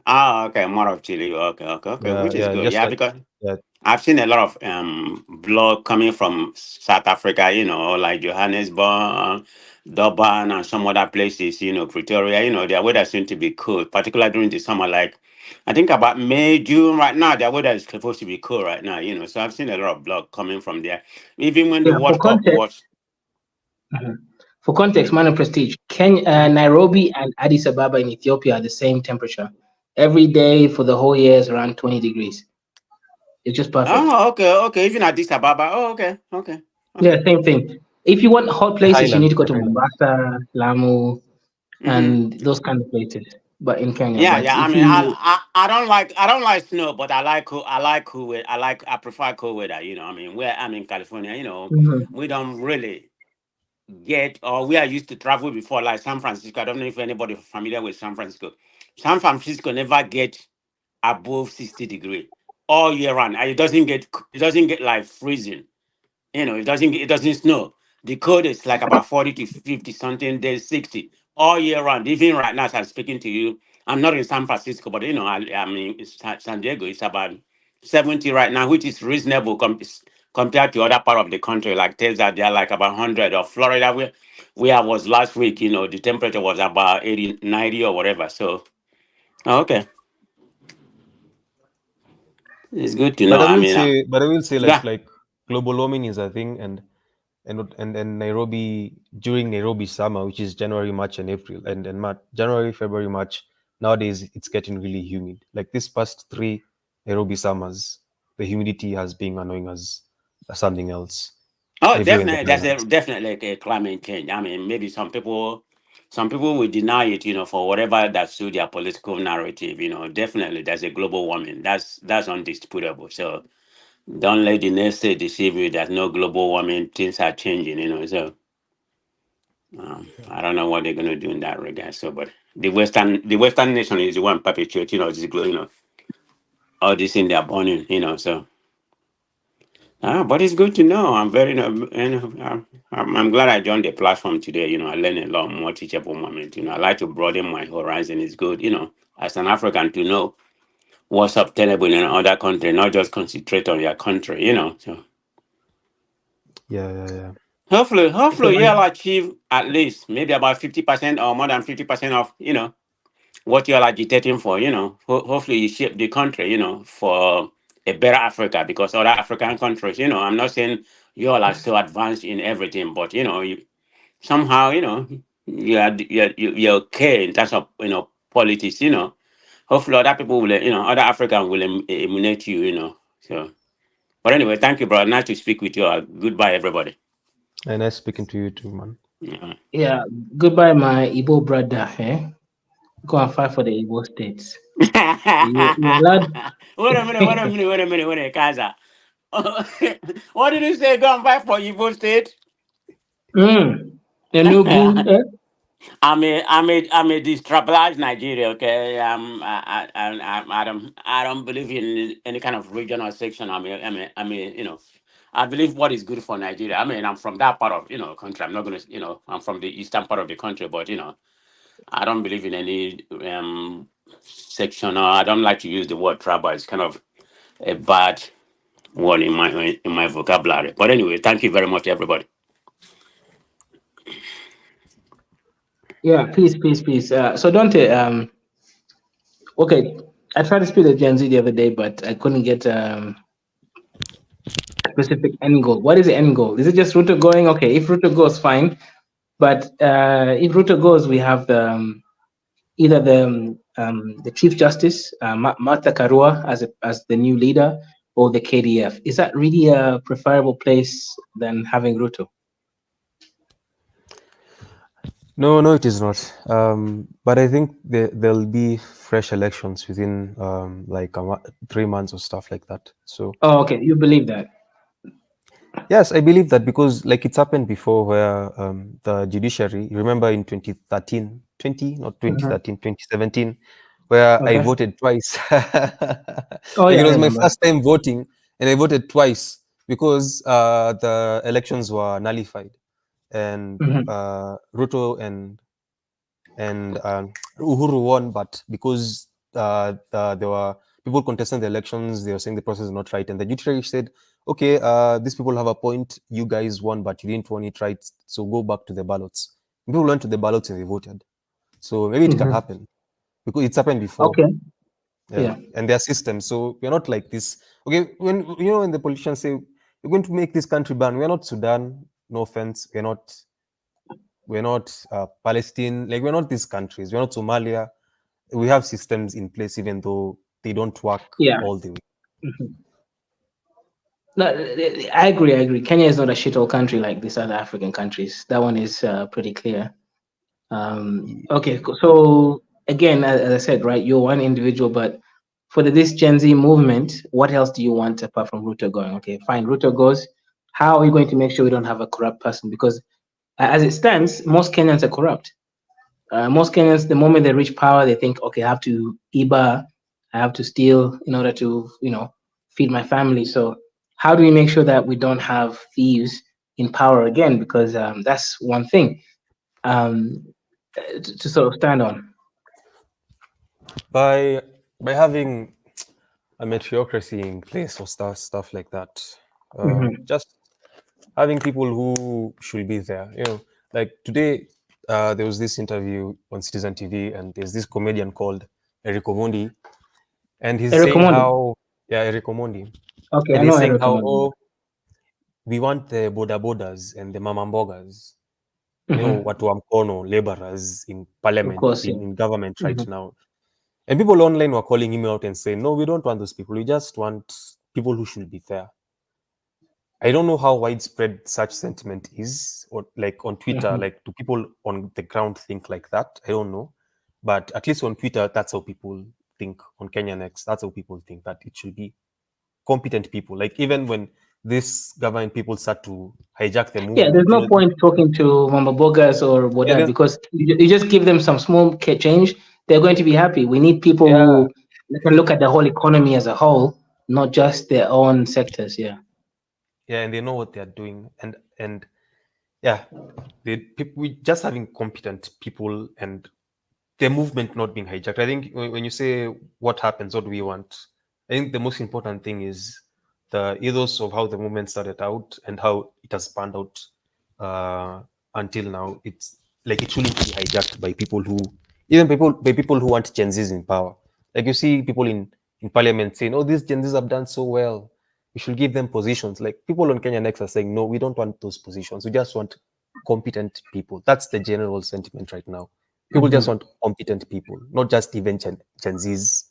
Ah, okay, more of Chile. Okay, which is Yeah, good. just Yeah, like because yeah. I've seen a lot of vlog coming from South Africa, like Johannesburg, Durban, and some other places, Pretoria, their weather seems to be cool, particularly during the summer. Like, I think about May, June right now, their weather is supposed to be cool right now, So I've seen a lot of vlog coming from there. Even when the Yeah, for World Cup context, was. mhm. For context, Mhm, Mana Prestige, Kenya, mhm. Nairobi and Addis Ababa in Ethiopia are the same temperature. Every day for the whole year is around 20 degrees. It's just perfect. Oh, okay. Even Addis Ababa. Oh, Yeah, okay. same thing. If you want hot The places, you need to go the to highlands. Mombasa, Lamu, Mm-hmm. and those kind of places. But in Kenya, Yeah, but yeah. I if mean, you, I don't like snow, but I prefer cool weather. I mean, where I'm in California, Mhm. we don't really get, or we are used to travel before, like San Francisco. I don't know if anybody familiar with San Francisco. San Francisco never get above 60 degree all year round, and it doesn't get like freezing. It doesn't snow. The cold is like about 40 to 50 something days, 60 all year round. Even right now, as I'm speaking to you, I'm not in San Francisco, but I mean, it's San Diego. It's about 70 right now, which is reasonable compared to other part of the country, like Texas. They're like about 100, or Florida, where I was last week. The temperature was about 80, 90 or whatever. So, okay, it's good to know. I mean, But I will say yeah. like global warming is a thing, and Nairobi during Nairobi summer, which is January, March, and April, and March, January, February, March. Nowadays, it's getting really humid. Like this past 3 Nairobi summers, the humidity has been annoying us something else Oh, everywhere in the definitely. There's highlands. definitely like a climate change. I mean, maybe some people will deny it, for whatever that suit their political narrative. Definitely there's a global warming. That's undisputable. So don't let the naysay deceive you. There's no global warming. Things are changing. So I don't know what they're gonna do in that regard. So, but the Western nation is the one perpetuating, all this in their burning. So. But it's good to know. I'm very, I'm glad I joined the platform today. I learned a lot more teachable moment. I like to broaden my horizon. It's good, as an African to know what's obtainable in another country, not just concentrate on your country. So Yeah. hopefully, so you'll achieve at least maybe about 50% or more than 50% of what you're agitating for. Hopefully you shape the country, for a better Africa, because other African countries, I'm not saying you all are so advanced in everything, but somehow, you're okay in terms of politics. Hopefully other people will, other Africans will emulate you. So, but anyway, thank you, bro. Nice to speak with you. Goodbye, everybody. And nice speaking to you too, man. Yeah. yeah, goodbye, my Igbo brother. Go and fight for the Igbo states. You allowed? Wait a minute, Kaza. What did you say? Go and fight for Igbo State? Enugu, eh? I'm a destabilized Nigeria. Okay, I don't believe in any kind of regional section. I believe what is good for Nigeria. I mean, I'm from that part of country. I'm not gonna, I'm from the eastern part of the country, but I don't believe in any sectional. I don't like to use the word tribal. It's kind of a bad word in my vocabulary. But anyway, thank you very much, everybody. Yeah, please. So Dante, okay, I tried to speak to Gen Z the other day, but I couldn't get a specific end goal. What is the end goal? Is it just Ruto going? Okay, if Ruto goes, fine. But if Ruto goes, we have either the Chief Justice, Martha Karua, as the new leader, or the KDF. Is that really a preferable place than having Ruto? No, it is not. But I think there'll be fresh elections within like 3 months or stuff like that. So Oh, okay, you believe that? yes, I believe that because like it's happened before where the judiciary, you remember in 2013, 2017, where I Okay. voted twice. Oh Like yeah, it I was my remember. first time voting and I voted twice because the elections were nullified and Mhm. Ruto and Uhuru won, but because there were people contesting the elections. They were saying the process is not right, and the judiciary said, "Okay, these people have a point. You guys won, but you didn't want it right. So go back to the ballots." People went to the ballots and they voted. So maybe it can happen because it's happened before. Okay. Yeah. And their systems. So we're not like this. Okay, when when the politicians say we're going to make this country ban, we're not Sudan. No offense, we're not Palestine. Like we're not these countries. We're not Somalia. We have systems in place, even though they don't work Yeah. all the way. No, I agree. I agree. Kenya is not a shithole country like these other African countries. That one is pretty clear. Okay, so again, as I said, right, you're one individual, but for this Gen Z movement, what else do you want apart from Ruto going? Okay, fine, Ruto goes. How are we going to make sure we don't have a corrupt person? Because as it stands, most Kenyans are corrupt. Most Kenyans, the moment they reach power, they think, okay, I have to IBA, I have to steal in order to, feed my family. So how do we make sure that we don't have thieves in power again? Because that's one thing to sort of stand on. By having a meritocracy in place or stuff like that, just having people who should be there. Like today, there was this interview on Citizen TV, and there's this comedian called Eric Omondi, and he's Eric saying Omondi. how Eric Omondi, Okay, and I he's know saying Eric how Omondi. we want the boda bodas and the mama mbogas, watu wa mkono laborers in parliament, course, in government right now. And people online were calling him out and saying, no, we don't want those people. We just want people who should be fair. I don't know how widespread such sentiment is, or like on Twitter, like do people on the ground think like that? I don't know. But at least on Twitter, that's how people think. On Kenya Next, that's how people think that it should be competent people. Like even when this government people start to hijack the movement. Yeah, there's no point talking to Mama Bogas or Boda because you just give them some small change, they're going to be happy. We need people who can look at the whole economy as a whole, not just their own sectors. Yeah. Yeah, and they know what they're doing, and yeah, we just having competent people and the movement not being hijacked. I think when you say what happens, what do we want? I think the most important thing is the ethos of how the movement started out and how it has panned out until now. It's like it shouldn't be hijacked by people who want Gen Zs in power. Like you see people in parliament saying, "Oh, these Gen Zs have done so well. We should give them positions." Like people on Kenya Next are saying, "No, we don't want those positions. We just want competent people." That's the general sentiment right now. People just want competent people, not just even Gen Zs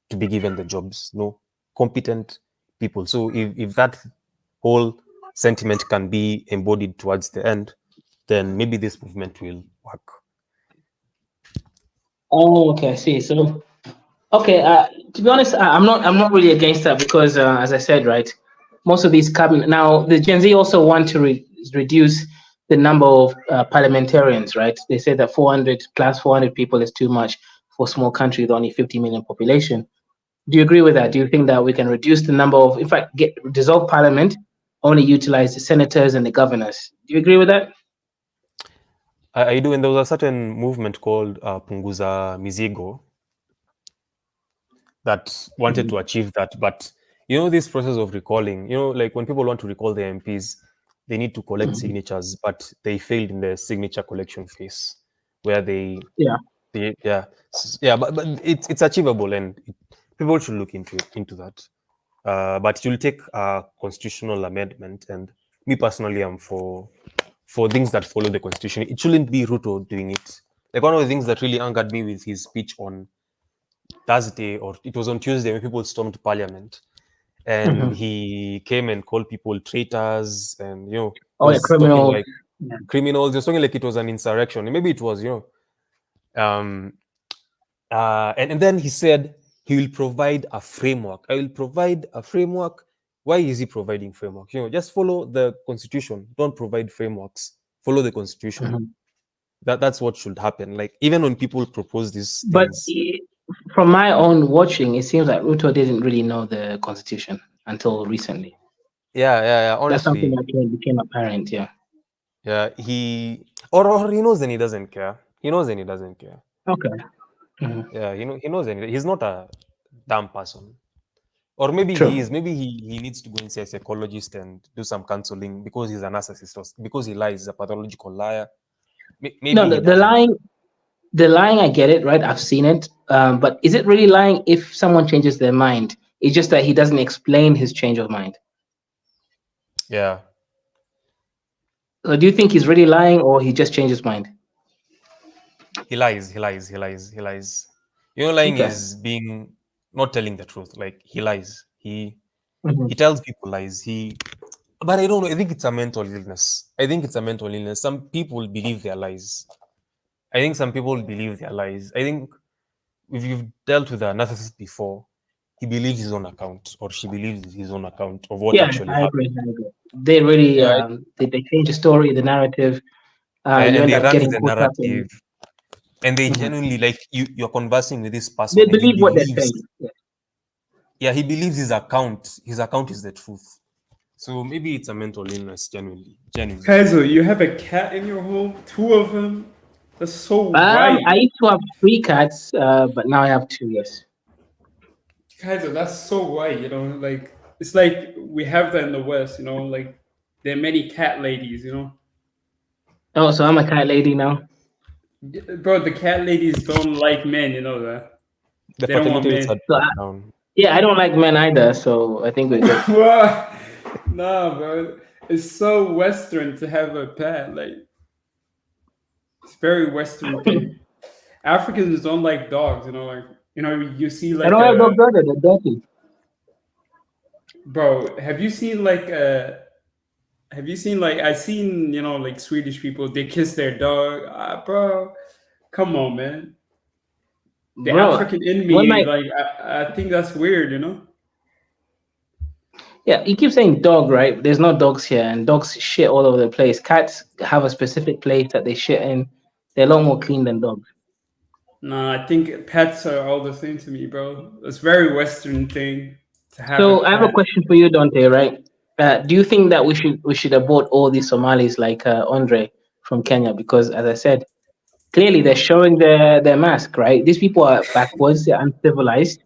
to be given the jobs. No, competent people. So if that whole sentiment can be embodied towards the end, then maybe this movement will work. Oh, okay, I see. So, okay, to be honest, I'm not really against that because, as I said, right, most of these cabinet now the Gen Z also want to reduce the number of parliamentarians, right? They say that 400 plus 400 people is too much for a small country with only 50 million population. Do you agree with that? Do you think that we can reduce the number of, in fact, dissolve parliament, only utilize the senators and the governors? Do you agree with that? I do, and there was a certain movement called Punguza Mizigo that wanted to achieve that. But this process of recalling, like when people want to recall their MPs, they need to collect signatures, but they failed in the signature collection phase, where but it's achievable, and people should look into that. But it will take a constitutional amendment, and me personally, I'm for things that follow the constitution. It shouldn't be Ruto doing it. Like one of the things that really angered me with his speech on Thursday, or it was on Tuesday, when people stormed Parliament, and he came and called people traitors, and was criminals. talking like criminals. He was talking like it was an insurrection. And maybe it was, and then he said he will provide a framework. I will provide a framework. Why is he providing framework? Just follow the constitution. Don't provide frameworks. Follow the constitution. That's what should happen. Like even when people propose these things. But from my own watching, it seems like Ruto didn't really know the constitution until recently. Yeah. Honestly, that's something that became apparent. Yeah. Yeah, he knows and he doesn't care. He knows and he doesn't care. Okay. Yeah, he knows anything. He's not a dumb person. Or maybe he True. is. Maybe he needs to go and see a psychologist and do some counseling because he's a narcissist or because he lies. He's a pathological liar. No, Maybe he the doesn't. lying, I get it, right? I've seen it. But is it really lying if someone changes their mind? It's just that he doesn't explain his change of mind. Yeah. So do you think he's really lying or he just changed his mind? He lies. He lies. He lies. He lies. Lying Okay. is being not telling the truth. Like he lies. He Mhm. tells people lies. But I don't know. I think it's a mental illness. Some people believe their lies. I think some people believe their lies. I think if you've dealt with a narcissist before, he believes his own account or she believes his own account of what Yeah, actually I happened. agree. They really Yeah, they change the story, the narrative. You and end they up run with getting the caught up in. narrative, and they Mhm. genuinely like you're conversing with this They person, and he believe what they're believes. saying. Yeah. Yeah, he believes his account. His account is the truth. So maybe it's a mental illness, genuinely. Kaiser, you have a cat in your home? 2 of them? That's so white. I used to have 3 cats, but now I have 2. Yes. Kaiser, that's so white. Like it's like we have that in the West. Like there are many cat ladies. Oh, so I'm a cat lady now. Bro, the cat ladies don't like men. You know that. The They don't want fertility rates men. are So down. yeah, I don't like men either. So I think we're good. Nah, bro. It's so Western to have a pet. Like it's very Western thing. Africans don't like dogs. You see I like don't have a dogs either. They're dirty. bro. Have you seen like I've seen like Swedish people they kiss their dog. Bro, come on, man. The Bro, African in when me, my like I think that's weird. yeah, you keep saying dog, right? There's no dogs here, and dogs shit all over the place. Cats have a specific place that they shit in. They're a lot more clean than dogs. No, I think pets are all the same to me, bro. It's very Western thing to have a So I have a pet. question for you, Dante. Right? Do you think that we should abort all these Somalis like Andre from Kenya? Because as I said, clearly they're showing their mask, right? These people are backwards, they're uncivilized,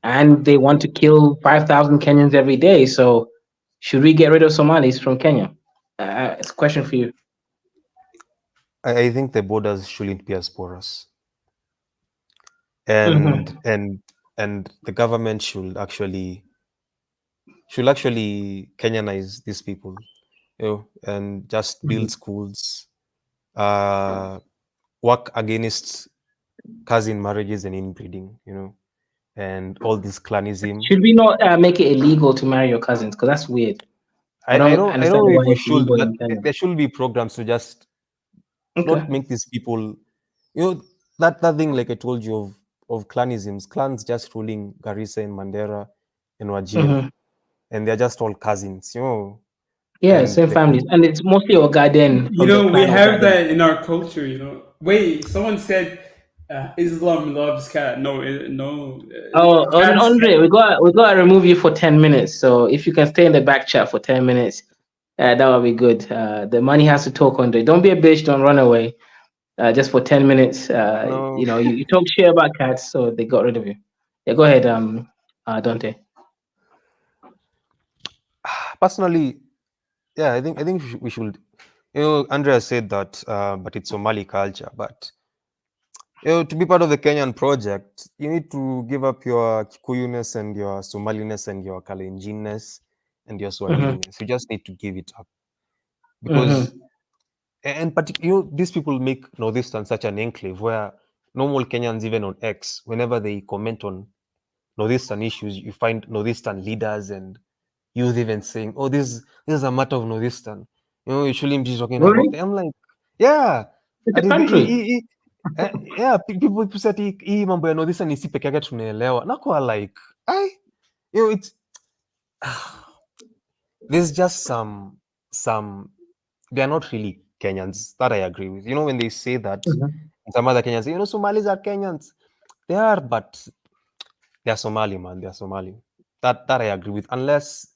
and they want to kill 5,000 Kenyans every day. So should we get rid of Somalis from Kenya? It's a question for you. I think the borders shouldn't be as porous, Hmm. and the government should actually Kenyanize these people, and just build schools, work against cousin marriages and inbreeding, and all this clanism. Should we not make it illegal to marry your cousins? Because that's weird. I I don't don't understand know why if we it's should, legal but in Kenya. there should be programs to just Okay. not make these people, that thing like I told you of clanisms, clans just ruling Garissa and Mandera and Wajir, Hmm. and they're just all cousins, Yeah, and same they can. families, and it's mostly Ogaden from the We clan have Ogaden. that in our culture. Wait, someone said Islam loves cat. No, no. Oh, Cats. Andre, we got to remove you for 10 minutes. So if you can stay in the back chat for 10 minutes, that would be good. The money has to talk, Andre. Don't be a bitch. Don't run away. Just for 10 minutes. No, You talk shit about cats, so they got rid of you. Yeah, go ahead, Dante. personally, yeah, I think we should. Andrea said that, but it's Somali culture. But to be part of the Kenyan project, you need to give up your Kikuyuness and your Somaliness and your Kalenjinness and your Mm-hmm. Swahiliness. You just need to give it up because, Mm-hmm. and these people make Northeastern such an enclave where normal Kenyans, even on X, whenever they comment on Northeastern issues, you find Northeastern leaders and youth even saying, "Oh, this is a matter of Northeastern. You shouldn't be talking about Really? it." I'm like, yeah, It's a ati country. yeah, people say ati hii mambo ya Northeastern ni si peke yake tunaelewa. Nakuwa like, it's there's just some they are not really Kenyans that I agree with. When they say that, Mm-hmm. some other Kenyans say, Somalis are Kenyans. They are, but they're Somali, man. They're Somali. That I agree with. Unless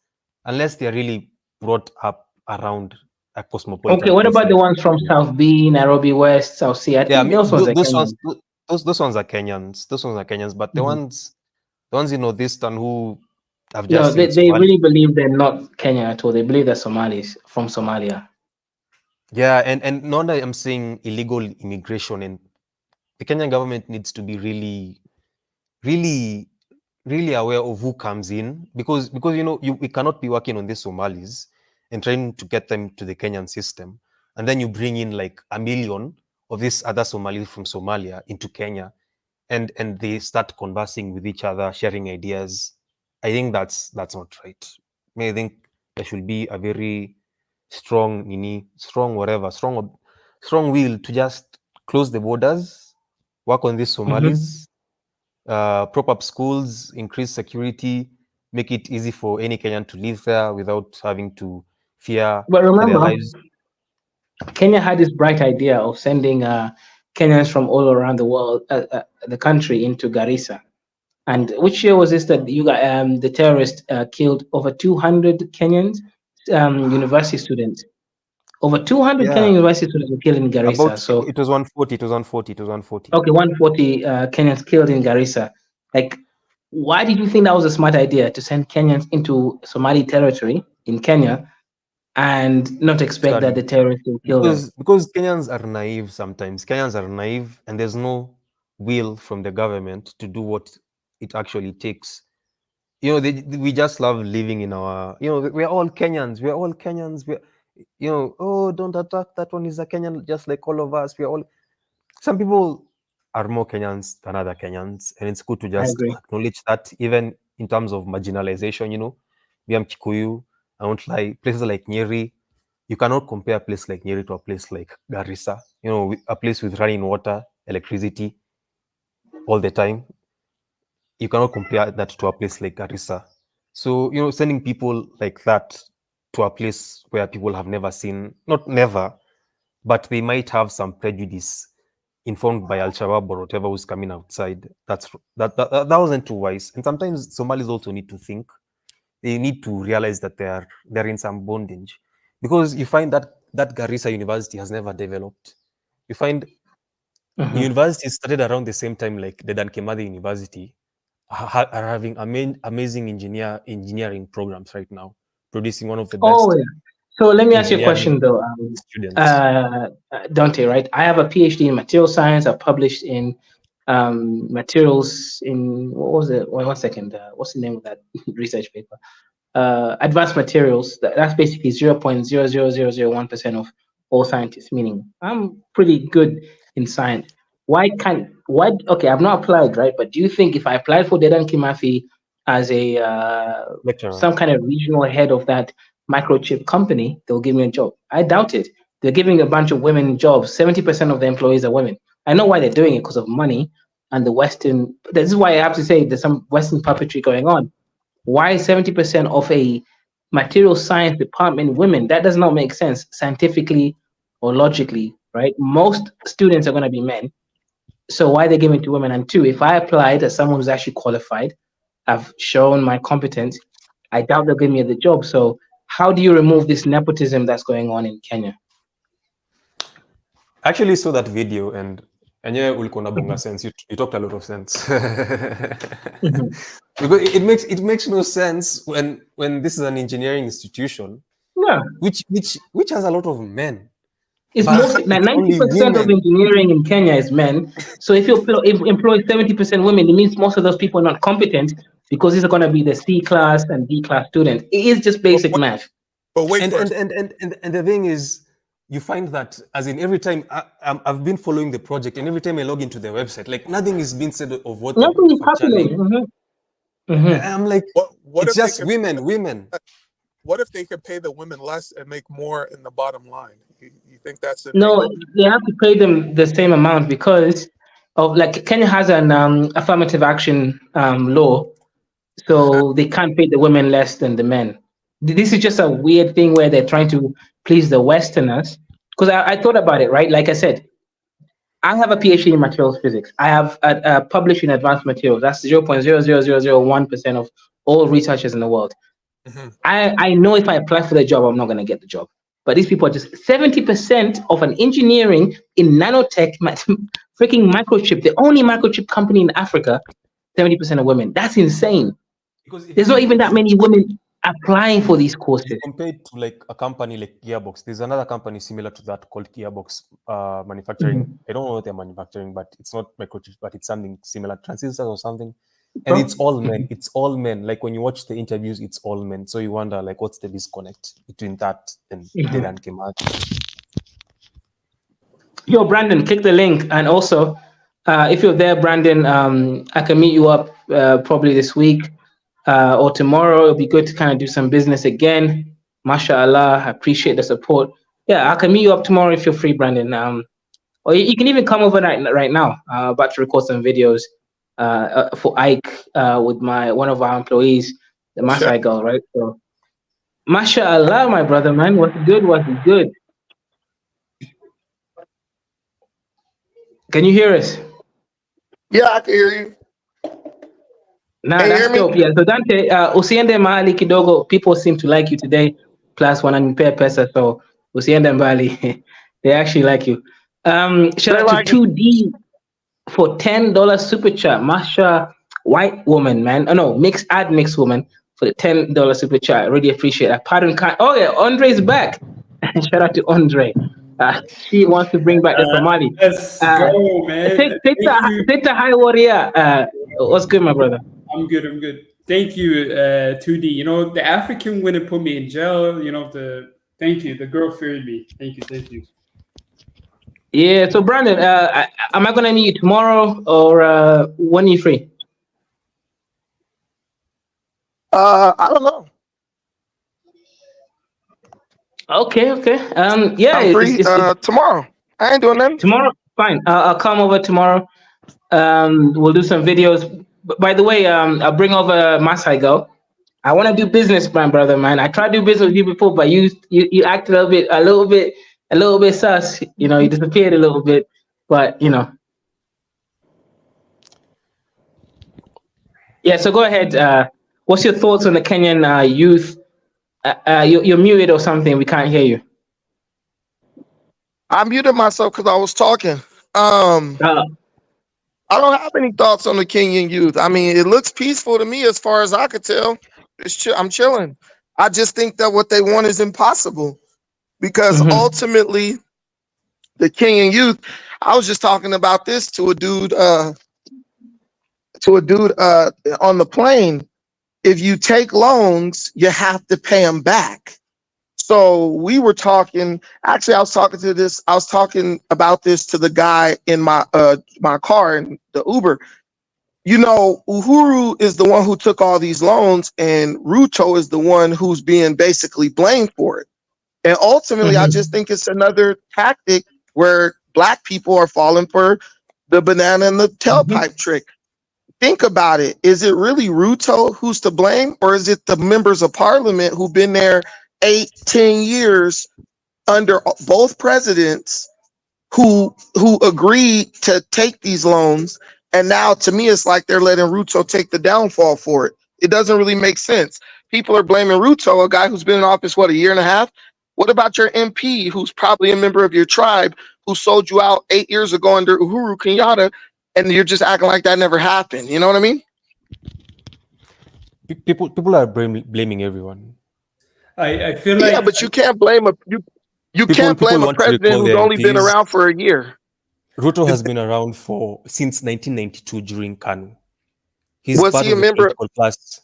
they're really brought up around a Okay, cosmopolitan what place about the like ones from Kenya. South B, Nairobi West, South C? I Yeah, think those ones are those ones Kenyan. those ones are Kenyans. Those ones are Kenyans, but the ones in Northeastern who have No, just seen they Somali. really believe they're not Kenya at all. They believe they're Somalis from Somalia. Yeah, and now that I'm seeing illegal immigration, and the Kenyan government needs to be really, really, really aware of who comes in, because we cannot be working on these Somalis and trying to get them to the Kenyan system, and then you bring in like 1 million of these other Somalis from Somalia into Kenya, and they start conversing with each other, sharing ideas. I think that's not right. I think there should be a very strong will to just close the borders, work on these Somalis, prop up schools, increase security, make it easy for any Kenyan to live there without having to fear But for their remember, lives. Kenya had this bright idea of sending Kenyans from all around the world, the country, into Garissa. And which year was this that you got the terrorists killed over 200 Kenyans, university students? Over 200 Kenyan Yeah, university students were killed in Garissa. about So it was 140. It was 140. It was 140. okay, 140 Kenyans killed in Garissa. Like, why did you think that was a smart idea to send Kenyans into Somali territory in Kenya and not expect that Study. the terrorists will kill them? Because Kenyans are naive sometimes. Kenyans are naive, and there's no will from the government to do what it actually takes. We just love living in our. We're all Kenyans. We're all Kenyans. Oh, don't attack that one. Is a Kenyan, just like all of us. We're all. Some people are more Kenyans than other Kenyans, and it's good to I just agree. acknowledge that, even in terms of marginalization. We am Kikuyu. I won't lie. Places like Nyeri, you cannot compare a place like Nyeri to a place like Garissa. A place with running water, electricity all the time. You cannot compare that to a place like Garissa. So, sending people like that to a place where people have never seen, not never, but they might have some prejudice informed by Al Shabaab or whatever who's coming outside. That wasn't too wise. And sometimes Somalis also need to think. They need to realize that they're in some bondage, because you find that Garissa University has never developed. You find universities started around the same time like the Dan Kimathi University are having amazing engineering programs right now, producing one of the Oh, best yeah. So let me ask you a question engineering though, students. Dante, right? I have a PhD in material science. I've published in materials in, what was it? Wait, 1 second. What's the name of that research paper? Advanced materials. That's basically 0.00001% of all scientists, meaning I'm pretty good in science. Okay, I've not applied, right? But do you think if I applied for Dedan Kimathi as a Lecturer. some kind of regional head of that microchip company, they'll give me a job? I doubt it. They're giving a bunch of women jobs. 70% of the employees are women. I know why they're doing it, because of money and the Western. This is why I have to say there's some Western puppetry going on. Why 70% of a material science department women? That does not make sense scientifically or logically, right? Most students are going to be men. So why are they giving it to women? And two, if I applied as someone who's actually qualified, I've shown my competence, I doubt they'll give me the job. So how do you remove this nepotism that's going on in Kenya? I actually saw that video, and yeah, ulikuwa na bonga sense. You talked a lot of sense. Because it makes no sense when this is an engineering institution, Yeah, which has a lot of men. it's But mostly it's only 90% of women. engineering in Kenya is men. So if you employ 70% women, it means most of those people are not competent, because these are going to be the C class and D class students. It is just basic math. But wait And first. and the thing is, you find that, as in, every time I've been following the project, and every time I log into the website, like, nothing is being said of what they're Nothing is manufacturing. happening. I'm like, What it's if they just could- women. What if they could pay the women less and make more in the bottom line? You think that's an No, angle? they have to pay them the same amount, because of, like, Kenya has an affirmative action law, so they can't pay the women less than the men. This is just a weird thing where they're trying to please the Westerners. Because I thought about it, right? Like I said, I have a PhD in materials physics. I have published in advanced materials. That's 0.00001% of all researchers in the world. I know if I apply for the job, I'm not going to get the job. but these people are just 70% of an engineering in nanotech, freaking microchip, the only microchip company in Africa, 70% of women. That's insane. Because There's not even that many women applying for these courses. Compared to like a company like Gearbox, there's another company similar to that called Gearbox Manufacturing. I don't know what they're manufacturing, but it's not microchips, but it's something similar, transistors or something. And it's all men. It's all men. Like when you watch the interviews, it's all men. So you wonder, like, what's the disconnect between that and Dedan Kimathi? Yo, Brandon, click the link. And also, if you're there, Brandon, I can meet you up probably this week or tomorrow. It'll be good to kind of do some business again. MashaAllah, I appreciate the support. Yeah, I can meet you up tomorrow if you're free, Brandon. Or you can even come over right now. About to record some videos for Ike with one of our employees, the Masai girl, right? So, MashaAllah, my brother, man. What's good? What's good? Can you hear us? Yeah, I can hear you. Nah, Can you that's hear me? dope. Yeah. So Dante, usiende mahali kidogo. People seem to like you today. Plus wananipea pesa, so usiende mbali. They actually like you. Shout out to 2D for $10 super chat. Masha, white woman, man. Oh no, mixed woman for the $10 super chat. I really appreciate that. Pardon, oh yeah, Andre's back. Shout out to Andre. She wants to bring back the Somali. Let's go, man. Take the high warrior. What's good, my brother? I'm good. Thank you, 2D. You know, the African wouldn't put me in jail. You know, thank you. The girl feared me. Thank you. Yeah, so Brandon, am I gonna meet you tomorrow or when are you free? I don't know. Okay. Yeah, I'm free tomorrow. I ain't doing nothing. Tomorrow, fine. I'll come over tomorrow. We'll do some videos. By the way, I'll bring over Masai girl. I want to do business, my brother, man. I tried to do business with you before, but you acted a little bit sus. You know, you disappeared a little bit, but you know. Yeah. So go ahead. What's your thoughts on the Kenyan youth? You're muted or something. We can't hear you. I muted myself because I was talking. I don't have any thoughts on the Kenyan youth. I mean, it looks peaceful to me as far as I could tell. I'm chilling. I just think that what they want is impossible because ultimately the Kenyan youth, I was just talking about this to a dude on the plane. If you take loans, you have to pay them back. So we were talking, actually I was talking about this to the guy in my car in the Uber. You know, Uhuru is the one who took all these loans and Ruto is the one who's being basically blamed for it. And ultimately, I just think it's another tactic where black people are falling for the banana and the tailpipe trick. Think about it. Is it really Ruto who's to blame, or is it the members of parliament who've been there 8-10 years under both presidents who agreed to take these loans? And now to me, it's like they're letting Ruto take the downfall for it. It doesn't really make sense. People are blaming Ruto, a guy who's been in office, a year and a half? What about your MP, who's probably a member of your tribe, who sold you out 8 years ago under Uhuru Kenyatta, and you're just acting like that never happened? You know what I mean? People are blaming everyone. I feel like but you can't blame you can't blame a president who's only been around for a year. Ruto has been around since 1992 during KANU. He's was part he a of member? The political class.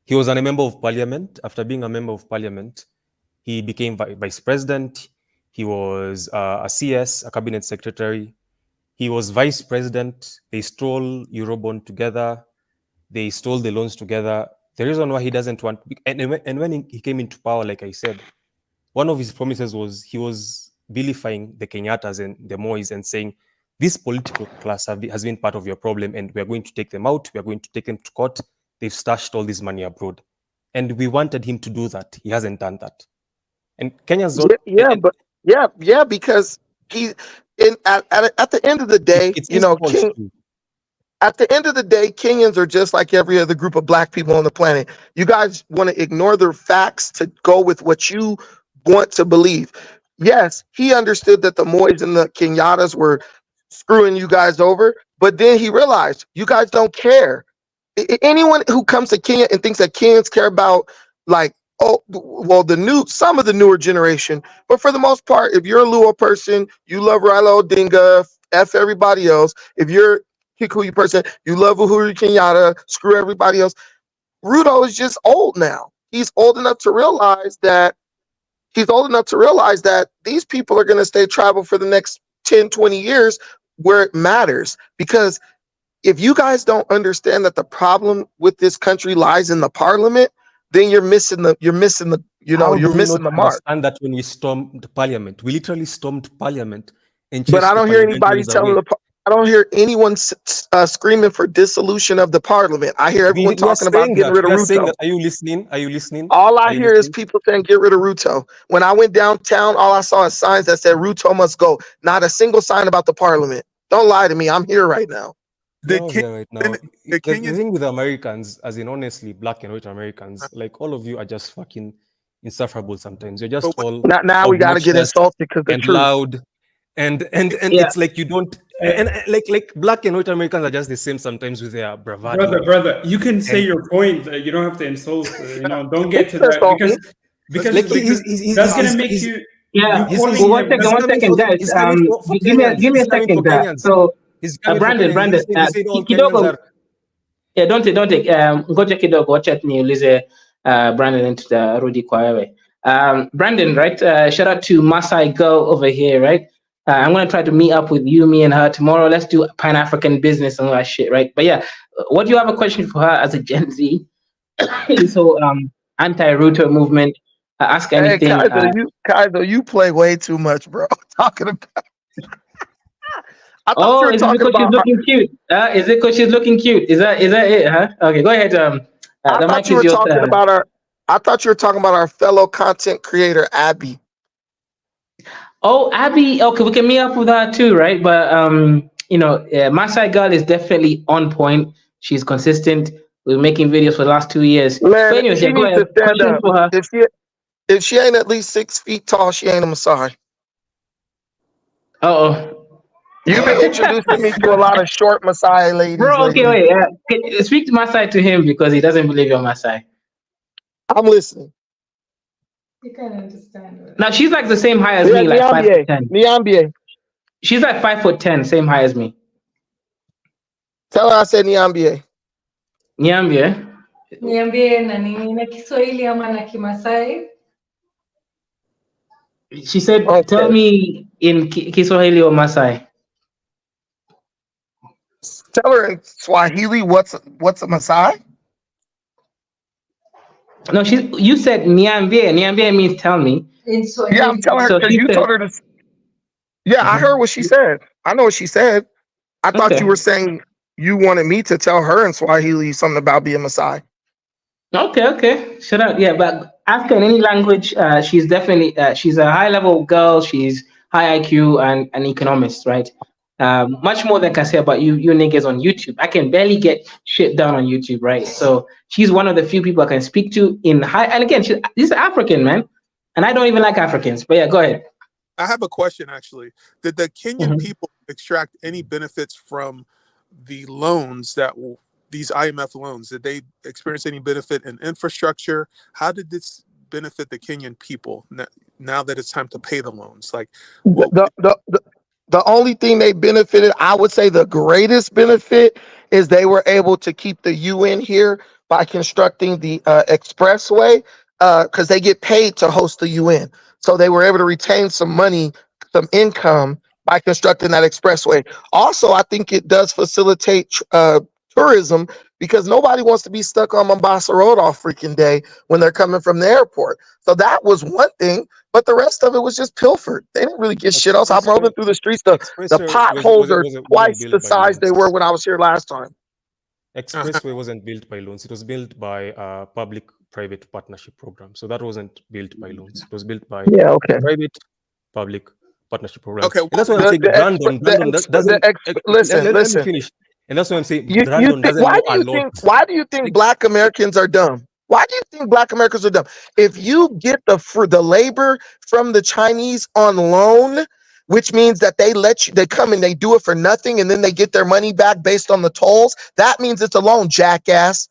He was a member of parliament. After being a member of parliament, he became vice president. He was a CS, a cabinet secretary. He was vice president. They stole Eurobond together. They stole the loans together. The reason why he doesn't want, and when he came into power, like I said, one of his promises was he was vilifying the Kenyattas and the Mois and saying, this political class has been part of your problem and we are going to take them out. We are going to take them to court. They've stashed all this money abroad. And we wanted him to do that. He hasn't done that. And Kenya's not... because he, at the end of the day, at the end of the day, Kenyans are just like every other group of black people on the planet. You guys want to ignore the facts to go with what you want to believe. Yes, he understood that the Moys and the Kenyatas were screwing you guys over, but then he realized you guys don't care. Anyone who comes to Kenya and thinks that Kenyans care about, like, oh, well, some of the newer generation, but for the most part, if you're a Luo person, you love Raila Odinga, F everybody else. If you're Kikuyu person, you love Uhuru Kenyatta, screw everybody else. Ruto is just old now. He's old enough to realize that these people are going to stay tribal for the next 10, 20 years where it matters. Because if you guys don't understand that the problem with this country lies in the parliament, then you're missing the How do we not mark. understand that when we stormed parliament? We literally stormed parliament and But I chased the don't hear anybody parliamentarians away. I don't hear anyone screaming for dissolution of the parliament. I hear everyone We are talking about saying getting that. rid of We are saying Ruto. that. Are you listening? Are you listening? All Are I you hear is listening? people saying get rid of Ruto. When I went downtown, all I saw is signs that said Ruto must go. Not a single sign about the parliament. Don't lie to me. I'm here right now. You're not there right now. The Kenyans- thing with Americans, as in honestly, black and white Americans, like all of you are just fucking insufferable sometimes. You're just all Now we got to get obnoxious insulted because the and truth. loud. And Yeah. it's like you don't and like black and white Americans are just the same sometimes with their bravado. Brother, you can say And- your point. You don't have to insult. Don't get to that because like he's that's gonna make he's- you. Yeah. You calling Well, him. one second, guys. he's coming for Give me a He's coming second. for Kenyans. So, He's coming for Brandon, Kenyans. He said all Kenyans kidogo. are. Yeah, don't ngoja kidogo, wacha niulize Brandon into the Rudi kwa wewe. Brandon, right? Shout out to Masai girl over here, right? I'm gonna try to meet up with you, me and her tomorrow. Let's do Pan-African business and all that shit, right? But yeah, what do you have a question for her as a Gen Z? So anti-Ruto movement. Ask anything. Hey, Kaiser, you play way too much, bro. Talking about. I thought you were is it talking because she's about. looking cute? Is it because she's looking cute? Is that it? Huh? Okay, go ahead. I The thought mic you is were yours. talking about I thought you were talking about our fellow content creator, Abby. Oh, Abby. Okay, we can meet up with her too, right? But Masai girl is definitely on point. She's consistent. We're making videos for the last 2 years. Man, But anyways, she go needs ahead. to stand Question up. for her. If she ain't at least 6 feet tall, she ain't a Masai. Uh-oh. You've been introducing me to a lot of short Masai ladies. Bro, okay, lately. wait. Speak to Masai to him because he doesn't believe you're Masai. I'm listening. You can understand. Now she's like the same height as me, like 5'10". Niambie. She's like 5'10", same height as me. Tell her I said Niambie. Niambie. Niambie na nini na Kiswahili ama na Kimasai? She said, tell me in Kiswahili or Masai. Tell her in Swahili what's a Masai? No, you said Niambie. Niambie means tell me. In Swahili. Yeah, I'm telling her because you told her to. Yeah, I heard what she said. I know what she said. I thought you were saying you wanted me to tell her in Swahili something about being Masai. Okay. Shut up. Yeah, but ask her in any language. She's definitely she's a high level girl. She's high IQ and an economist, right? Much more than I can say about you niggas on YouTube. I can barely get shit done on YouTube, right? So she's one of the few people I can speak to in high. And again, she's African, man, and I don't even like Africans. But yeah, go ahead. I have a question actually. Did the Kenyan people extract any benefits from the loans these IMF loans? Did they experience any benefit in infrastructure? How did this benefit the Kenyan people now that it's time to pay the loans? Like the only thing they benefited, I would say the greatest benefit is they were able to keep the UN here by constructing the expressway because they get paid to host the UN. So they were able to retain some money, some income by constructing that expressway. Also, I think it does facilitate tourism because nobody wants to be stuck on Mombasa Road all freaking day when they're coming from the airport. So that was one thing, but the rest of it was just pilfered. They didn't really get shit else. I'm rolling through the streets. The potholes are twice the size they were when I was here last time. Expressway wasn't built by loans. It was built by a public-private partnership program. So that wasn't built by loans. It was built by private-public partnership program. Okay, and that's why I'm saying Brandon doesn't. Let me finish. And that's why I'm saying Brandon doesn't know a lot. Why do you think Black Americans are dumb? Why do you think Black Americans are dumb? If you get the labor from the Chinese on loan, which means that they come and they do it for nothing, and then they get their money back based on the tolls, that means it's a loan, jackass.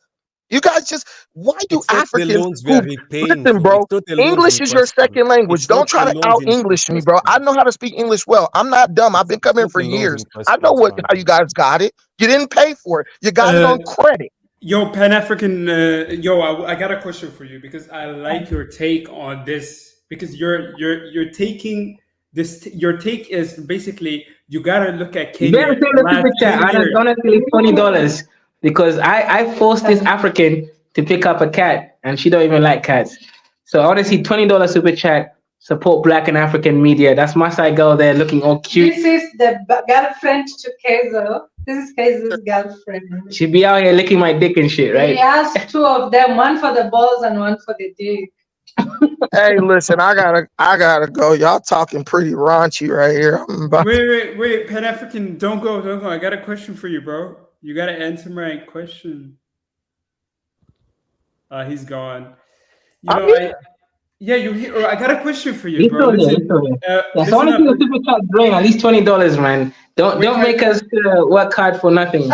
You guys why do It's not the Africans loans we are repaying listen, for. It's bro, not the loans English in is your question. second language. It's not Don't try the to loans out in English me, bro. I question. know how to speak English well. I'm not dumb. I've been coming here Not for the loans years. in I know question, how you guys got it. You didn't pay for it. You got it on credit. Yo, Pan African, I got a question for you because I like your take on this because you're taking this. Your take is basically you gotta look at You better Kenya send the last super chat. 10 years. Honestly, $20 because I forced this African to pick up a cat and she don't even like cats. So honestly, $20 super chat. Support Black and African media. That's my side girl there, looking all cute. This is the girlfriend to Kaiser. This is Kaiser's girlfriend. She be out here licking my dick and shit, right? He has two of them, one for the balls and one for the dick. Hey, listen, I gotta go. Y'all talking pretty raunchy right here. Wait, Pan African, don't go. I got a question for you, bro. You gotta answer my question. He's gone. You're here. I got a question for you, He's bro. still here. So honestly, the super chat drain at least $20, man. Don't make us work hard for nothing.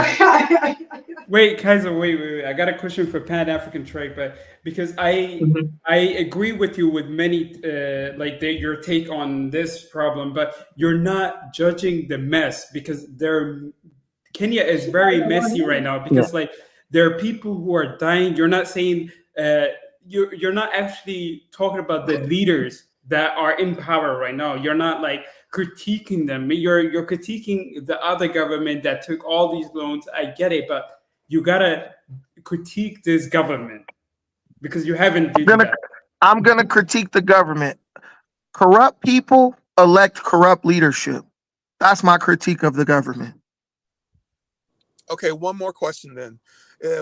Wait, Kaiser, wait. I got a question for Pan African Trade, but because I agree with you with many your take on this problem, but you're not judging the mess because Kenya is very messy right now because there are people who are dying. You're not saying you're not actually talking about the leaders that are in power right now. You're not critiquing them. You're critiquing the other government that took all these loans. I get it, but you gotta critique this government because you haven't did that. I'm gonna critique the government. Corrupt people elect corrupt leadership. That's my critique of the government. Okay, one more question then.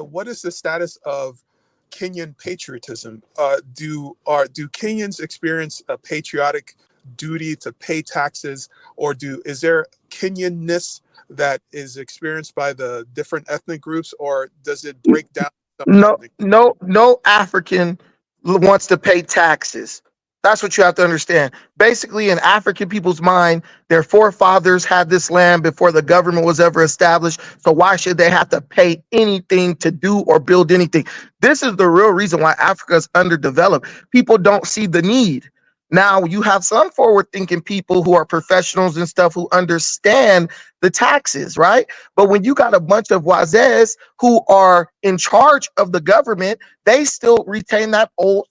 What is the status of Kenyan patriotism? Do Kenyans experience a patriotic duty to pay taxes, or is there Kenyanness that is experienced by the different ethnic groups, or does it break down? No African wants to pay taxes. That's what you have to understand. Basically, in African people's mind, their forefathers had this land before the government was ever established. So why should they have to pay anything to do or build anything? This is the real reason why Africa is underdeveloped. People don't see the need. Now, you have some forward-thinking people who are professionals and stuff who understand the taxes, right? But when you got a bunch of wazés who are in charge of the government, they still retain that old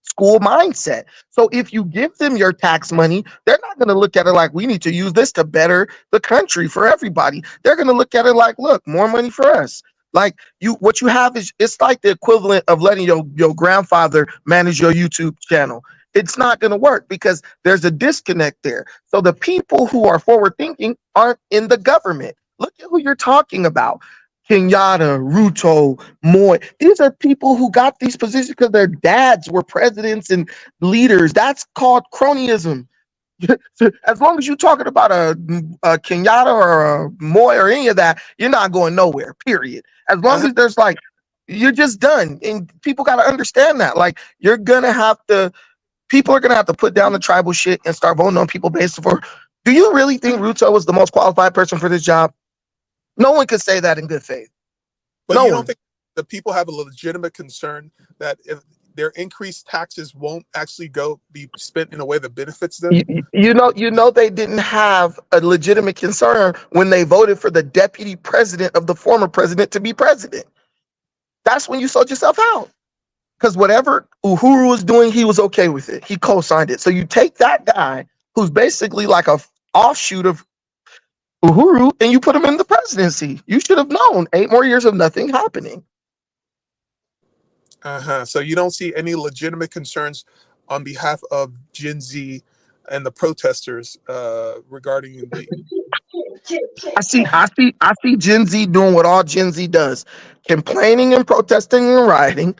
school mindset. So if you give them your tax money, they're not going to look at it like we need to use this to better the country for everybody. They're going to look at it like, look, more money for us. Like what you have is it's like the equivalent of letting your grandfather manage your YouTube channel. It's not going to work because there's a disconnect there. So the people who are forward thinking aren't in the government. Look at who you're talking about. Kenyatta, Ruto, Moy. These are people who got these positions because their dads were presidents and leaders. That's called cronyism. As long as you're talking about a Kenyatta or a Moy or any of that, you're not going nowhere, period. As long as there's you're just done. And people got to understand that. You're going to have to, people are going to have to put down the tribal shit and start voting on people based for. Do you really think Ruto was the most qualified person for this job? No one could say that in good faith. But you don't think the people have a legitimate concern that if their increased taxes won't actually be spent in a way that benefits them? You know they didn't have a legitimate concern when they voted for the deputy president of the former president to be president. That's when you sold yourself out. Because whatever Uhuru was doing, he was okay with it. He co-signed it. So you take that guy who's basically like a offshoot of Uhuru and you put him in the presidency. You should have known 8 more years of nothing happening. So you don't see any legitimate concerns on behalf of Gen Z and the protesters regarding the. I see Gen Z doing what all Gen Z does, complaining and protesting and rioting,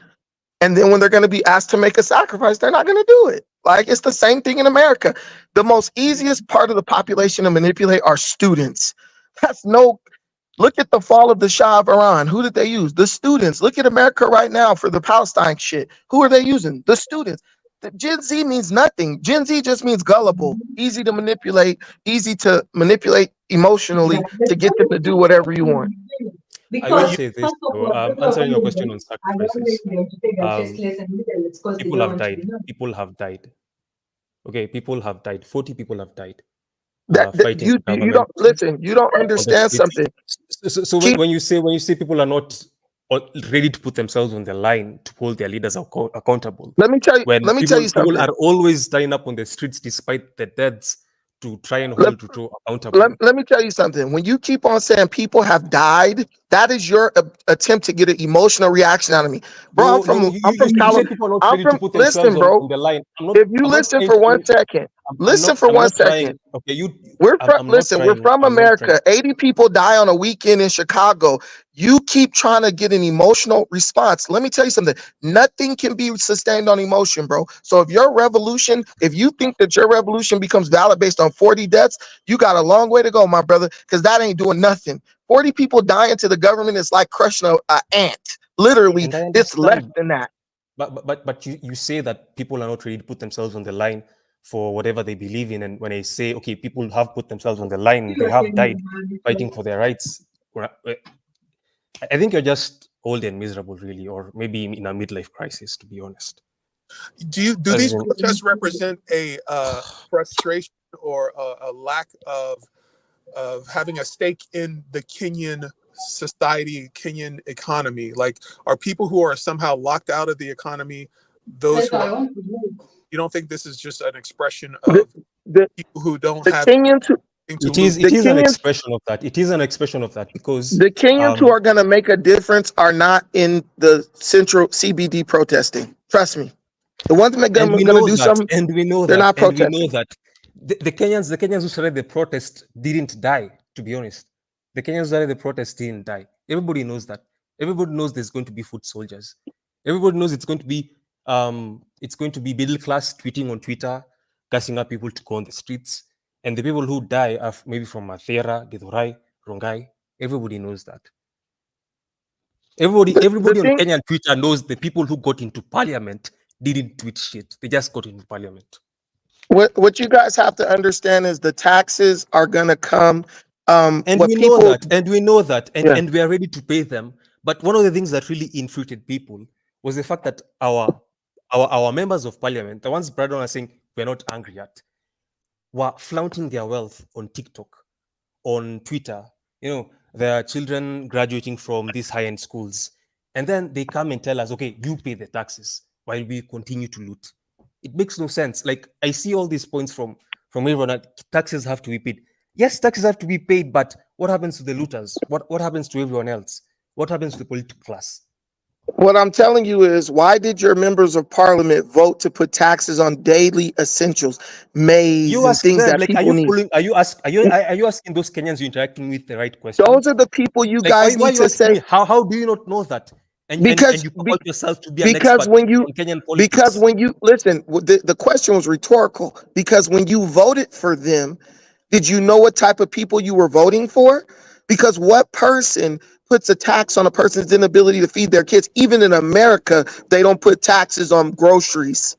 and then when they're going to be asked to make a sacrifice, they're not going to do it. It's the same thing in America. The most easiest part of the population to manipulate are students. Look at the fall of the Shah of Iran. Who did they use? The students. Look at America right now for the Palestine shit. Who are they using? The students. The Gen Z means nothing. Gen Z just means gullible, easy to manipulate emotionally to get them to do whatever you want. I will Because say this first of though, all, people are answering your telling question them, on I'm not going sacrifices. to them to take their chest Um, less and middle. It's because they people don't have want to died. be known. People have died. Okay, people have died. 40 people have died That fighting you the you government don't listen. You don't on the understand streets. something. So Keep when you say people are not ready to put themselves on the line to hold their leaders accountable, let me tell you. when Let me tell you people something. are always standing up on the streets despite the deaths to try and Let, hold Ruto accountable. let me tell you something. When you keep on saying people have died, that is your attempt to get an emotional reaction out of me, bro. No, no, I'm from you say California. people are not I'm ready to from. put themselves Listen, bro. on the line. If you I'm not listen trying for to. 1 second, listen for I'm one not second. trying. Okay, We're from, I'm not listen, we're trying. from I'm not trying. America. 80 people die on a weekend in Chicago. You keep trying to get an emotional response. Let me tell you something. Nothing can be sustained on emotion, bro. So if you think that your revolution becomes valid based on 40 deaths, you got a long way to go, my brother, because that ain't doing nothing. 40 people dying to the government is like crushing a ant. Literally, And I it's less understand. than that. But you say that people are not ready to put themselves on the line for whatever they believe in, and when I say okay, people have put themselves on the line, they have died fighting for their rights. I think you're just old and miserable, really, or maybe in a midlife crisis, to be honest. Do As these in, protests represent a frustration or a lack of having a stake in the Kenyan society, Kenyan economy? Like, are people who are somehow locked out of the economy those who are? You don't think this is just an expression The, of the, people who don't the have Kenyans, anything to it lose? is an Kenyans expression of that. It is an expression of that because The Kenyans who are going to make a difference are not in the central CBD protesting. Trust me. The ones that are and we going to know do that, something, and we know they're that, not and we know protesting. that the Kenyans who started the protest didn't die. To be honest, the Kenyans who started the protest didn't die. Everybody knows that. Everybody knows there's going to be foot soldiers. Everybody knows it's going to be middle class tweeting on Twitter, gassing up people to go on the streets, and the people who die are maybe from Mathera, Githurai, Rongai. Everybody knows that. The Everybody on thing, Kenyan Twitter knows the people who got into parliament didn't tweet shit. They just got into parliament. what you guys have to understand is the taxes are going to come. And What we know people, that, and we know that, yeah. and we are ready to pay them. But one of the things that really infuriated people was the fact that our members of parliament, the ones Brandon are saying we're not angry at, were flaunting their wealth on TikTok, on Twitter. There are children graduating from these high-end schools, and then they come and tell us, okay, you pay the taxes while we continue to loot. It makes no sense. Like, I see all these points from everyone that taxes have to be paid. Yes, taxes have to be paid, but what happens to the looters? What happens to everyone else? What happens to the political class? What I'm telling you is, why did your members of parliament vote to put taxes on daily essentials, maize, You and ask things them, that like, are people you need? following? Are you asking those Kenyans you're interacting with the right Those questions? are the people you Like, guys why are need you to asking say, me? How do you not know that? And because you put out yourself to be an because expert when you on Kenyan because politics. when you listen, the question was rhetorical, because when you voted for them, did you know what type of people you were voting for? Because what person puts a tax on a person's inability to feed their kids? Even in America, they don't put taxes on groceries.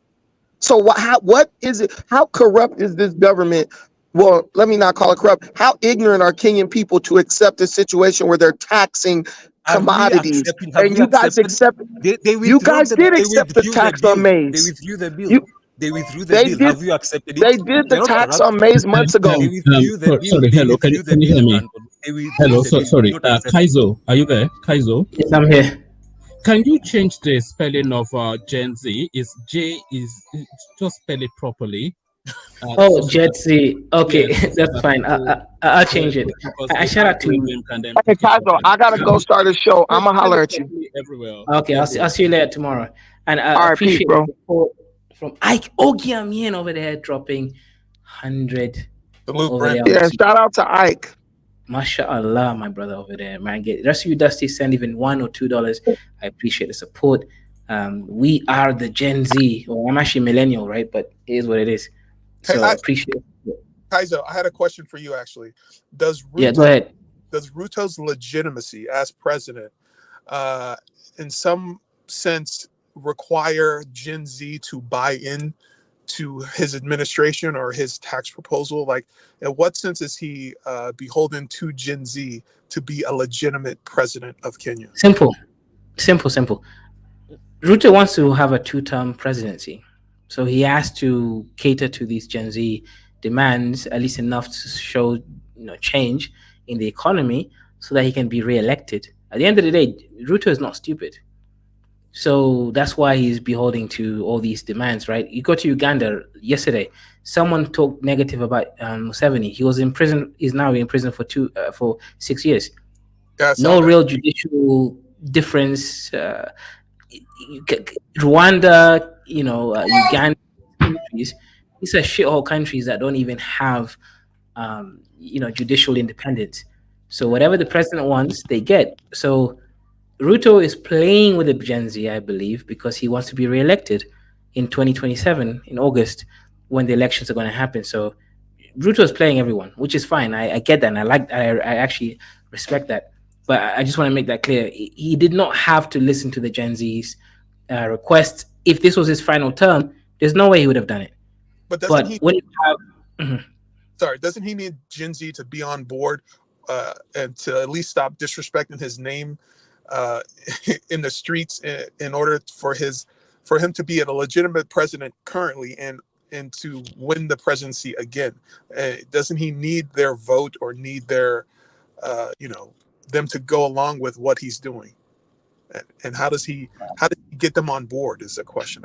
So what is it? How corrupt is this government? Well, let me not call it corrupt. How ignorant are Kenyan people to accept a situation where they're taxing Are we commodities, accepting? Have and we you guys accepted? accept? They You withdrew guys the did they accept the withdrew the tax on bill. They maize. withdrew the bill. You They withdrew the they bill. did Have you accepted it? they did the They're not tax corrupt. on maize months ago. They withdrew the bill. Sorry, They hello, withdrew the can you bill, hear me? Brandon. They withdrew Hello, the bill. They did sorry, not accept it. Kaizo, are you there? Kaizo, Yes, I'm here. can you change the spelling of Gen Z? Is J is just spell it properly? Oh, So that Jetsi. Okay, yes, so that's that fine. people, I'll yeah, change it. because I the shout out to. algorithm can then Hey pick it up Kazo, and I gotta go start a show. spell, I'ma spell holler it at you. properly everywhere. Okay, I'll see you later tomorrow. And I All right, peace, appreciate the bro. support from Ike Ogiamien over there, dropping 100 Salute, over Brent. there. Yeah, shout out to Ike. MashaAllah, my brother over there, man. Get rest of you, Dusty, send even $1 or $2. I appreciate the support. We are the Gen Z. Well, I'm actually millennial, right? But it is what it is. Hey, So appreciate it. Kaizo, I had a question for you actually. Does Yeah, go Ruto ahead. does Ruto's legitimacy as president, in some sense, require Gen Z to buy in to his administration or his tax proposal? Like, in what sense is he beholden to Gen Z to be a legitimate president of Kenya? Simple. Ruto wants to have a two-term presidency, so he has to cater to these Gen Z demands at least enough to show change in the economy, so that he can be re-elected. At the end of the day, Ruto is not stupid, so that's why he's beholding to all these demands, right? You go to Uganda yesterday. Someone talked negative about Museveni. He was in prison. He's now in prison for 6 years. Yeah, I saw No that. real judicial difference. Rwanda, Uganda, countries. These are shithole countries that don't even have, judicial independence. So whatever the president wants, they get. So Ruto is playing with the Gen Z, I believe, because he wants to be reelected in 2027 in August, when the elections are going to happen. So Ruto is playing everyone, which is fine. I get that, and I actually respect that. But I just want to make that clear. He did not have to listen to the Gen Z's request. If this was his final term, there's no way he would have done it. But doesn't he? When you have, Sorry, doesn't he need Gen Z to be on board and to at least stop disrespecting his name in the streets in order for him to be a legitimate president currently and to win the presidency again? Doesn't he need their vote or need their them to go along with what he's doing? And how does he get them on board is the question.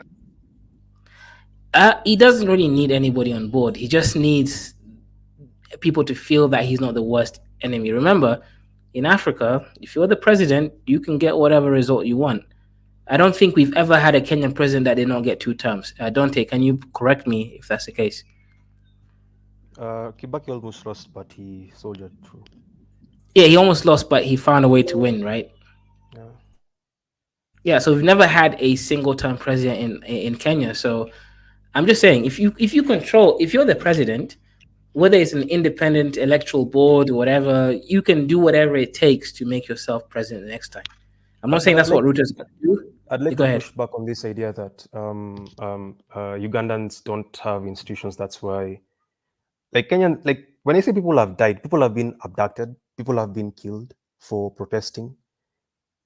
he doesn't really need anybody on board. He just needs people to feel that he's not the worst enemy. Remember, in Africa, if you're the president, you can get whatever result you want. I don't think we've ever had a Kenyan president that did not get 2 terms. Dante, can you correct me if that's the case? Kibaki almost lost, but he soldiered through. Yeah, he almost lost, but he found a way to win, right? Yeah. Yeah, so we've never had a single term president in Kenya. So I'm just saying, if you're the president, whether it's an independent electoral board or whatever, you can do whatever it takes to make yourself president the next time. I'm not saying that's what Ruto's going to do. I'd like Go to ahead. push back on this idea that Ugandans don't have institutions. That's why, when I say people have died, people have been abducted, people have been killed for protesting.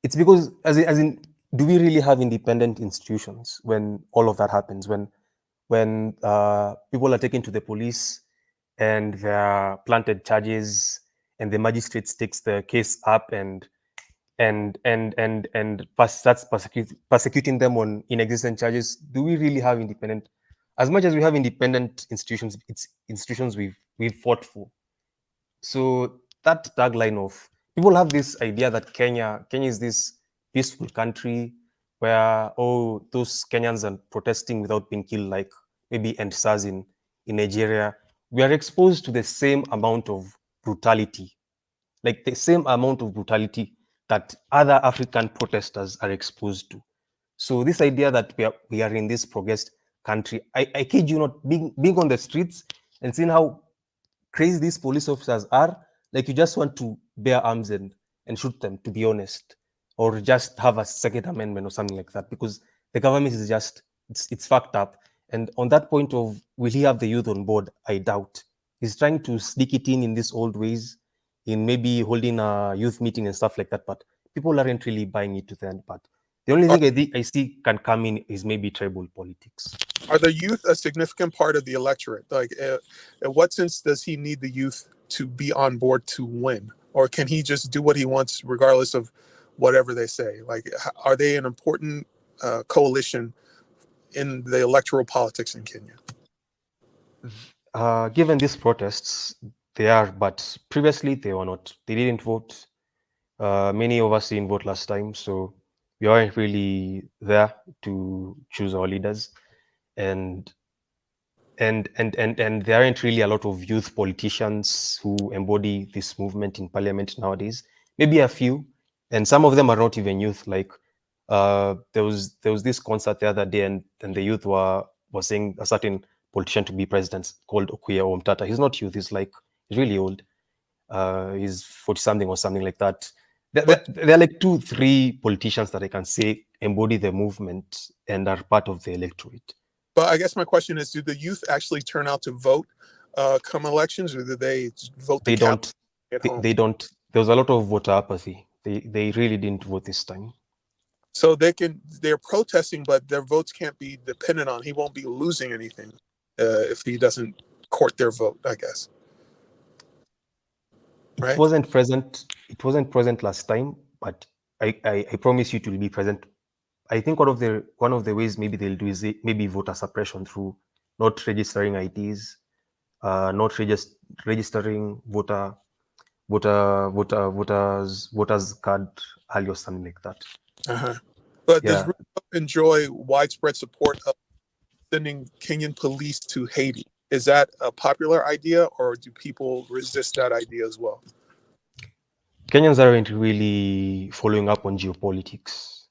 It's because, as in, do we really have independent institutions when all of that happens? When people are taken to the police and they are planted charges, and the magistrates takes the case up and starts persecuting them on inexistent charges. Do we really have independent? As much as we have independent institutions, it's institutions we've fought for. So that tagline of people have this idea that Kenya is this peaceful country where those Kenyans are protesting without being killed, like maybe EndSARS in Nigeria. We are exposed to the same amount of brutality, like the same amount of brutality that other African protesters are exposed to. So this idea that we are in this progressed country, I kid you not, being on the streets and seeing how crazy these police officers are, like you just want to bear arms and shoot them, to be honest, or just have a second amendment or something like that, because the government is just, it's fucked up. And on that point of, will he have the youth on board? I doubt. He's trying to sneak it in these old ways, in maybe holding a youth meeting and stuff like that, but people aren't really buying it to the end. But the only thing I see can come in is maybe tribal politics. Are the youth a significant part of the electorate? Like, in what sense does he need the youth to be on board to win? Or can he just do what he wants regardless of whatever they say? Like, are they an important coalition in the electoral politics in Kenya? Given these protests, they are, but previously they were not. They didn't vote. Many of us didn't vote last time, so we aren't really there to choose our leaders. And there aren't really a lot of youth politicians who embody this movement in parliament nowadays. Maybe a few, and some of them are not even youth. Like there was this concert the other day, and the youth were saying a certain politician to be president called Okuya Omtata. He's not youth. He's really old. He's 40 something or something like that. But There are like 2-3 politicians that I can say embody the movement and are part of the electorate. But I guess my question is, do the youth actually turn out to vote come elections, or do they vote the They cap don't. at home? They don't. There was a lot of voter apathy. They really didn't vote this time. So they're protesting, but their votes can't be dependent on. He won't be losing anything if he doesn't court their vote, I guess. It Right? wasn't present. It wasn't present last time, but I promise you it will be present. I think one of the ways maybe they'll do is maybe voter suppression through not registering IDs, not registering voters card early or something like that. Uh-huh. But does Yeah, Ruto enjoy widespread support of sending Kenyan police to Haiti? Is that a popular idea, or do people resist that idea as well? Kenyans aren't really following up on geopolitics.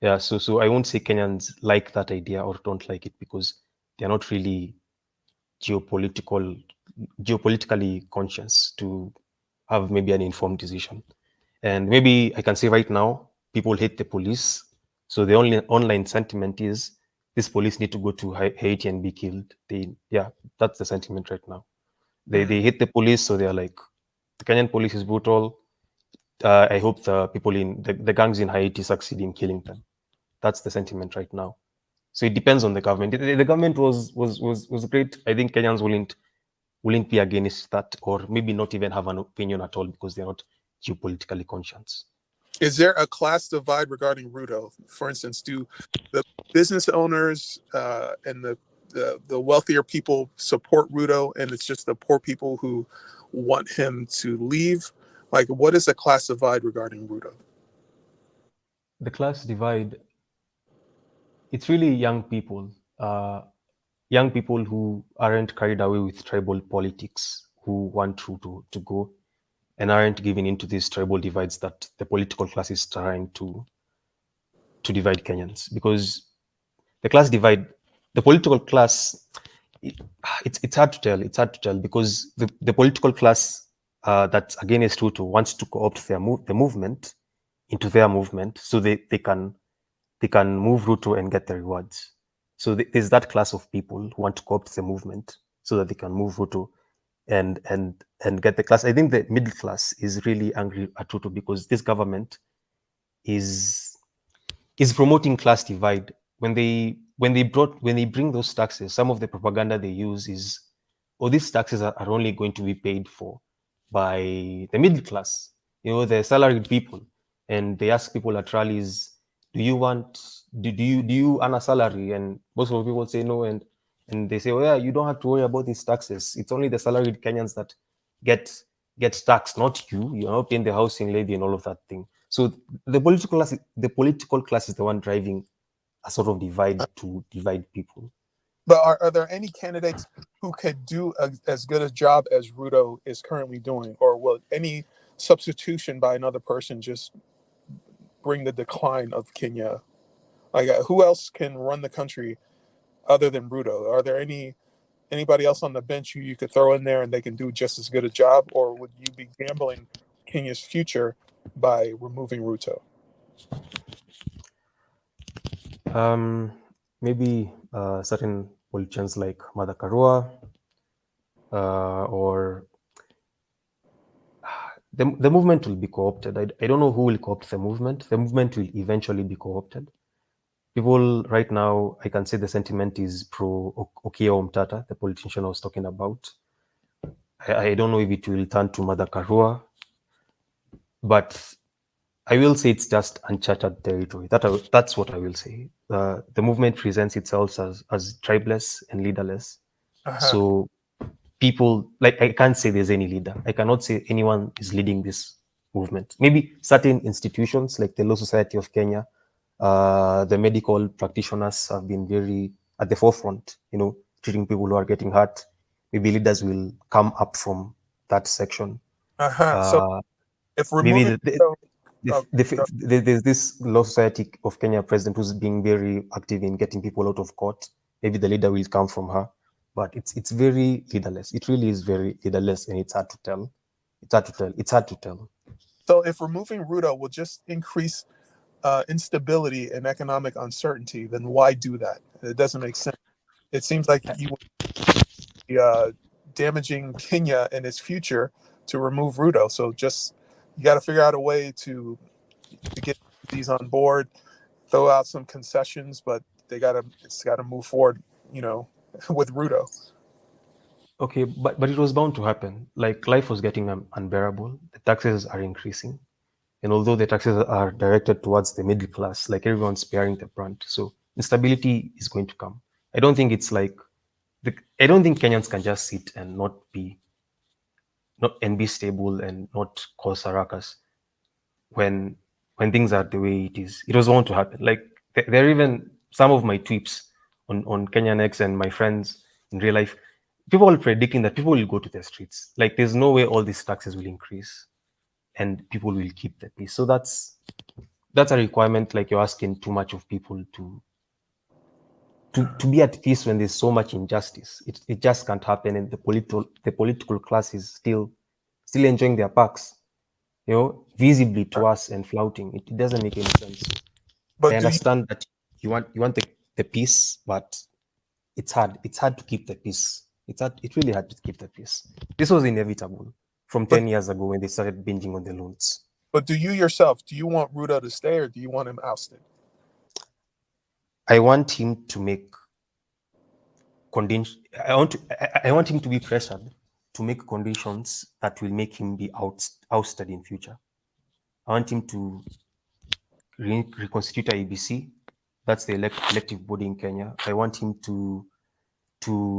Yeah, so I won't say Kenyans like that idea or don't like it because they're not really geopolitically conscious to have maybe an informed decision. And maybe I can say right now, people hate the police. So the only online sentiment is these police need to go to Haiti and be killed. That's the sentiment right now. They hate the police, so they're like, the Kenyan police is brutal. I hope the people in the gangs in Haiti succeed in killing them. That's the sentiment right now. So it depends on the government. The government was great. I think Kenyans wouldn't be against that, or maybe not even have an opinion at all because they're not geopolitically conscious. Is there a class divide regarding Ruto? For instance, do the business owners and the wealthier people support Ruto, and it's just the poor people who want him to leave? Like, what is the class divide regarding Ruto? The class divide, it's really young people. Young people who aren't carried away with tribal politics, who want to go and aren't giving into these tribal divides that the political class is trying to divide Kenyans. Because the class divide, the political class, it's hard to tell. It's hard to tell because the political class that's against Ruto wants to co-opt the movement into their movement, so they can move Ruto and get the rewards. So there's that class of people who want to co-opt the movement so that they can move Ruto and get the class. I think the middle class is really angry at Ruto because this government is promoting class divide. When they bring those taxes, some of the propaganda they use is, oh, these taxes are only going to be paid for by the middle class, the salaried people. And they ask people at rallies, do you earn a salary? And most of the people say no, and they say, oh yeah, you don't have to worry about these taxes. It's only the salaried Kenyans that get taxed, not you. You're not paying the housing levy and all of that thing. So the political class is the one driving a sort of divide to divide people. But are there any candidates who could do as good a job as Ruto is currently doing, or will any substitution by another person just bring the decline of Kenya? Like, who else can run the country other than Ruto? Are there anybody else on the bench who you could throw in there and they can do just as good a job, or would you be gambling Kenya's future by removing Ruto? Maybe certain politicians like Mother Karua, or the movement will be co-opted. I don't know who will co-opt the movement. The movement will eventually be co-opted. People right now, I can say the sentiment is pro Okiya Omtata, the politician I was talking about. I don't know if it will turn to Mother Karua, but I will say it's just uncharted territory. That's what I will say. The movement presents itself as tribeless and leaderless. So people, like, I can't say there's any leader. I cannot say anyone is leading this movement. Maybe certain institutions like the Law Society of Kenya, the medical practitioners have been very at the forefront, treating people who are getting hurt. Maybe leaders will come up from that section. So if removing Maybe Ruto, there's this Law Society of Kenya president who's being very active in getting people out of court. Maybe the leader will come from her, but it's very leaderless. It really is very leaderless, and it's hard to tell. It's hard to tell. It's hard to tell. So if removing Ruto will just increase instability and economic uncertainty, then why do that? It doesn't make sense. It seems like you would be damaging Kenya and its future to remove Ruto. So just you got to figure out a way to get these on board, throw out some concessions, but it's got to move forward, with Ruto. Okay, but it was bound to happen. Like life was getting unbearable. The taxes are increasing, and although the taxes are directed towards the middle class, like everyone's bearing the brunt. So instability is going to come. I don't think it's like I don't think Kenyans can just sit and not be stable and not cause a ruckus when things are the way it is. It was bound to happen. Like there are even some of my tweets on Kenyan X and my friends in real life. People are predicting that people will go to the streets. Like there's no way all these taxes will increase and people will keep the peace. So that's a requirement. Like you're asking too much of people to be at peace when there's so much injustice. It just can't happen, and the political class is still enjoying their perks, visibly to us and flouting. It doesn't make any sense. I But understand that you want the peace, but it's hard. It's hard to keep the peace. It's really hard to keep the peace. This was inevitable from 10 years ago when they started binging on the loans. But do you yourself, do you want Ruto to stay or do you want him ousted? I want him to make conditions. I want him to be pressured to make conditions that will make him be ousted in future. I want him to reconstitute IEBC. That's the elective body in Kenya. I want him to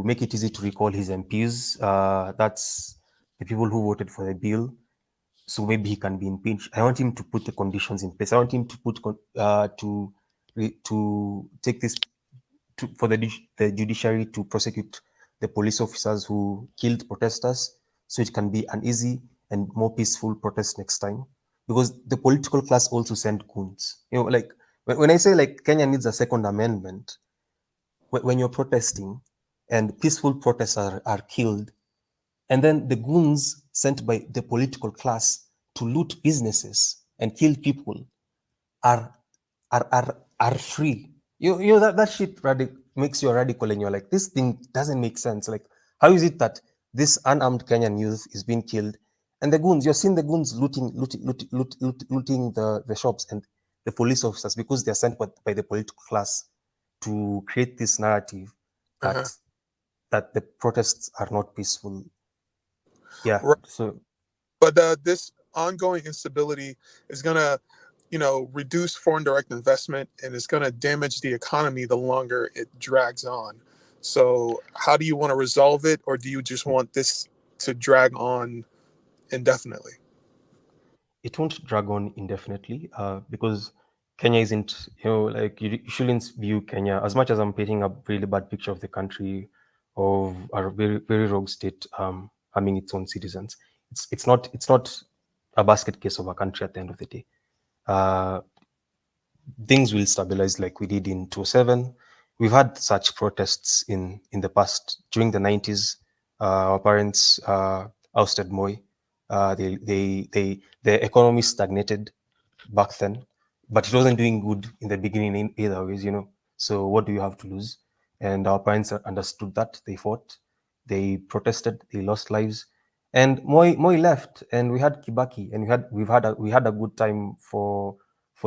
make it easy to recall his MPs. That's the people who voted for the bill. So maybe he can be impeached. I want him to put the conditions in place. I want him to put to take this for the judiciary to prosecute the police officers who killed protesters, so it can be an easy and more peaceful protest next time. Because the political class also sent goons. Like when I say like Kenya needs a second amendment, when you're protesting and peaceful protesters are killed, and then the goons sent by the political class to loot businesses and kill people are free. That shit makes you a radical, and you're like, this thing doesn't make sense. Like, how is it that this unarmed Kenyan youth is being killed, and the goons, you're seeing the goons looting the shops and the police officers because they're sent by the political class to create this narrative that that the protests are not peaceful. Yeah. Right. So, but this ongoing instability is going to, reduce foreign direct investment, and it's going to damage the economy the longer it drags on. So how do you want to resolve it, or do you just want this to drag on indefinitely? it won't drag on indefinitely because Kenya isn't, like you shouldn't view Kenya, as much as I'm painting a really bad picture of the country, of a very, very rogue state harming its own citizens. It's not a basket case of a country at the end of the day. Things will stabilize like we did in 2007. We've had such protests in the past. During the 90s, our parents ousted Moi. The economy stagnated back then, but it wasn't doing good in the beginning in either ways, So what do you have to lose? And our parents understood that. They fought, they protested, they lost lives, and Moi left, and we had Kibaki, and we had a good time for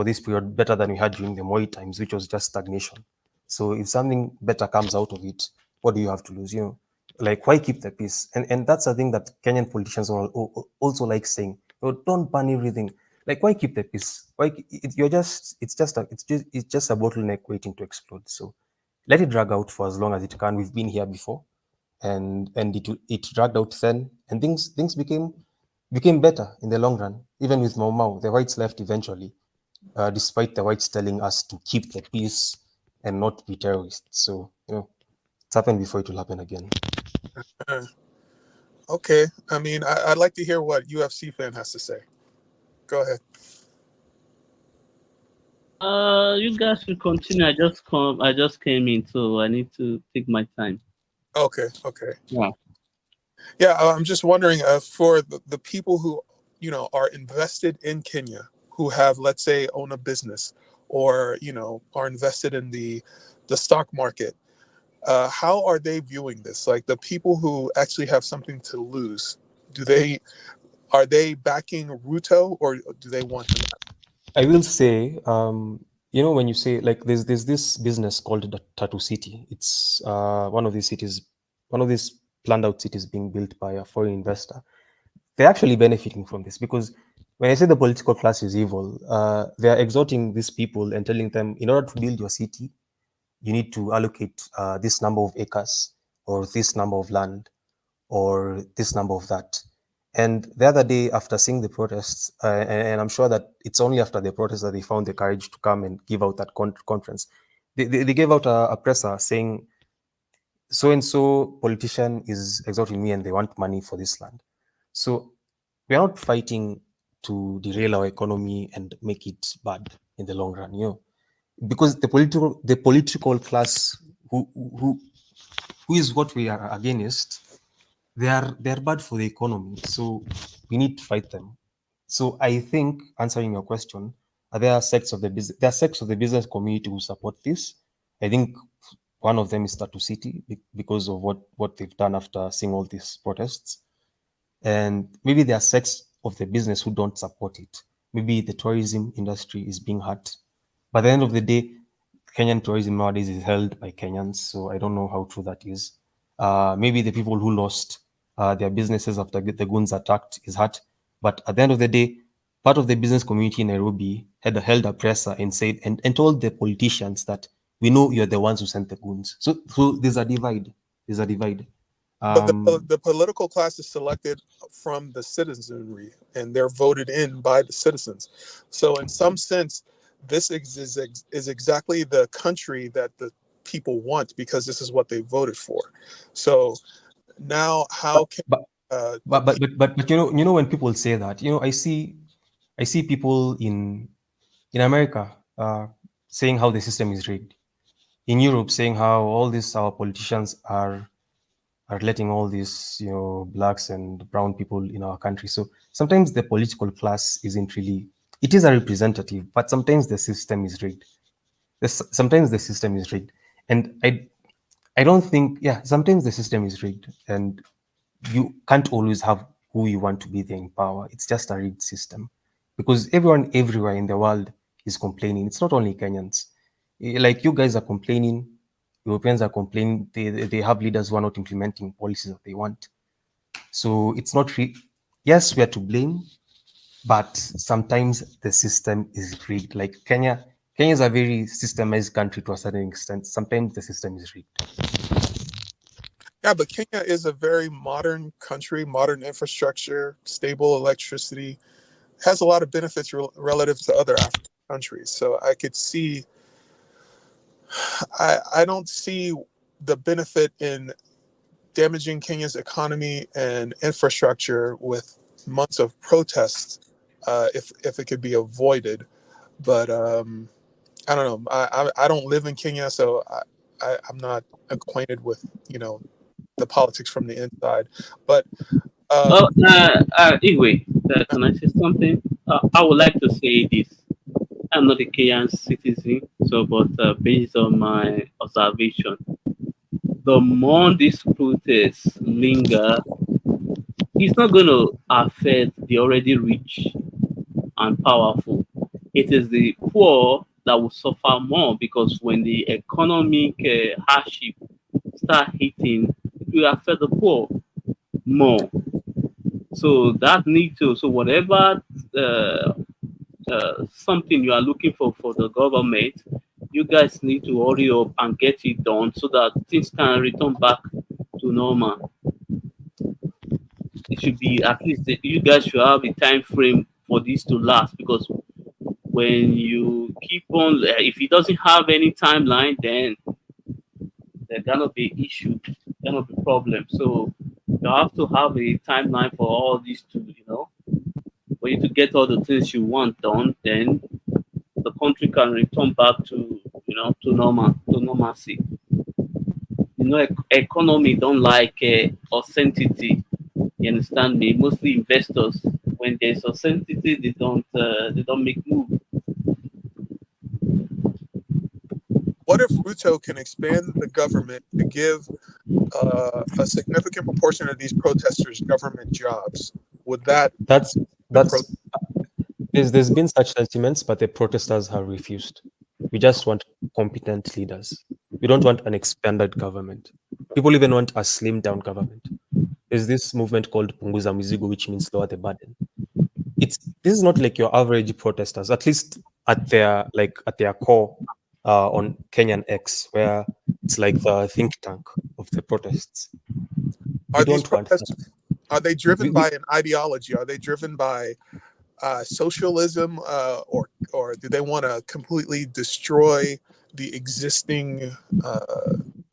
this period, better than we had during the Moi times, which was just stagnation. So if something better comes out of it, what do you have to lose? Like, why keep the peace? And that's the thing that Kenyan politicians also like saying, don't ban everything. Like, why keep the peace? Why it's just a bottleneck waiting to explode. So let it drag out for as long as it can. We've been here before, and it dragged out then, and things became better in the long run. Even with Mau Mau, the whites left eventually, despite the whites telling us to keep the peace and not be terrorists. So it's happened before, it will happen again. Okay. I mean, I'd like to hear what UFC fan has to say. Go ahead. You guys should continue. I just came in, so I need to take my time. Okay. Yeah. Yeah, I'm just wondering for the people who, are invested in Kenya, who have, let's say, own a business or, are invested in the stock market. How are they viewing this? Like the people who actually have something to lose, are they backing Ruto or do they want him out? I will say, when you say like there's this business called the Tattoo City. It's one of these cities, one of these planned out cities being built by a foreign investor. They're actually benefiting from this because when I say the political class is evil, they are exhorting these people and telling them, in order to build your city, you need to allocate this number of acres or this number of land or this number of that. And the other day, after seeing the protests, and I'm sure that it's only after the protests that they found the courage to come and give out that conference. They gave out a presser saying, so and so politician is exhorting me and they want money for this land. So we are not fighting to derail our economy and make it bad in the long run, because the political class who is what we are against, they are bad for the economy. So we need to fight them. So I think answering your question, there are sects of the business community who support this. I think one of them is Tattoo City because of what they've done after seeing all these protests. And maybe there are sects of the business who don't support it. Maybe the tourism industry is being hurt. By the end of the day, Kenyan tourism nowadays is held by Kenyans, so I don't know how true that is. Maybe the people who lost their businesses after the goons attacked is hurt, but at the end of the day, part of the business community in Nairobi had held a presser and said and told the politicians that we know you're the ones who sent the goons. So there's a divide. There's a divide. But the political class is selected from the citizenry, and they're voted in by the citizens. So, in some sense, this is exactly the country that the people want because this is what they voted for. So now, how can But when people say that, I see people in America saying how the system is rigged, in Europe saying how all these our politicians are letting all these blacks and brown people in our country. So sometimes the political class isn't really, it is a representative, but sometimes the system is rigged. Sometimes the system is rigged, and I don't think, yeah, sometimes the system is rigged, and you can't always have who you want to be there in power. It's just a rigged system because everyone everywhere in the world is complaining. It's not only Kenyans. Like you guys are complaining, Europeans are complaining. They have leaders who are not implementing policies that they want. So it's not yes, we are to blame, but sometimes the system is rigged. Like Kenya is a very systemized country to a certain extent. Sometimes the system is rigged. Yeah, but Kenya is a very modern country, modern infrastructure, stable electricity, has a lot of benefits relative to other African countries. So I could see, I don't see the benefit in damaging Kenya's economy and infrastructure with months of protests if it could be avoided. But I don't know. I don't live in Kenya, so I'm not acquainted with the politics from the inside. But Anyway, can I say something? I would like to say this. I'm not a Kenyan citizen, so but based on my observation, the more these protests linger, it's not going to affect the already rich and powerful. It is the poor that will suffer more because when the economic hardship start hitting, it will affect the poor more. So that need to, so whatever something you are looking for the government, you guys need to hurry up and get it done so that things can return back to normal. It should be at least you guys should have a time frame for this to last because when you keep on, if it doesn't have any timeline, then there's gonna be issue, gonna be problem. So you have to have a timeline for all these to, for you to get all the things you want done. Then the country can return back to, to normal, to normalcy. Economy don't like authenticity. You understand me? Mostly investors. When there's uncertainty, they don't make move. What if Ruto can expand the government to give a significant proportion of these protesters government jobs? Would that That's the pro- that's there's been such sentiments, but the protesters have refused. We just want competent leaders. We don't want an expanded government. People even want a slimmed down government. There's this movement called Punguza Mizigo, which means lower the burden. This is not like your average protesters, at least at their core on Kenyan X, where it's like the think tank of the protests. We are these don't want protests? that. Are they driven We, by an ideology? Are they driven by socialism, or do they want to completely destroy the existing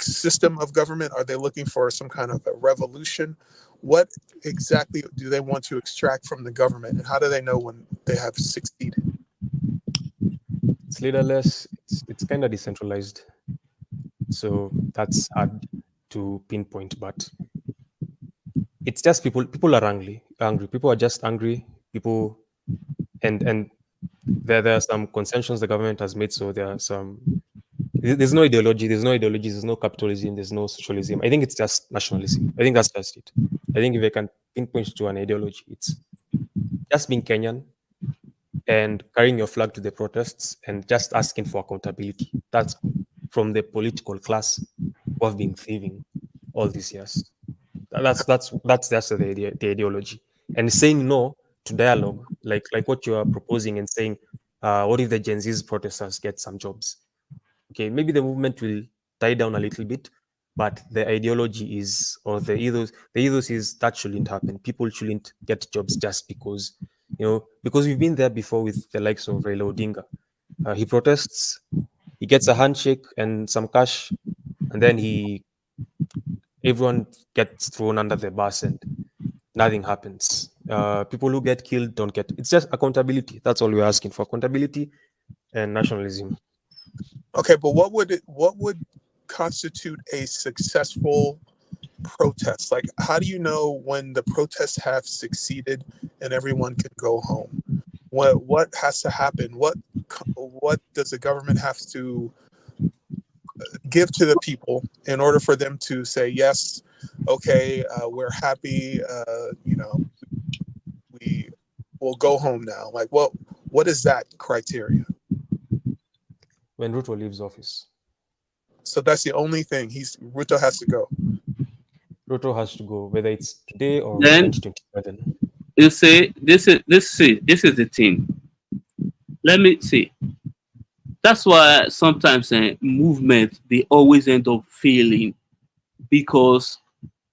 system of government? Are they looking for some kind of a revolution? What exactly do they want to extract from the government, and how do they know when they have succeeded? it's leaderless. It's kind of decentralized, so that's hard to pinpoint. But it's just people are angry. People are just angry. People and there are some concessions the government has made. So there are some. There's no ideology. There's no ideology. There's no capitalism. There's no socialism. I think it's just nationalism. I think that's just it. I think if I can pinpoint to an ideology, it's just being Kenyan and carrying your flag to the protests and just asking for accountability. That's from the political class who have been thieving all these years. That's just the ideology. And saying no to dialogue, like what you are proposing, and saying, what if the Gen Z's protesters get some jobs? Okay, maybe the movement will die down a little bit, but the ideology is, or the ethos is that shouldn't happen. People shouldn't get jobs just because we've been there before with the likes of Raila Odinga. He protests, he gets a handshake and some cash, and then everyone gets thrown under the bus and nothing happens. People who get killed don't get. It's just accountability. That's all we're asking for: accountability and nationalism. Okay, but what would constitute a successful protest? Like, how do you know when the protests have succeeded and everyone can go home? What has to happen? What does the government have to give to the people in order for them to say yes? Okay, we're happy. We will go home now. Like, what is that criteria? When Ruto leaves office, So that's the only thing. Ruto has to go. Ruto has to go, whether it's today or Then 2027. you say this is the thing. Let me see. That's why sometimes movements they always end up failing because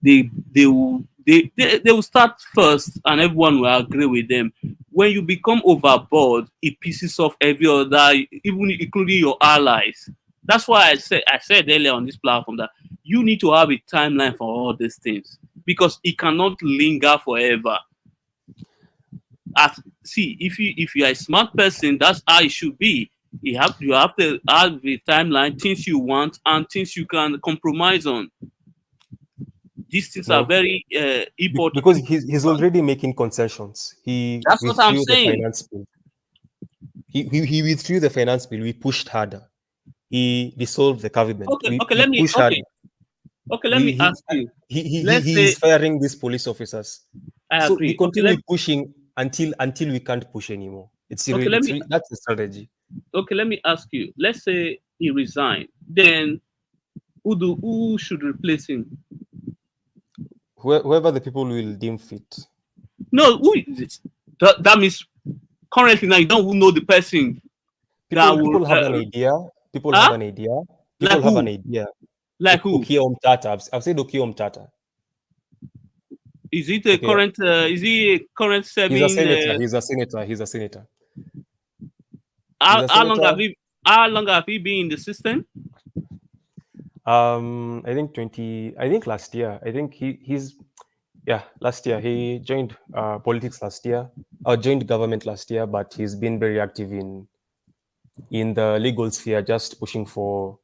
they will start first and everyone will agree with them. When you become overboard, it pisses off every other, even including your allies. That's why I said earlier on this platform that you need to have a timeline for all these things because it cannot linger forever. If you are a smart person, that's how it should be. You have to have a timeline, things you want and things you can compromise on. These things are No, very important. because he's already making concessions. He That's what I'm withdrew the saying. finance bill. He withdrew the finance bill. We pushed harder. He dissolved the government. We pushed harder. Let me ask you. Let's say He's firing these police officers. I So we agree. continue pushing until we can't push anymore. That's the strategy. Okay, let me ask you. Let's say he resigned. Then who should replace him? Whoever the people will deem fit. No, who is it? That means currently now you don't know the person. People have an idea. People have an idea. People have an idea. Like who? Okiya Omtata. I've said Okiya Omtata. Is it a current? Is he a current serving? He's a senator. He's a senator. He's a senator. How long have he been in the system? I think last year. I think last year he joined politics last year. Or joined government last year, but he's been very active in the legal sphere, just pushing for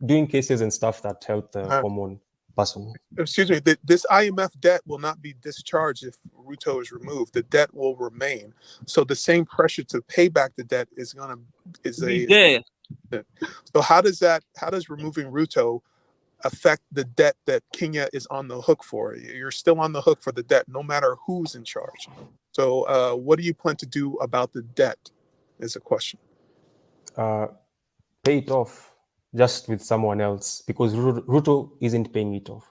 doing cases and stuff that help the common personally. Excuse me, this IMF debt will not be discharged if Ruto is removed. The debt will remain. So the same pressure to pay back the debt is Be there. So how does removing Ruto affect the debt that Kenya is on the hook for? You're still on the hook for the debt, no matter who's in charge. So what do you plan to do about the debt? Is a question. Pay it off just with someone else, because Ruto isn't paying it off.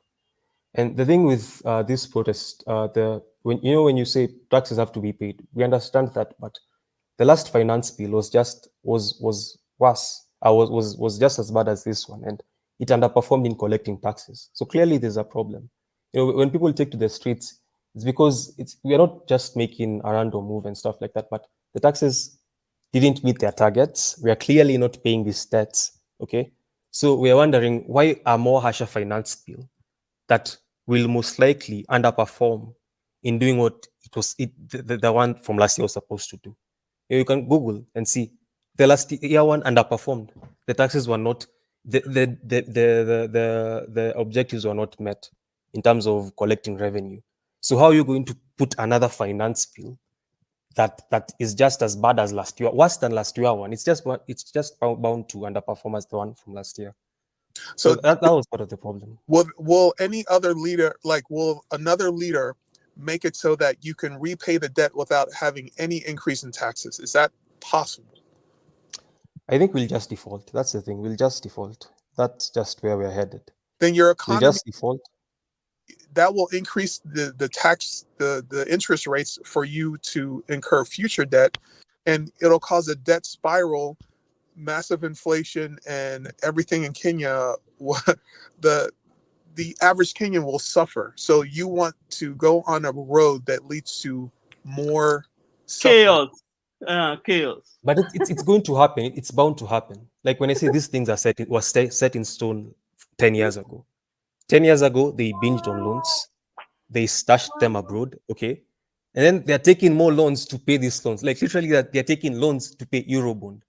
And the thing with this protest, when you say taxes have to be paid, we understand that, but the last finance bill was worse. Was just as bad as this one, and it underperformed in collecting taxes. So clearly, there's a problem. When people take to the streets, it's because we are not just making a random move and stuff like that, but the taxes didn't meet their targets. We are clearly not paying these debts. Okay, so we are wondering why a more harsher finance bill that will most likely underperform in doing what the one from last year was supposed to do. You can Google and see the last year one underperformed. The taxes were not the objectives were not met in terms of collecting revenue. So how are you going to put another finance bill that is just as bad as last year, worse than last year one? It's just bound to underperform as the one from last year. So that was part of the problem. Will any other leader, will another leader make it so that you can repay the debt without having any increase in taxes? Is that possible? I think we'll just default. That's the thing. We'll just default. That's just where we're headed. Then your economy, we'll just default. That will increase the tax, the interest rates for you to incur future debt, and it'll cause a debt spiral, massive inflation, and everything in Kenya. The average Kenyan will suffer. So you want to go on a road that leads to more chaos. Chaos. But it's going to happen. It's bound to happen. Like when I say these things are set in stone 10 years ago. 10 years ago, they binged on loans. They stashed them abroad. Okay. And then they're taking more loans to pay these loans. Like literally they're taking loans to pay Eurobond,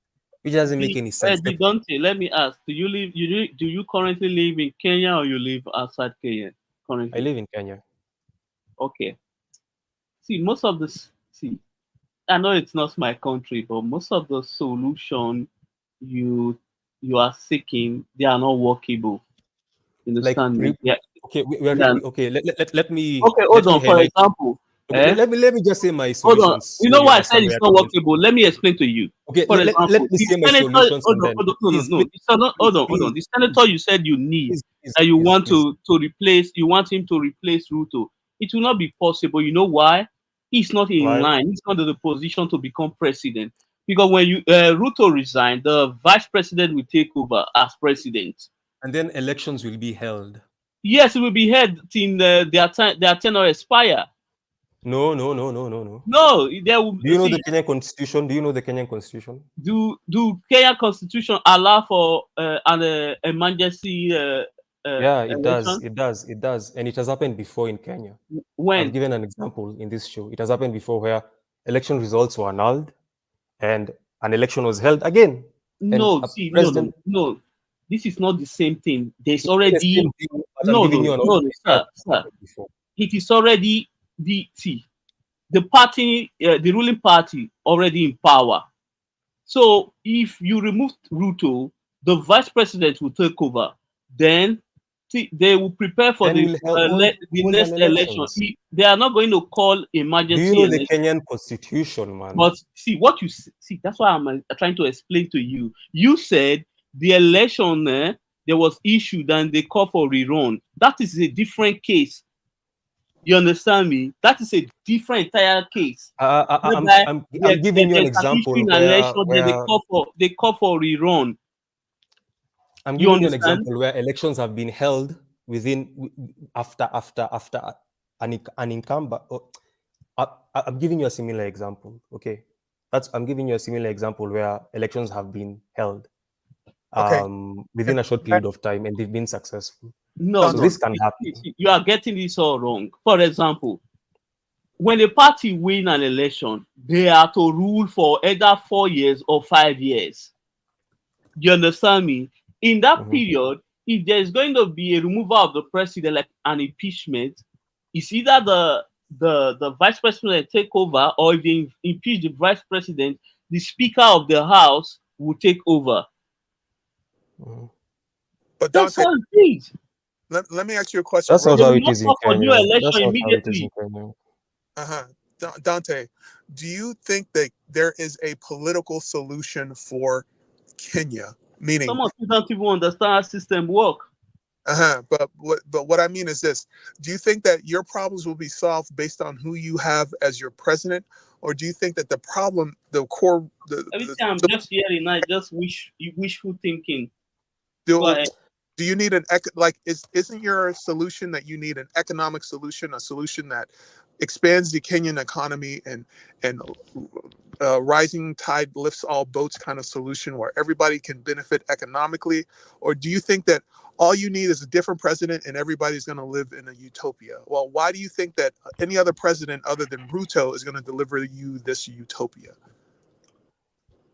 which doesn't make any sense. Dante, let me ask, do you currently live in Kenya or you live outside Kenya currently? I live in Kenya. Okay. Most of this, I know it's not my country, but most of the solution you are seeking, they are not workable. You understand me? Yeah. Okay, let me. Okay, hold on. For example, okay, let me just say my solutions. Hold on. You know why I said it's not workable? Let me explain to you. Okay, for example, let me say my solutions. Hold on. The senator you said you need, that you want to replace, you want him to replace Ruto. It will not be possible. You know why? He's not in line. He's not in the position to become president. Because when Ruto resigned, the vice president will take over as president. And then elections will be held. Yes, it will be held till their tenure expire. No. No, there will. Do you know the Kenyan Constitution? Do you know the Kenyan Constitution? Do Kenyan Constitution allow for an emergency? Yeah, it election? does, and it has happened before in Kenya. When? I've given an example in this show. It has happened before where election results were annulled, and an election was held again. No. This is not the same thing. There's already sir. It is already the party, the ruling party already in power. So if you remove Ruto, the vice president will take over. Then they will prepare for the next election. They are not going to call emergency. Do you know the Kenyan Constitution, man? But what you see, that's why I'm trying to explain to you. You said the election there was issued and they call for rerun. That is a different case. You understand me? That is a different entire case. I'm giving you an example where they call for rerun. I'm giving you an example where elections have been held after an incumbent. I'm giving you a similar example. Okay, I'm giving you a similar example where elections have been held within a short period of time and they've been successful. This can happen. You are getting this all wrong. For example, when a party win an election, they are to rule for either 4 years or 5 years. You understand me? In that period, if there is going to be a removal of the president, like an impeachment, it's either the vice president take over, or if they impeach the vice president, the speaker of the house will take over. But That's Dante, how it is. let me ask you a question That's real not They how will quick. it not is in call for new Kenya. election That's not how it is in immediately. Kenya. Uh-huh. Dante, do you think that there is a political solution for Kenya? Meaning, Some of you don't even understand how system work. but what I mean is this: do you think that your problems will be solved based on who you have as your president, or do you think that the problem, the core, Everything I'm just hearing, I just wishful thinking. Go do, ahead. do you need isn't your solution that you need an economic solution, a solution that expands the Kenyan economy and rising tide lifts all boats kind of solution where everybody can benefit economically? Or do you think that all you need is a different president and everybody's going to live in a utopia? Well, why do you think that any other president other than Ruto is going to deliver you this utopia?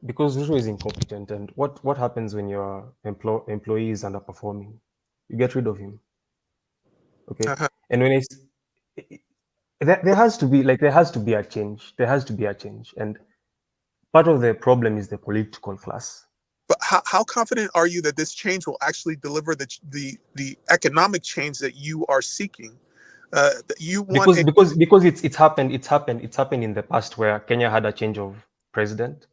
Because Ruto is incompetent, and what happens when your employee is underperforming? You get rid of him. Okay, and when it's there has to be a change. There has to be a change, and part of the problem is the political class. But how confident are you that this change will actually deliver the economic change that you are seeking? That you want Because it's happened in the past where Kenya had a change of president,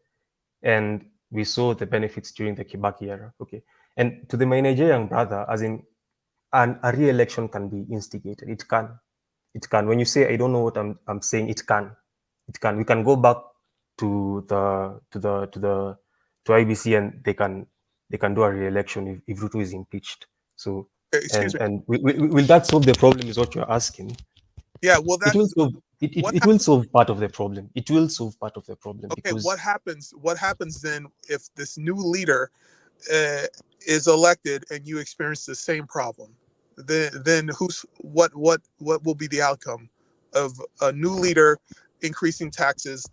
and we saw the benefits during the Kibaki era. Okay, and to my Nigerian brother, as in, a re-election can be instigated. It can. When you say I don't know what I'm saying, it can. We can go back to IBC, and they can do a re-election if Ruto is impeached. So Excuse me. and will that solve the problem? Is what you're asking? Yeah, well, It will solve. It will solve part of the problem. It will solve part of the problem. Okay, because what happens then if this new leader is elected and you experience the same problem? Then what will be the outcome of a new leader increasing taxes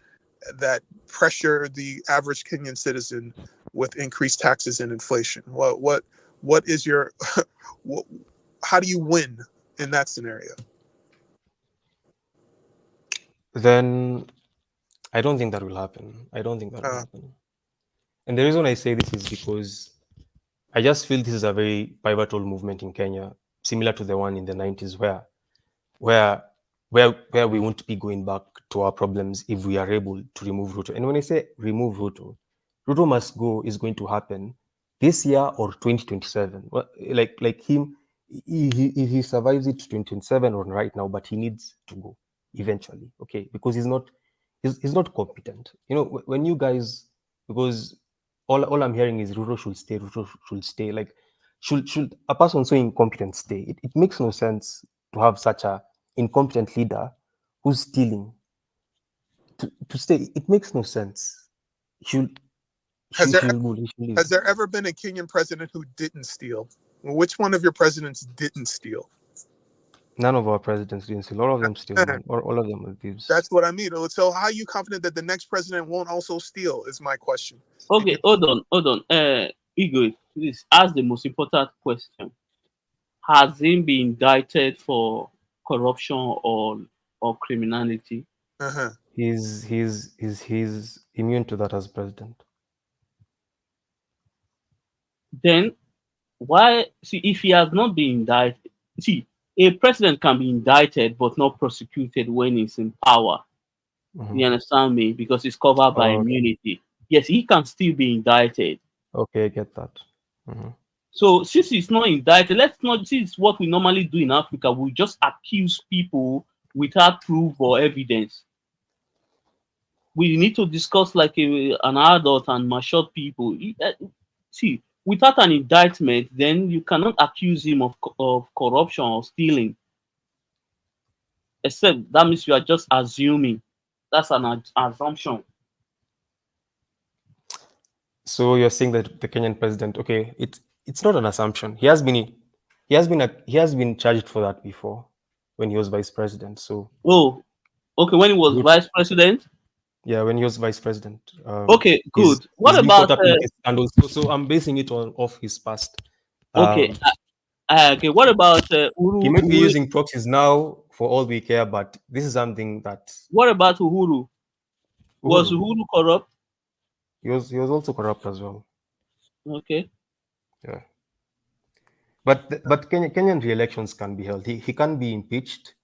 that pressure the average Kenyan citizen with increased taxes and inflation? What is your how do you win in that scenario? Then I don't think that will happen. And the reason I say this is because I just feel this is a very pivotal movement in Kenya, similar to the one in the 90s, where we won't be going back to our problems if we are able to remove Ruto. And when I say remove Ruto, Ruto must go is going to happen this year or 2027. Well, like him, if he survives it to 2027 or right now, but he needs to go eventually. Okay, because he's not competent. When you guys, because all I'm hearing is Ruto should stay. Ruto should stay. Like, should a person so incompetent stay? It makes no sense to have such a incompetent leader who's stealing to stay. It makes no sense. Has there ever been a Kenyan president who didn't steal? Which one of your presidents didn't steal? None of our presidents didn't steal. All of them steal, man. All of them are thieves. That's what I mean. So how are you confident that the next president won't also steal is my question. Okay, hold on. Igor, please ask the most important question. Has he been indicted for corruption or criminality? He's immune to that as president. Then why if he has not been indicted? See, a president can be indicted but not prosecuted when he's in power. You understand me? Because it's covered by immunity. Yes, he can still be indicted. Okay, I get that. So since he's not indicted, let's not. This is what we normally do in Africa. We just accuse people without proof or evidence. We need to discuss like an adult and mature people. See, without an indictment, then you cannot accuse him of corruption or stealing. Except that means you are just assuming. That's an assumption. So you're saying that the Kenyan president, okay, it's not an assumption. He has been charged for that before when he was vice president. So okay, when he was vice president. Yeah, when he was vice president. Okay, good. What he's about scandals? So I'm basing it off his past. Okay. Um, Okay. What about he Uru? might be using proxies now for all we care, but this is something that What about Uhuru? Was Uhuru, Uhuru corrupt? he was also corrupt as well. Okay. Yeah. But Kenyan re-elections can be held. He can be impeached.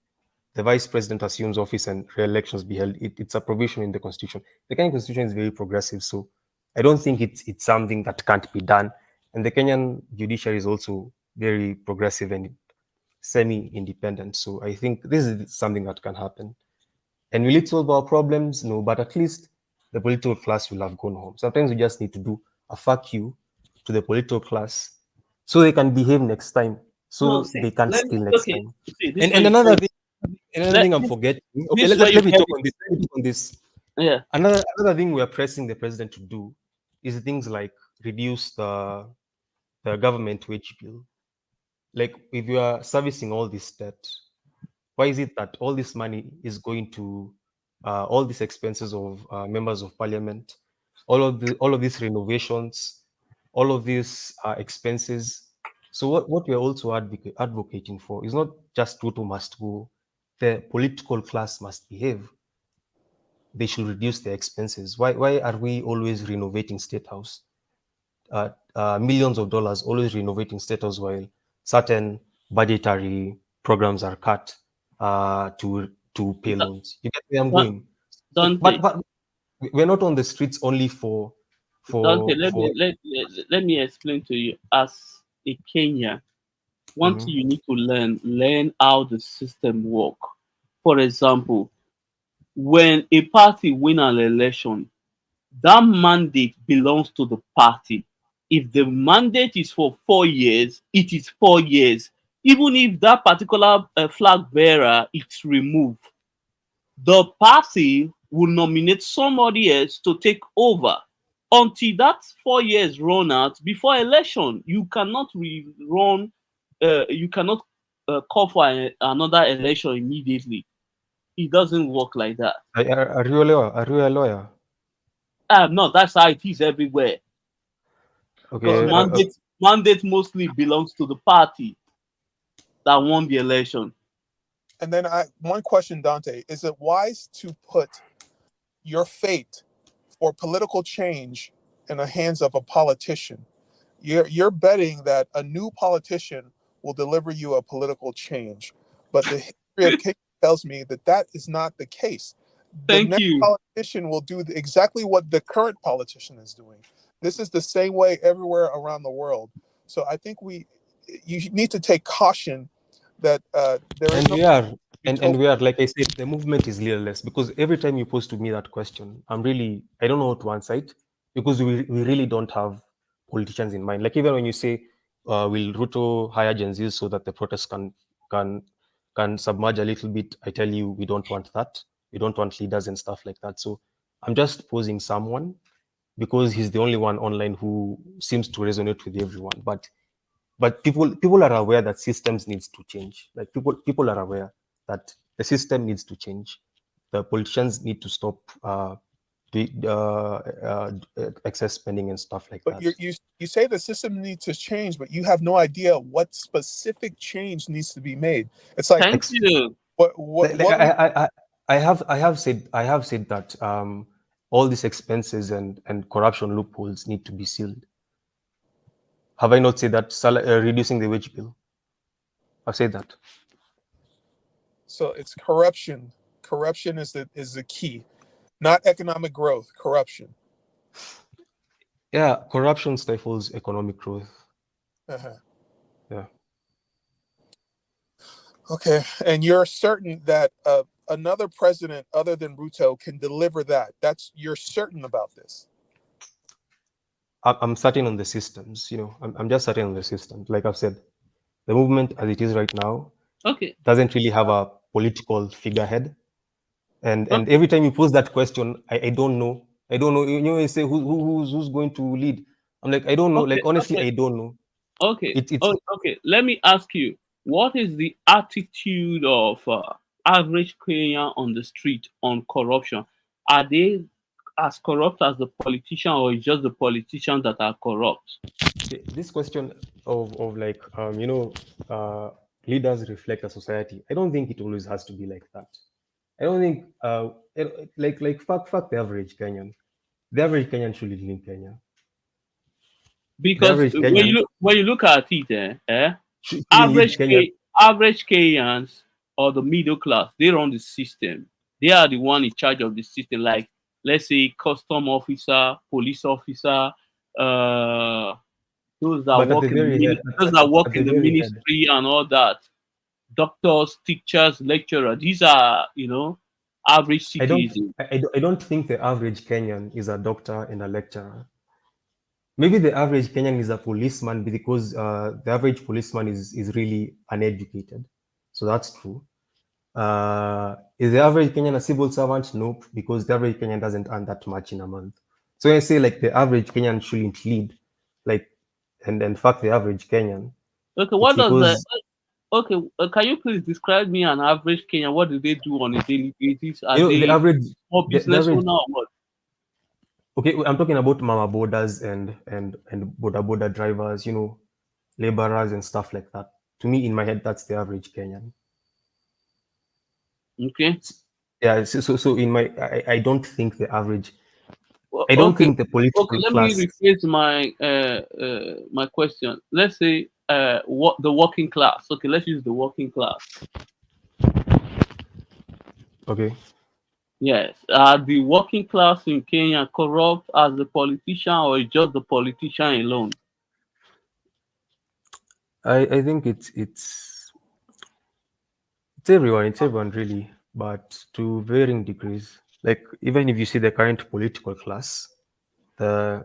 The vice president assumes office and re-elections be held. It's a provision in the constitution. The Kenyan constitution is very progressive, so I don't think it's something that can't be done. And the Kenyan judiciary is also very progressive and semi-independent. So I think this is something that can happen. And will it solve our problems? No, but at least the political class will have gone home. Sometimes we just need to do a fuck you to the political class so they can behave next time, No, so see, they can't let me, steal next okay. time. See, this And way and you another put thing, another let thing I'm this, forgetting. Okay, this let, way let, you let me have talk it. on this. Let me talk on this. Yeah. Another thing we are pressing the president to do is things like reduce the government wage bill. Like if you are servicing all this debt, why is it that all this money is going to all these expenses of members of parliament, all of these renovations, all of these expenses? So what we are also advocating for is not just Ruto must go, the political class must behave. They should reduce their expenses. Why are we always renovating State House? Millions of dollars always renovating State House while certain budgetary programs are cut to pay Da- loans. You get where I'm Da- going? So, Dante, but we're not on the streets only for Dante, for let for. me let me explain to you. As a Kenyan, one Mhm. thing you need to learn how the system work. For example, when a party win an election, that mandate belongs to the party. If the mandate is for 4 years, it is 4 years. Even if that particular flag bearer is removed, the party will nominate somebody else to take over until that 4 years run out before election. You cannot rerun, you cannot call for another election immediately. It doesn't work like that. Are you a lawyer? Are you a lawyer? No, that's how it is everywhere. Because Okay. So, mandate mostly belongs to the party that won the election. and then one question, Dante: is it wise to put your fate for political change in the hands of a politician? You're betting that a new politician will deliver you a political change, but the history of Kenya tells me that that is not the case. The Thank next you. politician will do exactly what the current politician is doing. This is the same way everywhere around the world. So I think you need to take caution that there is And no we are, and utopia. we are, like I said, the movement is leaderless because every time you pose to me that question, I don't know what to answer it because we really don't have politicians in mind. Like even when you say, will Ruto hire Gen Z so that the protests can can submerge a little bit? I tell you, we don't want that. We don't want leaders and stuff like that. So I'm just posing someone because he's the only one online who seems to resonate with everyone. But people are aware that systems needs to change. Like people are aware that the system needs to change. The politicians need to stop excess spending and stuff like But that. you say the system needs to change, but you have no idea what specific change needs to be made. It's like Thank you. Like what we I have said that all these expenses and corruption loopholes need to be sealed. Have I not said that reducing the wage bill? I've said that. so it's corruption. Corruption is the key, not economic growth. Corruption. Yeah, corruption stifles economic growth. Uh-huh. Yeah. Okay, and you're certain that another president other than Ruto can deliver that. You're certain about this. I'm starting on the systems, I'm just starting on the systems. Like I've said, the movement as it is right now Okay. doesn't really have a political figurehead. And Okay. every time you pose that question, I don't know. I don't know. You say who's going to lead? I'm like, I don't know. Like Okay. honestly, Okay. I don't know. Okay. It's Oh, okay. Let me ask you, what is the attitude of average Kenyan on the street on corruption? Are they as corrupt as the politician, or it's just the politicians that are corrupt? This question of like leaders reflect a society. I don't think it always has to be like that. I don't think like fuck the average Kenyan. The average Kenyan should live in Kenya. The Because average Kenyan when you look at it, should leave average Kenya. average Kenyans or the middle class, they run the system. They are the one in charge of the system. Like, let's say custom officer, police officer, those that But at the work in the very head, those that work at the in the very head, ministry and all that. Doctors, teachers, lecturers. These are, average citizens. I don't think the average Kenyan is a doctor and a lecturer. Maybe the average Kenyan is a policeman because the average policeman is really uneducated. So that's true. Is the average Kenyan a civil servant? Nope, because the average Kenyan doesn't earn that much in a month. So I say like the average Kenyan shouldn't lead, like, and fuck the average Kenyan. Okay, It's what does the because okay? Can you please describe me an average Kenyan? What do they do on a daily basis? Are the they average small the business average. owner or what? Okay, I'm talking about mama boarders and border drivers, laborers and stuff like that. To me, in my head, that's the average Kenyan. Okay. Yeah. So in my, I don't think the average. Well, I don't okay. think the Okay. political Let me class. rephrase my my question. Let's say what the working class. Okay, let's use the working class. Okay. Yes. Are the working class in Kenya corrupt as the politician, or is just the politician alone? I think it's everyone. It's everyone really, but to varying degrees. Like even if you see the current political class, the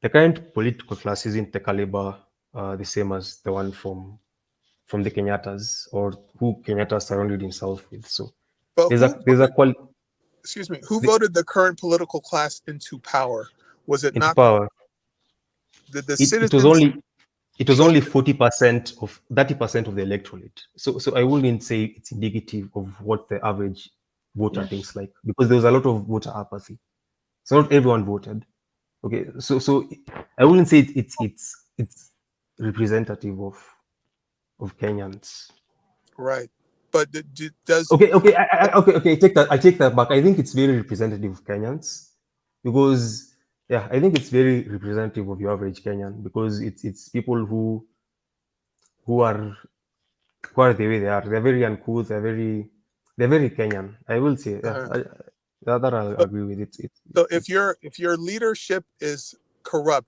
the current political class isn't the caliber the same as the one from the Kenyatas or who Kenyatta surrounded himself with. So But there's who a there's a qual excuse me, who the, voted the current political class into power? Was it into not power. the It was citizens only voted? 40% of 30% of the electorate. So I wouldn't say it's indicative of what the average voter thinks like because there was a lot of voter apathy. So not everyone voted. Okay, so I wouldn't say it's representative of Kenyans. Right. But does Okay. Okay. I take that back. I think it's very representative of Kenyans because yeah, I think it's very representative of your average Kenyan because it's people who are who are the way they are. They're very uncouth. They're very Kenyan. I will say yeah. uh, That I'll so, agree with. so It's if your leadership is corrupt,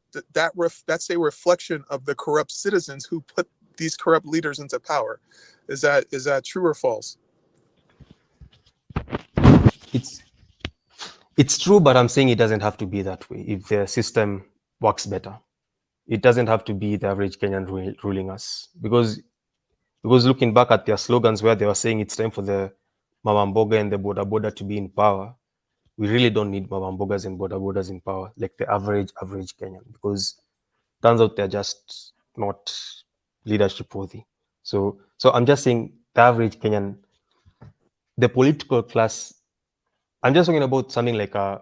that's a reflection of the corrupt citizens who put these corrupt leaders into power. Is that true or false? it's it's true, but I'm saying it doesn't have to be that way. If the system works better, it doesn't have to be the average Kenyan ruling us because looking back at their slogans where they were saying it's time for the Mama Mboga and the Boda to be in power, we really don't need Mama Mbogas and Bodas in power like the average Kenyan because turns out they're just not leadership worthy. So I'm just saying the average Kenyan, the political class. I'm just talking about something like a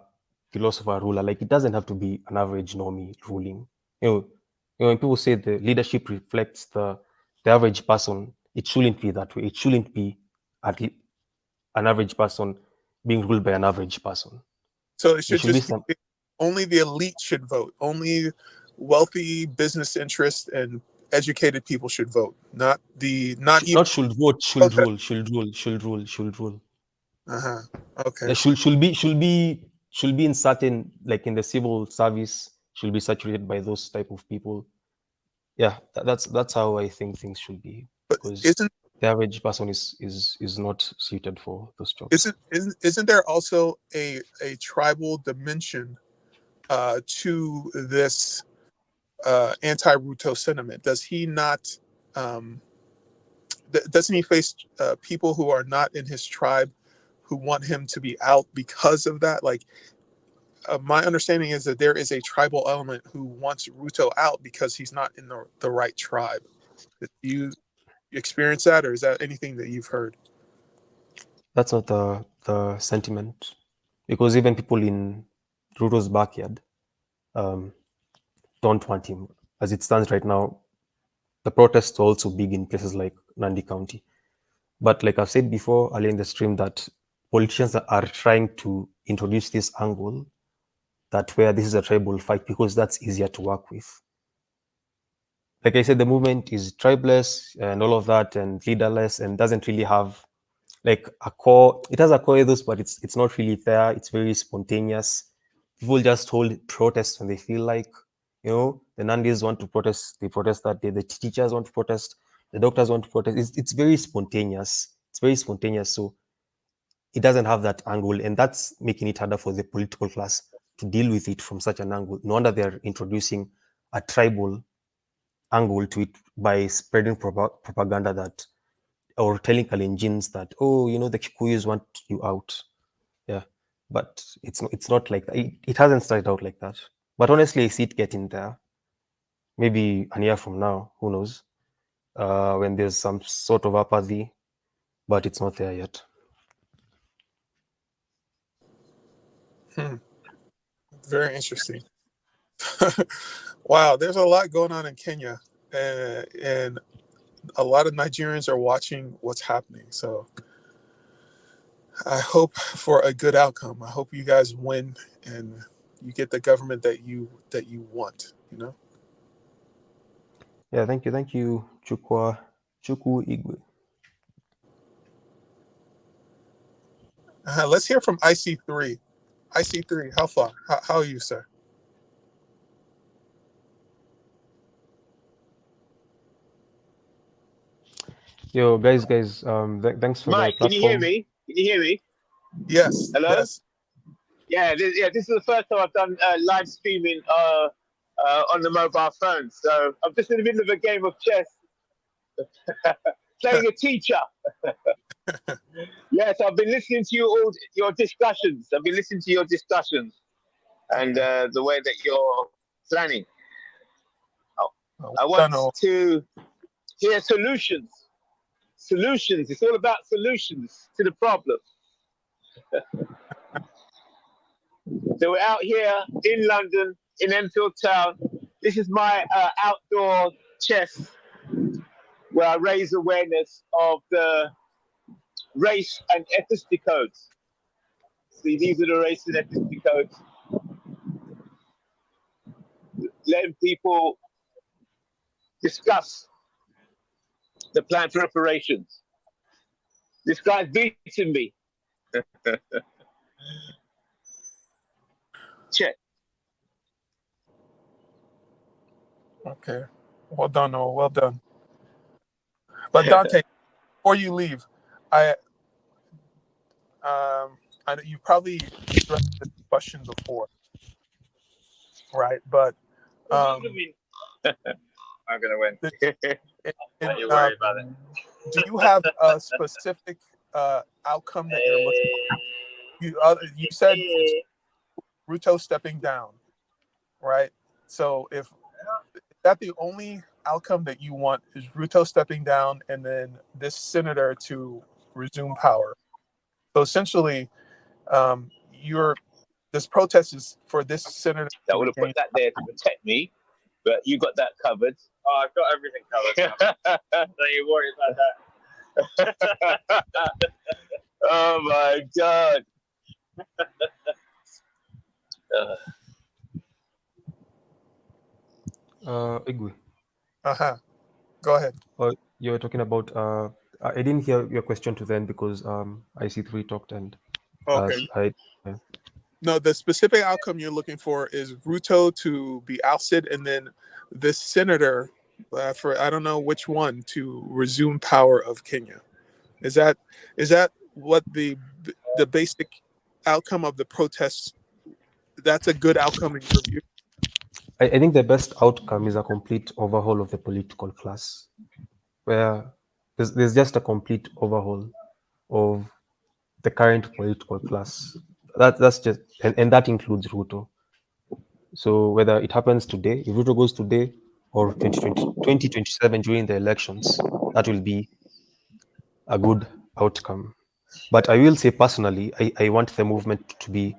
philosopher ruler. Like it doesn't have to be an average normie ruling. When people say the leadership reflects the average person, it shouldn't be that way. It shouldn't be an average person being ruled by an average person. So it There should should be just be some. only the elite should vote. Only wealthy business interests and educated people should vote. Not even Not should vote. Should protest. rule. Should rule. Should rule. Should rule. Uh-huh. Okay. Yeah, should be in certain like in the civil service. Should be saturated by those type of people. Yeah, that's how I think things should be But because the average person is not suited for those jobs. isn't there also a tribal dimension to this anti-Ruto sentiment? Does he not? Doesn't he face people who are not in his tribe who want him to be out because of that? Like, my understanding is that there is a tribal element who wants Ruto out because he's not in the right tribe. Do you experience that, or is that anything that you've heard? That's not the sentiment. because even people in Ruto's backyard don't want him. As it stands right now, the protests are also big in places like Nandi County. But like I've said before earlier in the stream, that politicians are trying to introduce this angle that where this is a tribal fight because that's easier to work with. Like I said, the movement is tribeless and all of that and leaderless and doesn't really have like a core. It has a core ethos, but it's not really there. It's very spontaneous. People just hold protests when they feel like, the Nandis want to protest, they protest that day. The teachers want to protest, the doctors want to protest. It's very spontaneous. It's very spontaneous. So it doesn't have that angle, and that's making it harder for the political class to deal with it from such an angle. No wonder they're introducing a tribal angle to it by spreading propaganda that, or telling Kalenjins that, the Kikuyus want you out. Yeah, but it's not like that. It hasn't started out like that. But honestly, I see it getting there. Maybe a year from now, who knows? When there's some sort of apathy, but it's not there yet. Very interesting. Wow, there's a lot going on in Kenya, and a lot of Nigerians are watching what's happening. So I hope for a good outcome. I hope you guys win and you get the government that you want. Yeah, thank you, Chukwu Igwe. Let's hear from IC3. IC3, how far? How are you, sir? Yo, guys, thanks for Mike, the platform. can you hear me? Can you hear me? Yes. Hello? Yes. Yeah, this is the first time I've done live streaming on the mobile phone. So I'm just in the middle of a game of chess, playing a teacher. Yes, I've been listening to your discussions. I've been listening to your discussions and the way that you're planning. I want to hear solutions. Solutions. It's all about solutions to the problem. So we're out here in London, in Enfield Town. This is my outdoor chess, where I raise awareness of the race and ethnicity codes. See, these are the race and ethnicity codes. Letting people discuss the plan for reparations. This guy's beating me. Check. Okay. Well done, Noel. Well done. But Dante, before you leave, I know you probably addressed this question before, right? But I'm gonna win. Don't you worry about it. Do you have a specific outcome that you're looking for? You said it's Ruto stepping down, right? So is that the only outcome that you want, is Ruto stepping down and then this senator to resume power? So essentially, this protest is for this senator. I would have put that there to protect me, but you got that covered. Oh, I've got everything covered. Don't you worry about that. Oh my God. Igwe. Go ahead. You were talking about. I didn't hear your question to then because IC3 talked and. Okay. No, the specific outcome you're looking for is Ruto to be ousted, and then this senator, for I don't know which one, to resume power of Kenya. Is that what the basic outcome of the protests? That's a good outcome in your view? I think the best outcome is a complete overhaul of the political class, where there's just a complete overhaul of the current political class. That's just, and that includes Ruto. So whether it happens today, if Ruto goes today, or 2027 during the elections, that will be a good outcome. But I will say personally, I want the movement to be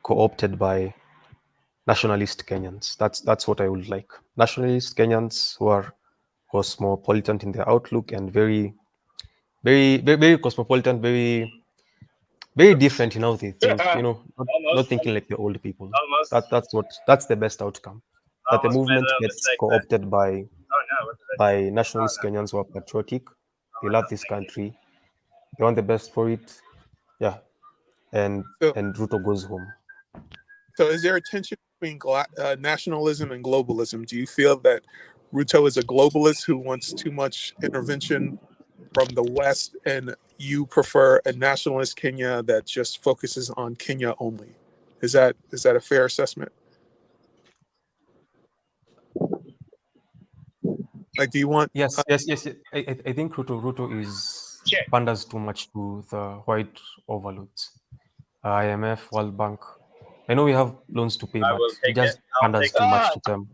co-opted by nationalist Kenyans. That's what I would like. Nationalist Kenyans who are cosmopolitan in their outlook and very, very, very, very cosmopolitan, very different in how they think. You know, not thinking like the old people. That's the best outcome. That the movement gets co-opted by nationalist Kenyans who are patriotic. They love this country. They want the best for it. Yeah, and So, Ruto goes home. so is there a tension between nationalism and globalism? Do you feel that Ruto is a globalist who wants too much intervention from the West, and you prefer a nationalist Kenya that just focuses on Kenya only? Is that a fair assessment? Like, do you want? Yes. I think Ruto is panders too much to the white overlords, IMF, World Bank. I know we have loans to pay, but he just panders too much to them,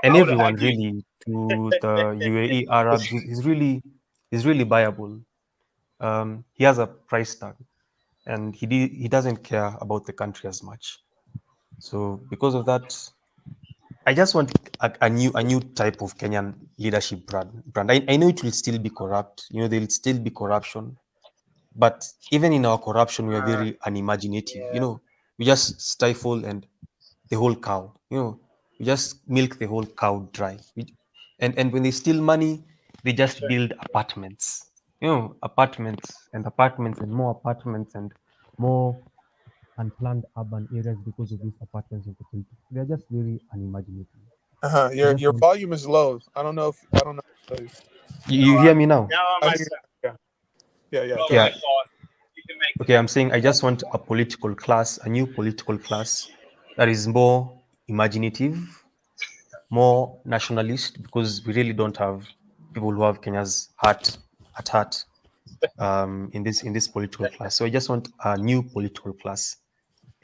and everyone really, to the UAE Arabs. He's really viable. He has a price tag, and he doesn't care about the country as much. So because of that, I just want a new type of Kenyan leadership brand. I know it will still be corrupt. You know, there will still be corruption, but even in our corruption, we are very unimaginative. You know, we just stifle and the whole cow. You know, we just milk the whole cow dry. And when they steal money, they just build apartments. You know, apartments and more apartments and more unplanned urban areas because of these apartments and facilities. They are just very unimaginative. I just Your want. volume is low. I don't know. You hear me now? I hear. Yeah. Yeah. Go Yeah. ahead. Okay, I'm saying I just want a political class, a new political class that is more imaginative, more nationalist, because we really don't have people who have Kenya's heart at heart in this political class. So I just want a new political class.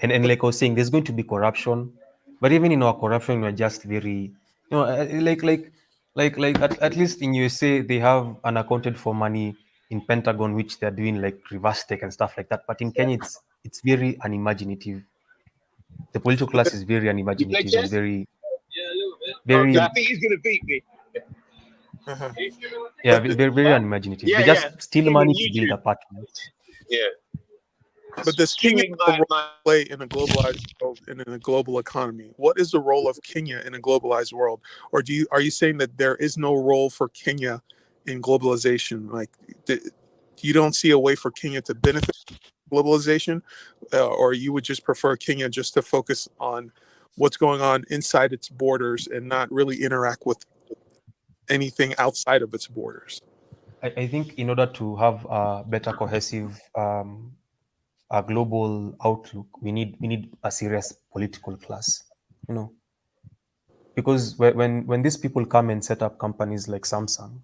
And like I was saying, there's going to be corruption, but even in our corruption, we're just very, you know, at least in USA they have unaccounted for money in Pentagon, which they're doing like reverse tech and stuff like that. But in Kenya, it's very unimaginative. The political class is very You play unimaginative and chess? very, Okay, very, I think he's gonna beat me. yeah, very, very unimaginative. They Yeah. just steal Streaming money to build YouTube. apartments. Yeah. But does Kenya Streaming have a role my to play in a globalized world and in a global economy? What is the role of Kenya in a globalized world? Or are you saying that there is no role for Kenya in globalization? Like, you don't see a way for Kenya to benefit from globalization, or you would just prefer Kenya just to focus on what's going on inside its borders and not really interact with anything outside of its borders? I think in order to have a better cohesive a global outlook, we need a serious political class, you know, because when these people come and set up companies like Samsung,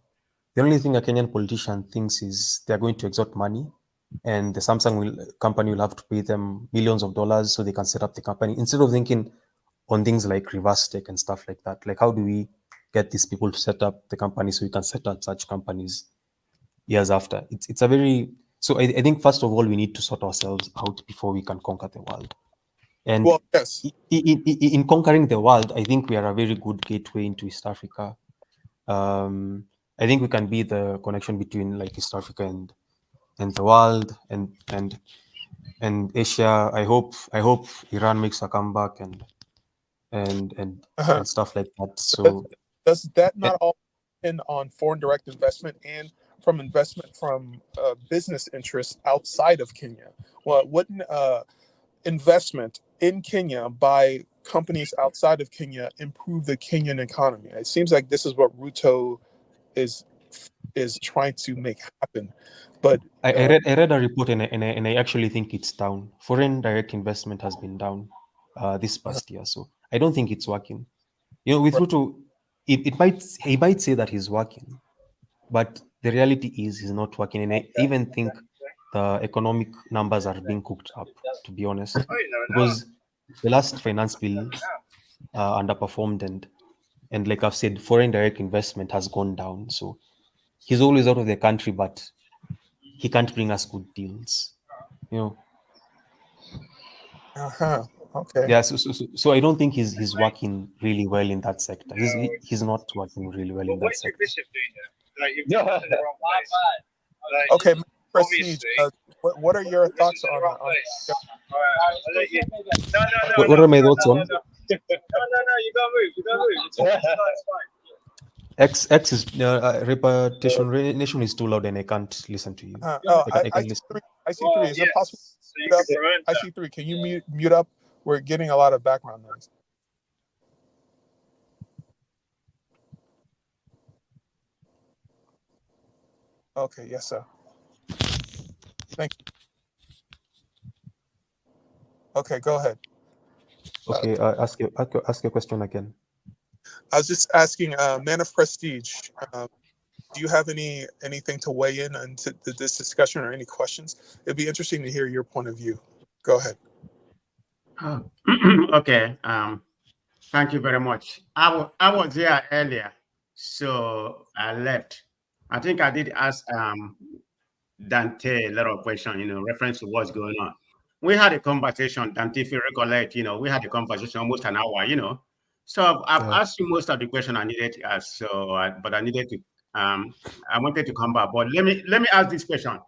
the only thing a Kenyan politician thinks is they're going to extort money, and the company will have to pay them millions of dollars so they can set up the company, instead of thinking on things like reverse tech and stuff like that. Like, how do we get these people to set up the company so we can set up such companies years after? It's a very, so I think first of all we need to sort ourselves out before we can conquer the world. And Well, yes. in conquering the world, I think we are a very good gateway into East Africa. I think we can be the connection between like East Africa and the world and Asia. I hope Iran makes a comeback and stuff like that. So Does that not all depend on foreign direct investment and from investment from business interests outside of Kenya? Well, wouldn't investment in Kenya by companies outside of Kenya improve the Kenyan economy? It seems like this is what Ruto is trying to make happen. But I read a report and I actually think it's down. Foreign direct investment has been down this past year, so I don't think it's working. You know, with Ruto, he might say that he's working, but the reality is he's not working. And I even think the economic numbers are being cooked up, to be honest, because the last finance bill underperformed and like I've said, foreign direct investment has gone down. So he's always out of the country, but he can't bring us good deals. You know. Okay. Yeah, so I don't think he's working really well in that sector. He's not working really well in that sector. Okay, Prestige. What are your thoughts on? What are my thoughts on? You gotta move. You gotta move. X is reputation nation is too loud and I can't listen to you. I can listen. I see three. Is it possible? I see three. Can you mute up? We're getting a lot of background noise. Okay, yes, sir. Thank you. Okay, go ahead. Okay, ask your question again. I was just asking, Man of Prestige, do you have anything to weigh in into this discussion or any questions? It'd be interesting to hear your point of view. Go ahead. Okay. Thank you very much. I was here earlier, so I left. I think I did ask Dante a lot of questions, reference to what's going on. We had a conversation, Dante, if you recollect, we had a conversation almost an hour, So I've asked you most of the question I needed to ask. But I needed to, I wanted to come back. But let me ask this question.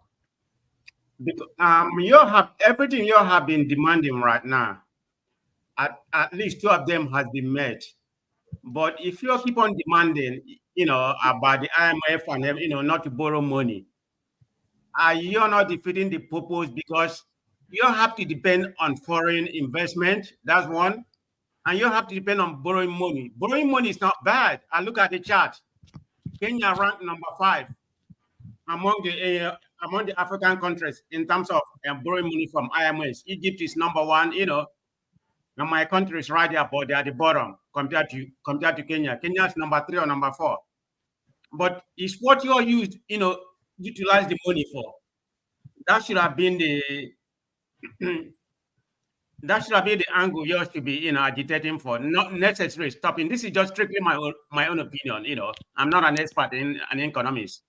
Because, you have everything you have been demanding right now. At least two of them has been met. But if you keep on demanding, about the IMF and not to borrow money, you're not defeating the purpose because you have to depend on foreign investment. That's one. And you have to depend on borrowing money. Borrowing money is not bad. I look at the chart. Kenya ranked number 5 among the African countries in terms of borrowing money from IMF. Egypt is number 1, and my country is right there, but they're at the bottom compared to Kenya. Kenya is number 3 or number 4. But it's what you utilize the money for. That should have been the angle you should be agitating for, not necessarily stopping. This is just strictly my own opinion. I'm not an expert in an economist,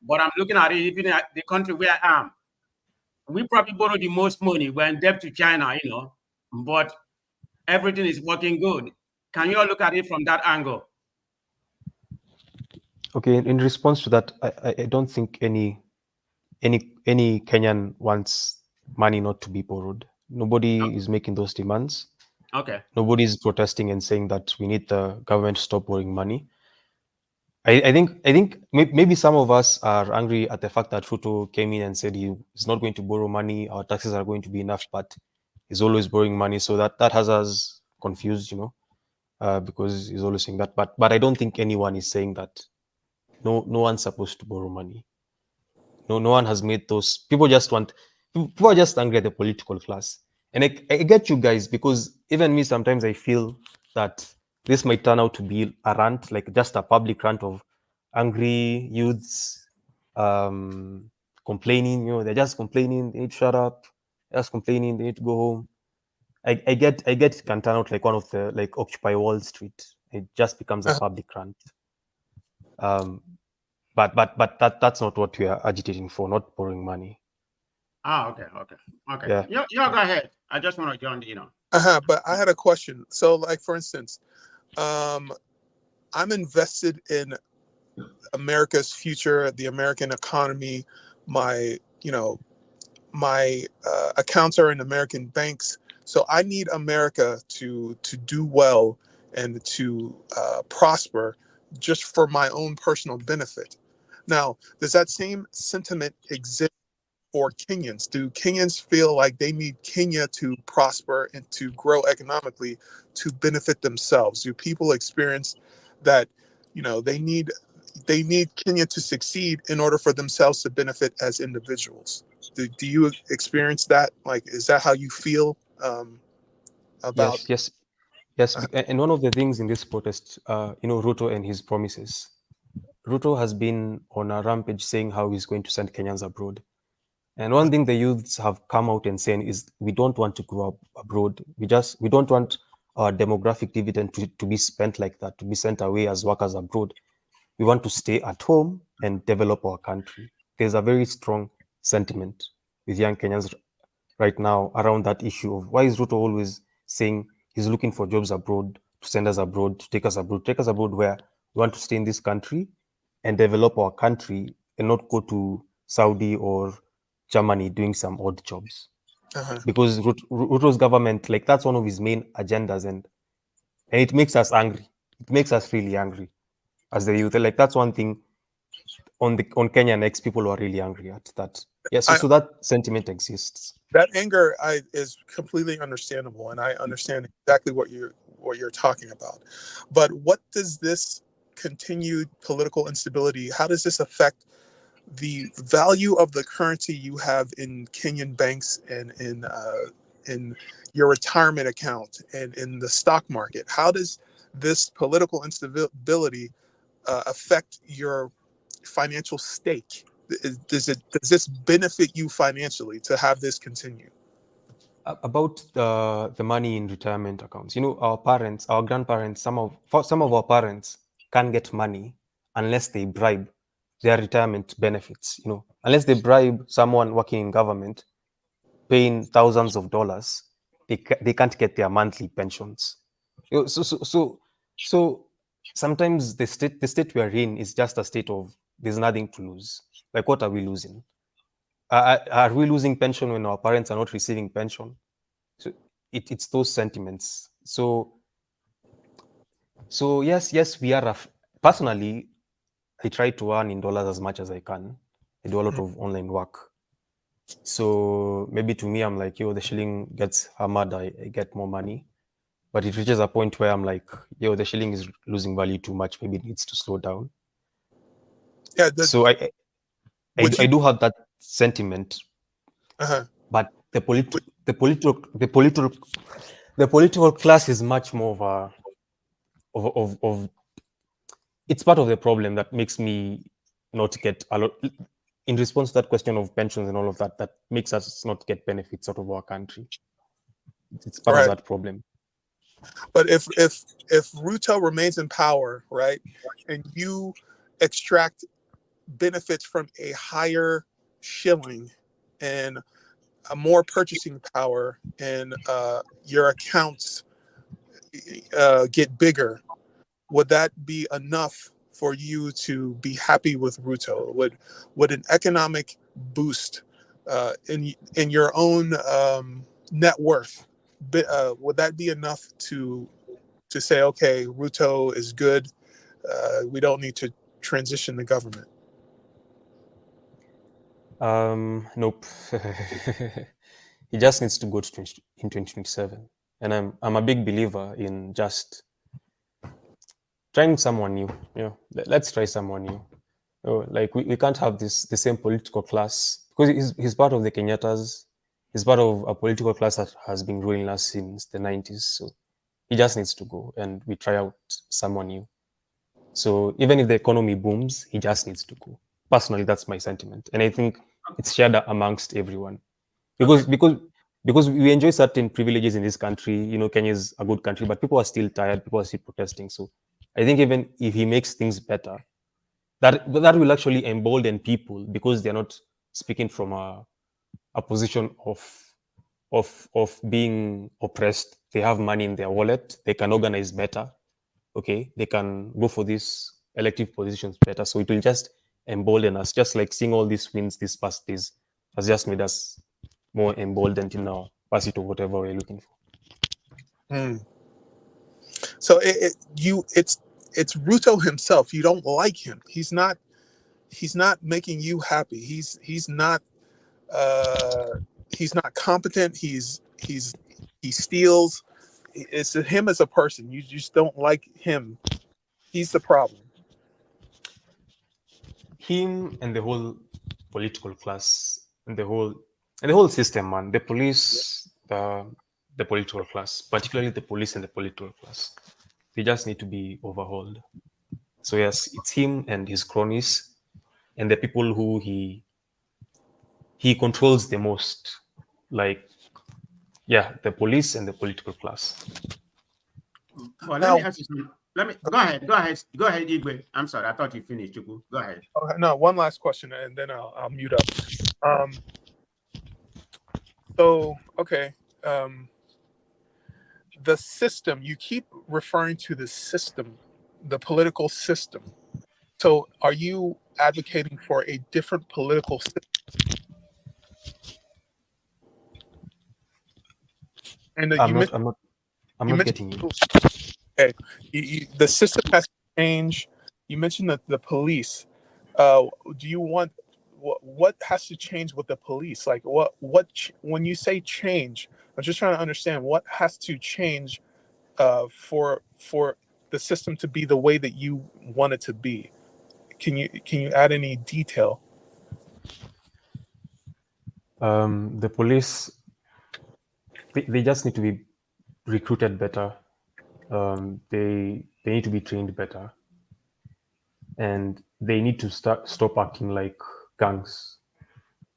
but I'm looking at it. Even at the country where I am, we probably borrow the most money. We're in debt to China, but everything is working good. Can you all look at it from that angle? Okay, in response to that, I don't think any Kenyan wants money not to be borrowed. Nobody is making those demands. Okay. Nobody is protesting and saying that we need the government to stop borrowing money. I think maybe some of us are angry at the fact that Ruto came in and said he is not going to borrow money, our taxes are going to be enough, but he's always borrowing money. So that has us confused, because he's always saying that. But I don't think anyone is saying that no one's supposed to borrow money. No one has made those. People are just angry at the political class. And I get you guys, because even me, sometimes I feel that this might turn out to be a rant, like just a public rant of angry youths complaining. They're just complaining. They need to shut up. They're just complaining. They need to go home. I get it can turn out like one of the like Occupy Wall Street. It just becomes a public rant. But that's not what we are agitating for. Not borrowing money. Okay. Yeah. Yeah, go ahead. I just want to join. But I had a question. So, like for instance, I'm invested in America's future, the American economy. My accounts are in American banks, so I need America to do well and to prosper, just for my own personal benefit. Now, does that same sentiment exist for Kenyans? Do Kenyans feel like they need Kenya to prosper and to grow economically to benefit themselves? Do people experience that, they need Kenya to succeed in order for themselves to benefit as individuals? Do you experience that? Like, is that how you feel about? Yes. And one of the things in this protest, Ruto and his promises. Ruto has been on a rampage saying how he's going to send Kenyans abroad. And one thing the youths have come out and saying is we don't want to grow up abroad. We don't want our demographic dividend to be spent like that, to be sent away as workers abroad. We want to stay at home and develop our country. There's a very strong sentiment with young Kenyans right now around that issue of why is Ruto always saying he's looking for jobs abroad, to send us abroad, to take us abroad where we want to stay in this country and develop our country and not go to Saudi or Germany doing some odd jobs. Uh-huh. Because Ruto's government, like that's one of his main agendas, and it makes us angry. It makes us really angry as the youth. Like that's one thing on Kenyan X people who are really angry at that. Yeah, so that sentiment exists. That anger is completely understandable, and I understand exactly what you're talking about. But what does this continued political instability? How does this affect the value of the currency you have in Kenyan banks and in your retirement account and in the stock market? How does this political instability affect your financial stake? Does this benefit you financially to have this continue? About the money in retirement accounts, our parents, our grandparents, some of our parents can't get money unless they bribe their retirement benefits. Unless they bribe someone working in government, paying thousands of dollars, they can't get their monthly pensions. So sometimes the state we are in is just a state of there's nothing to lose. Like, what are we losing? Are we losing pension when our parents are not receiving pension? So it's those sentiments. So yes, we are. Personally, I try to earn in dollars as much as I can. I do a lot of online work. So maybe to me, I'm like, the shilling gets hammered, I get more money. But it reaches a point where I'm like, the shilling is losing value too much. Maybe it needs to slow down. Yeah. So I do have that sentiment. Uh-huh. But the political class is much more of it's part of the problem that makes me not get a lot. In response to that question of pensions and all of that makes us not get benefits out of our country. It's part of that problem. But if Ruto remains in power, right, and you extract benefits from a higher shilling and a more purchasing power, and your accounts get bigger, would that be enough for you to be happy with Ruto? Would an economic boost in your own net worth, would that be enough to say, okay, Ruto is good, we don't need to transition the government? Nope. He just needs to go to in 2027, and I'm a big believer in just trying someone new. Let's try someone new. Like we can't have the same political class, because he's part of the Kenyattas. He's part of a political class that has been ruling us since the 90s. So he just needs to go, and we try out someone new. So even if the economy booms, he just needs to go. Personally, that's my sentiment, and I think it's shared amongst everyone, because we enjoy certain privileges in this country. Kenya is a good country, but people are still tired. People are still protesting. So I think even if he makes things better, that will actually embolden people, because they're not speaking from a position of being oppressed. They have money in their wallet. They can organize better. Okay, they can go for these elective positions better. So it will just embolden us. Just like seeing all these wins these past days has just made us more emboldened in our pursuit of whatever we're looking for. So it's Ruto himself. You don't like him. He's not making you happy. He's not competent. He steals. It's him as a person. You just don't like him. He's the problem. Him and the whole political class and the whole system, man. The police, the political class, particularly the police and the political class, they just need to be overhauled. So yes, it's him and his cronies and the people who he controls the most, like the police and the political class. Well, let me ask you something. let me go ahead. Go ahead, Igwe. I'm sorry, I thought you finished, Chuku. Go ahead. Okay, no, one last question, and then I'll mute up. So okay, the system. You keep referring to the system, the political system. So, are you advocating for a different political system? And I'm not getting you. Okay, the system has to change. You mentioned that the police. Do you want what has to change with the police? Like when you say change, I'm just trying to understand what has to change for the system to be the way that you want it to be. Can you add any detail? The police, they just need to be recruited better. They need to be trained better, and they need to stop acting like gangs.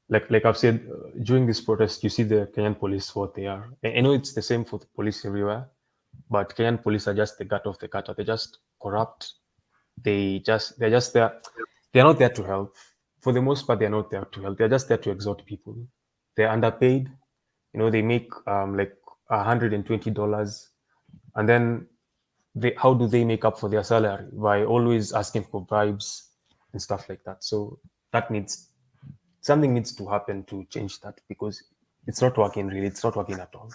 Like I've said, during this protest, you see the Kenyan police for what they are. I know it's the same for the police everywhere, but Kenyan police are just the gut of the gutter. They're just corrupt. They're just there. They're not there to help. For the most part, they're not there to help. They're just there to exhort people. They're underpaid. They make like $120, and then how do they make up for their salary? By always asking for bribes and stuff like that. So something needs to happen to change that, because it's not working really. It's not working at all.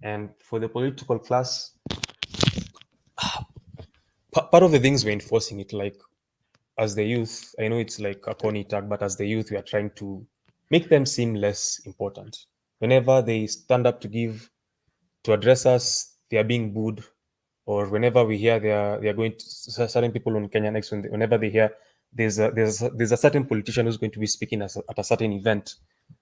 And for the political class, part of the things we're enforcing it, like as the youth, I know it's like a corny tag, but as the youth, we are trying to make them seem less important. Whenever they stand up to address us, they are being booed, or whenever we hear they are going to certain people on Kenya Next, whenever they hear there's a certain politician who's going to be speaking at a certain event,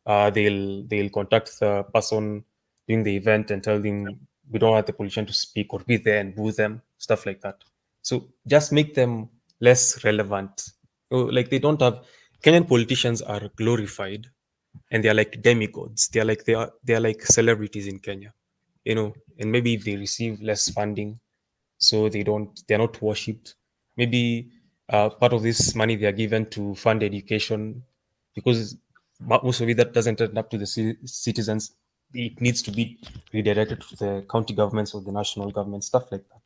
they'll contact the person doing the event and tell them we don't want the politician to speak, or be there and boo them, stuff like that. So just make them less relevant. Like they don't have Kenyan politicians are glorified, and they're like demigods. They're like celebrities in Kenya, and maybe if they receive less funding, so they're not worshipped. Maybe part of this money they are given to fund education, because most of it that doesn't end up to the citizens. It needs to be redirected to the county governments or the national government, stuff like that.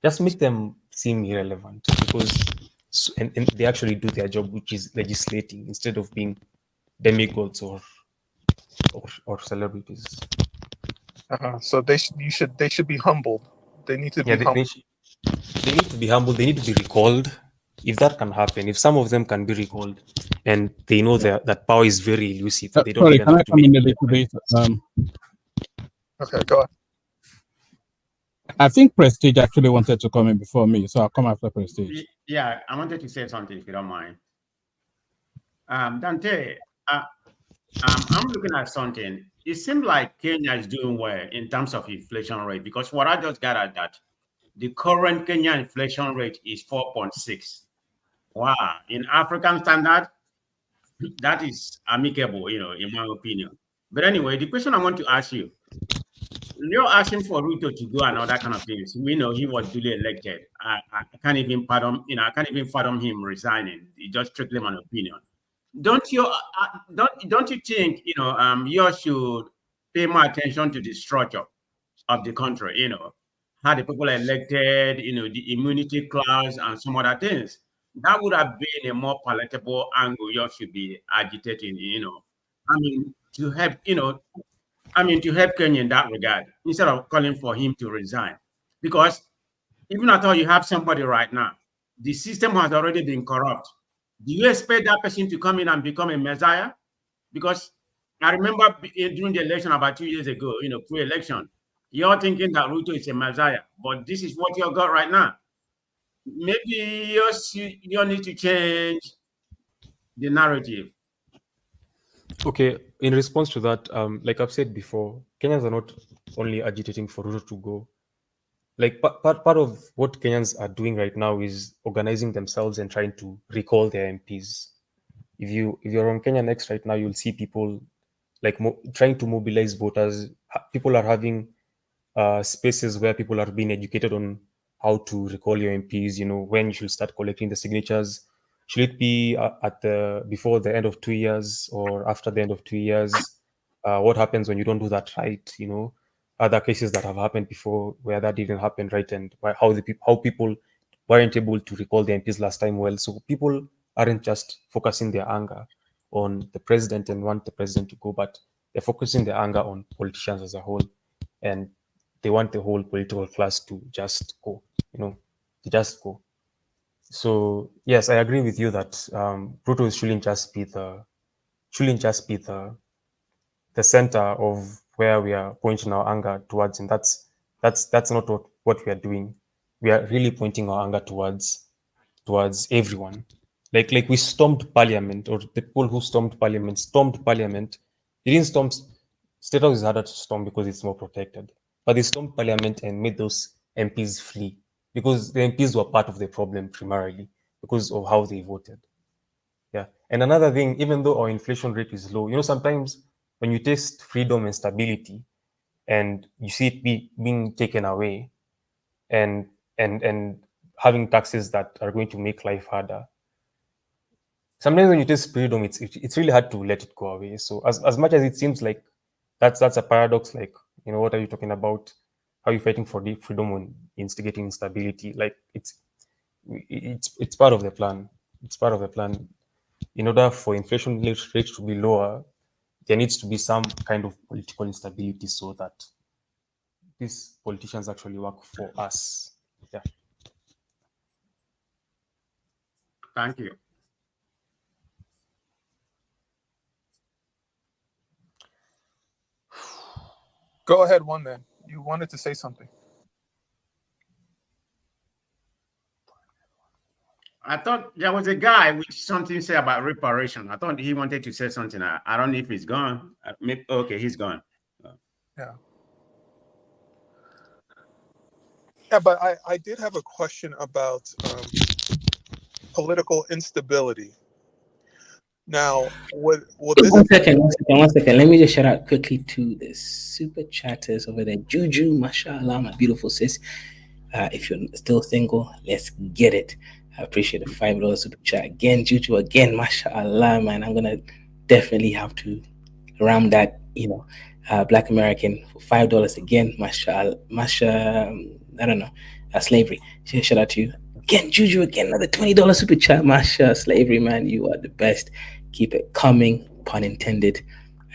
Just make them seem irrelevant, because and they actually do their job, which is legislating, instead of being demigods or celebrities. So they should be humbled. They need to be humbled. They need to be humble. They need to be recalled. If that can happen, if some of them can be recalled, and they know that power is very elusive, they don't Sorry, even can I have to come make in a little bit? Okay, go ahead. I think Prestige actually wanted to come in before me, so I'll come after Prestige. Yeah, I wanted to say something, if you don't mind. Dante, I'm looking at something. It seems like Kenya is doing well in terms of inflation rate, because what I just got at that the current Kenya inflation rate is 4.6. Wow, in African standard, that is amicable, in my opinion. But anyway, the question I want to ask you, you're asking for Ruto to go and all that kind of things. We know he was duly elected. I can't even pardon, I can't even fathom him resigning. It's just strictly my opinion. Don't you don't you think you should pay more attention to the structure of the country? How the people are elected, the immunity clause and some other things. That would have been a more palatable angle you should be agitating. To help to help Kenya in that regard, instead of calling for him to resign. Because even at all you have somebody right now, the system has already been corrupt. Do you expect that person to come in and become a messiah? Because I remember during the election about 2 years ago, pre-election, you're thinking that Ruto is a messiah, but this is what you got right now. Maybe you need to change the narrative. Okay, in response to that, like I've said before, Kenyans are not only agitating for Ruto to go. Like part of what Kenyans are doing right now is organizing themselves and trying to recall their MPs. If you're on Kenya Next right now, you'll see people like trying to mobilize voters. People are having spaces where people are being educated on how to recall your MPs, when you should start collecting the signatures. Should it be before the end of 2 years or after the end of 2 years? What happens when you don't do that right? Other cases that have happened before where that didn't happen right, and how people weren't able to recall the MPs last time well. So people aren't just focusing their anger on the president and want the president to go, but they're focusing their anger on politicians as a whole, and they want the whole political class to just go, to just go. So yes, I agree with you that Ruto shouldn't just be the center of where we are pointing our anger towards, and that's not what we are doing. We are really pointing our anger towards everyone. Like we stormed parliament, or the people who stormed parliament. They didn't storm. State House is harder to storm because it's more protected. But they stormed parliament and made those MPs flee because the MPs were part of the problem primarily because of how they voted. Yeah. And another thing, even though our inflation rate is low, sometimes when you taste freedom and stability and you see it being taken away, and having taxes that are going to make life harder, sometimes when you taste freedom, it's really hard to let it go away. So as much as it seems like that's a paradox, like, what are you talking about? How are you fighting for deep freedom when instigating instability? Like it's part of the plan. It's part of the plan. In order for inflation rate to be lower, there needs to be some kind of political instability so that these politicians actually work for us. Yeah. Thank you. Go ahead, one man. You wanted to say something. I thought there was a guy with something to say about reparation. I thought he wanted to say something. I don't know if he's gone. Okay, he's gone. Yeah. Yeah, but I did have a question about political instability. Now, what this? One second. Let me just shout out quickly to the super chatters over there. Juju, mashallah, my beautiful sis. If you're still single, let's get it. I appreciate the $5 super chat again, Juju again, mashallah, man. I'm gonna definitely have to ram that, Black American for $5 again, mashallah, I don't know, slavery. Shout out to you again, Juju again, another $20 super chat, mashallah, slavery, man. You are the best. Keep it coming, pun intended.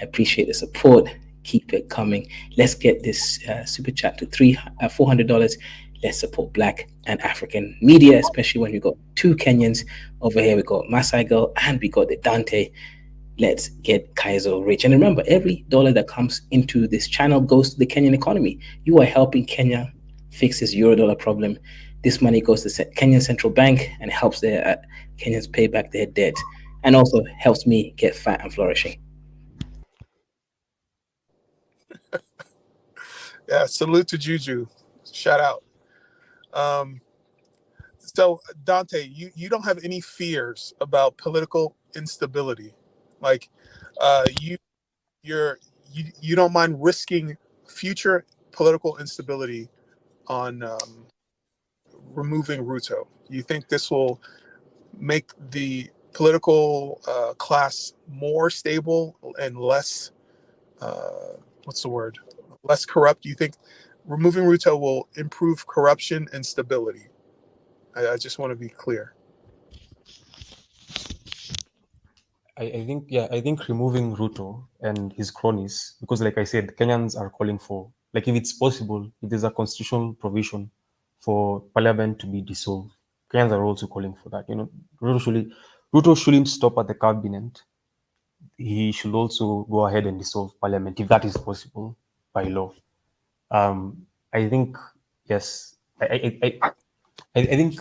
I appreciate the support. Keep it coming. Let's get this super chat to $400. Let's support Black and African media, especially when we got two Kenyans over here. We got Masai Girl and we got the Dante. Let's get Kaizo rich. And remember, every dollar that comes into this channel goes to the Kenyan economy. You are helping Kenya fix this euro-dollar problem. This money goes to Kenyan Central Bank and helps the Kenyans pay back their debt, and also helps me get fat and flourishing. Yeah, salute to Juju. Shout out. So Dante, you don't have any fears about political instability, like you don't mind risking future political instability on removing Ruto. You think this will make the political class more stable and less what's the word? Less corrupt? Do you think removing Ruto will improve corruption and stability? I just want to be clear. I think removing Ruto and his cronies, because like I said, Kenyans are calling for, like, if it's possible, if there's a constitutional provision for parliament to be dissolved, Kenyans are also calling for that. Ruto shouldn't stop at the cabinet. He should also go ahead and dissolve parliament if that is possible by law. I think yes. I think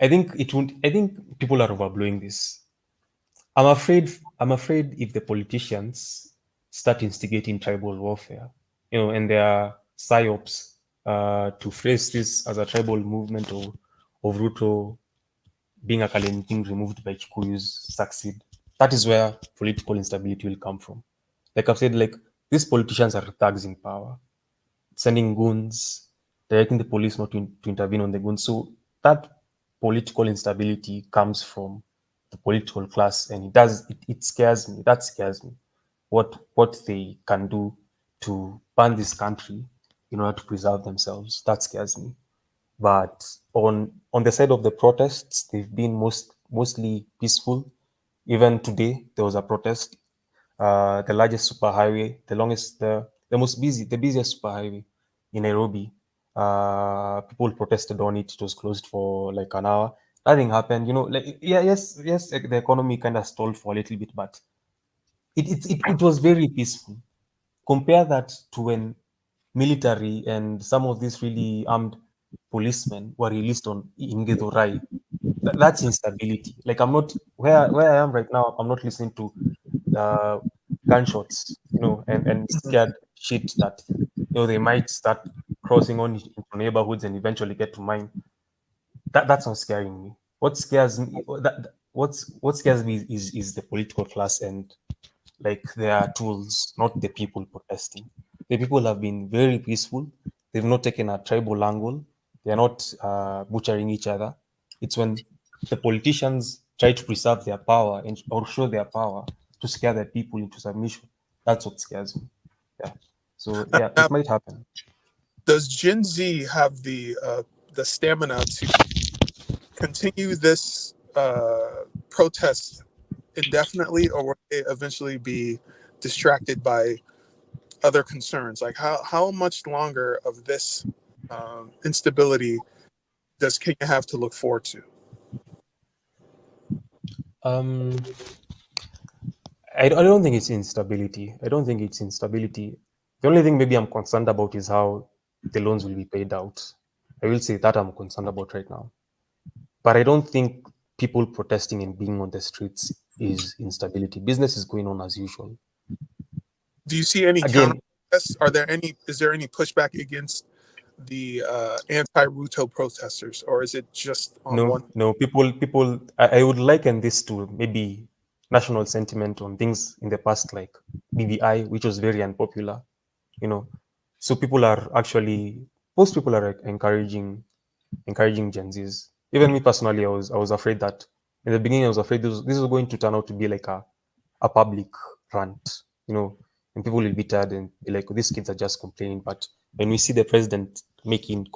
it won't. I think people are overblowing this. I'm afraid if the politicians start instigating tribal warfare, and there are psyops to phrase this as a tribal movement of Ruto being a Kalenjin removed by Kikuyus succeed. That is where political instability will come from. Like I've said, like, these politicians are thugs in power, sending goons, directing the police not to intervene on the goons. So that political instability comes from the political class, and it scares me. That scares me. What they can do to ban this country in order to preserve themselves. That scares me. But on the side of the protests, they've been mostly peaceful. Even today, there was a protest. The largest superhighway, the busiest superhighway in Nairobi. People protested on it. It was closed for like an hour. Nothing happened. You know, like yes, the economy kind of stalled for a little bit, but it was very peaceful. Compare that to when military and some of these really armed policemen were released in Githurai. That's instability. Like I'm not where I am right now. I'm not listening to gunshots, and scared shit that they might start crossing on into neighborhoods and eventually get to mine. That's not scaring me. What scares me what scares me is the political class and like their tools, not the people protesting. The people have been very peaceful. They've not taken a tribal angle. They are not butchering each other. It's when the politicians try to preserve their power or show their power to scare the people into submission. That's what scares me. Yeah. So yeah, Now, it might happen. does Gen Z have the stamina to continue this protest indefinitely, or will they eventually be distracted by other concerns? Like how much longer of this instability does Kenya have to look forward to? I don't think it's instability. I don't think it's instability. The only thing maybe I'm concerned about is how the loans will be paid out. I will say that I'm concerned about right now. But I don't think people protesting and being on the streets is instability. Business is going on as usual. Do you see any Again, counter protests? Is there any pushback against the anti-Ruto protesters, or is it just on one? no. People. I would liken this to maybe national sentiment on things in the past, like BBI, which was very unpopular. So people are actually most people are encouraging Gen Zs. Even me personally, I was afraid that in the beginning I was afraid this was going to turn out to be like a public rant, and people will be tired and be like, oh, these kids are just complaining. But when we see the president making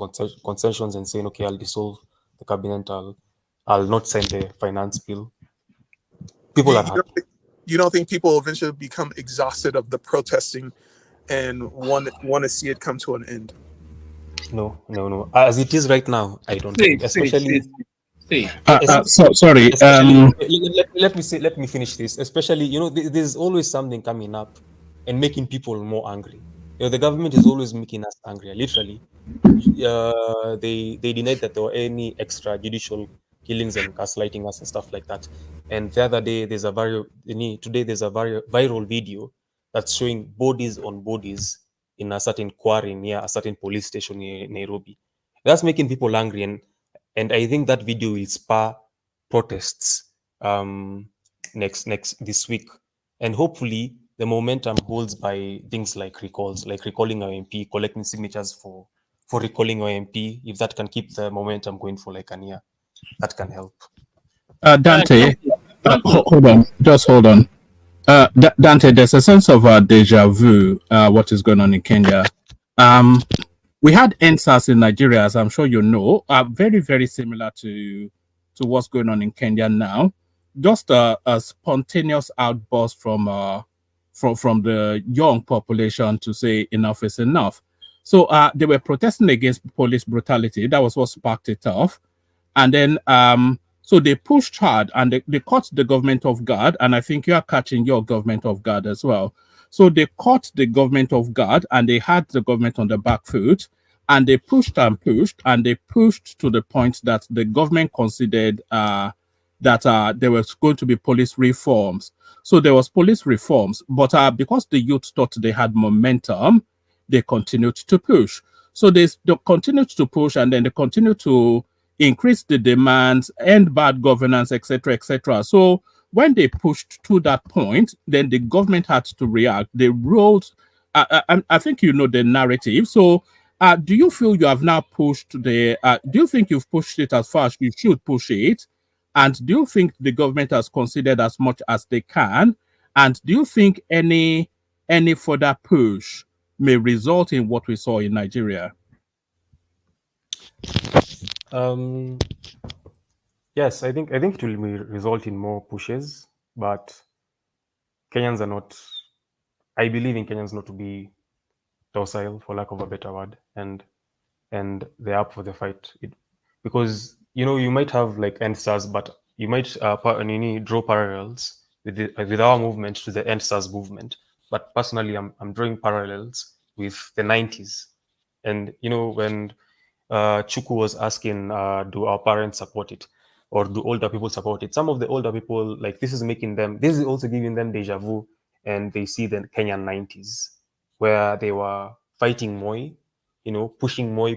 concessions and saying, okay, I'll dissolve the cabinet, I'll not sign the finance bill, people are happy. You don't think people eventually become exhausted of the protesting and want to see it come to an end? No. As it is right now, I don't think. Especially. Sorry. Let me finish this. Especially, there's always something coming up and making people more angry. The government is always making us angry. Literally, they denied that there were any extrajudicial killings and gaslighting us and stuff like that. And the other day, there's a viral video that's showing bodies on bodies in a certain quarry near a certain police station in Nairobi. That's making people angry, and I think that video will spur protests this week, and hopefully the momentum holds by things like recalls, like recalling our MP, collecting signatures for recalling our MP. If that can keep the momentum going for like a year, that can help. Dante, hold on, just hold on. Dante, there's a sense of deja vu. What is going on in Kenya? We had NSAS in Nigeria, as I'm sure you know, very, very similar to what's going on in Kenya now. Just a spontaneous outburst from the young population to say enough is enough. So they were protesting against police brutality. That was what sparked it off. And then so they pushed hard and they caught the government off guard. And I think you are catching your government off guard as well. So they caught the government off guard and they had the government on the back foot. And they pushed and pushed and they pushed to the point that the government considered that there was going to be police reforms. So there was police reforms, but because the youth thought they had momentum, they continued to push. So they continued to push, and then they continued to increase the demands, end bad governance, etc., etc. So when they pushed to that point, then the government had to react. They rolled. I think you know the narrative. So Do you feel you have now pushed the? Do you think you've pushed it as far as you should push it? And do you think the government has considered as much as they can? And do you think any further push may result in what we saw in Nigeria? Yes, I think it will result in more pushes, but Kenyans are not. I believe in Kenyans not to be docile, for lack of a better word, and they're up for the fight. Because you might have like NSAS, but you might draw parallels with our movement to the NSAS movement. But personally, I'm drawing parallels with the 90s, and when Chuku was asking, do our parents support it, or do older people support it? Some of the older people, like, this is also giving them deja vu, and they see the Kenyan 90s where they were fighting Moi, pushing Moi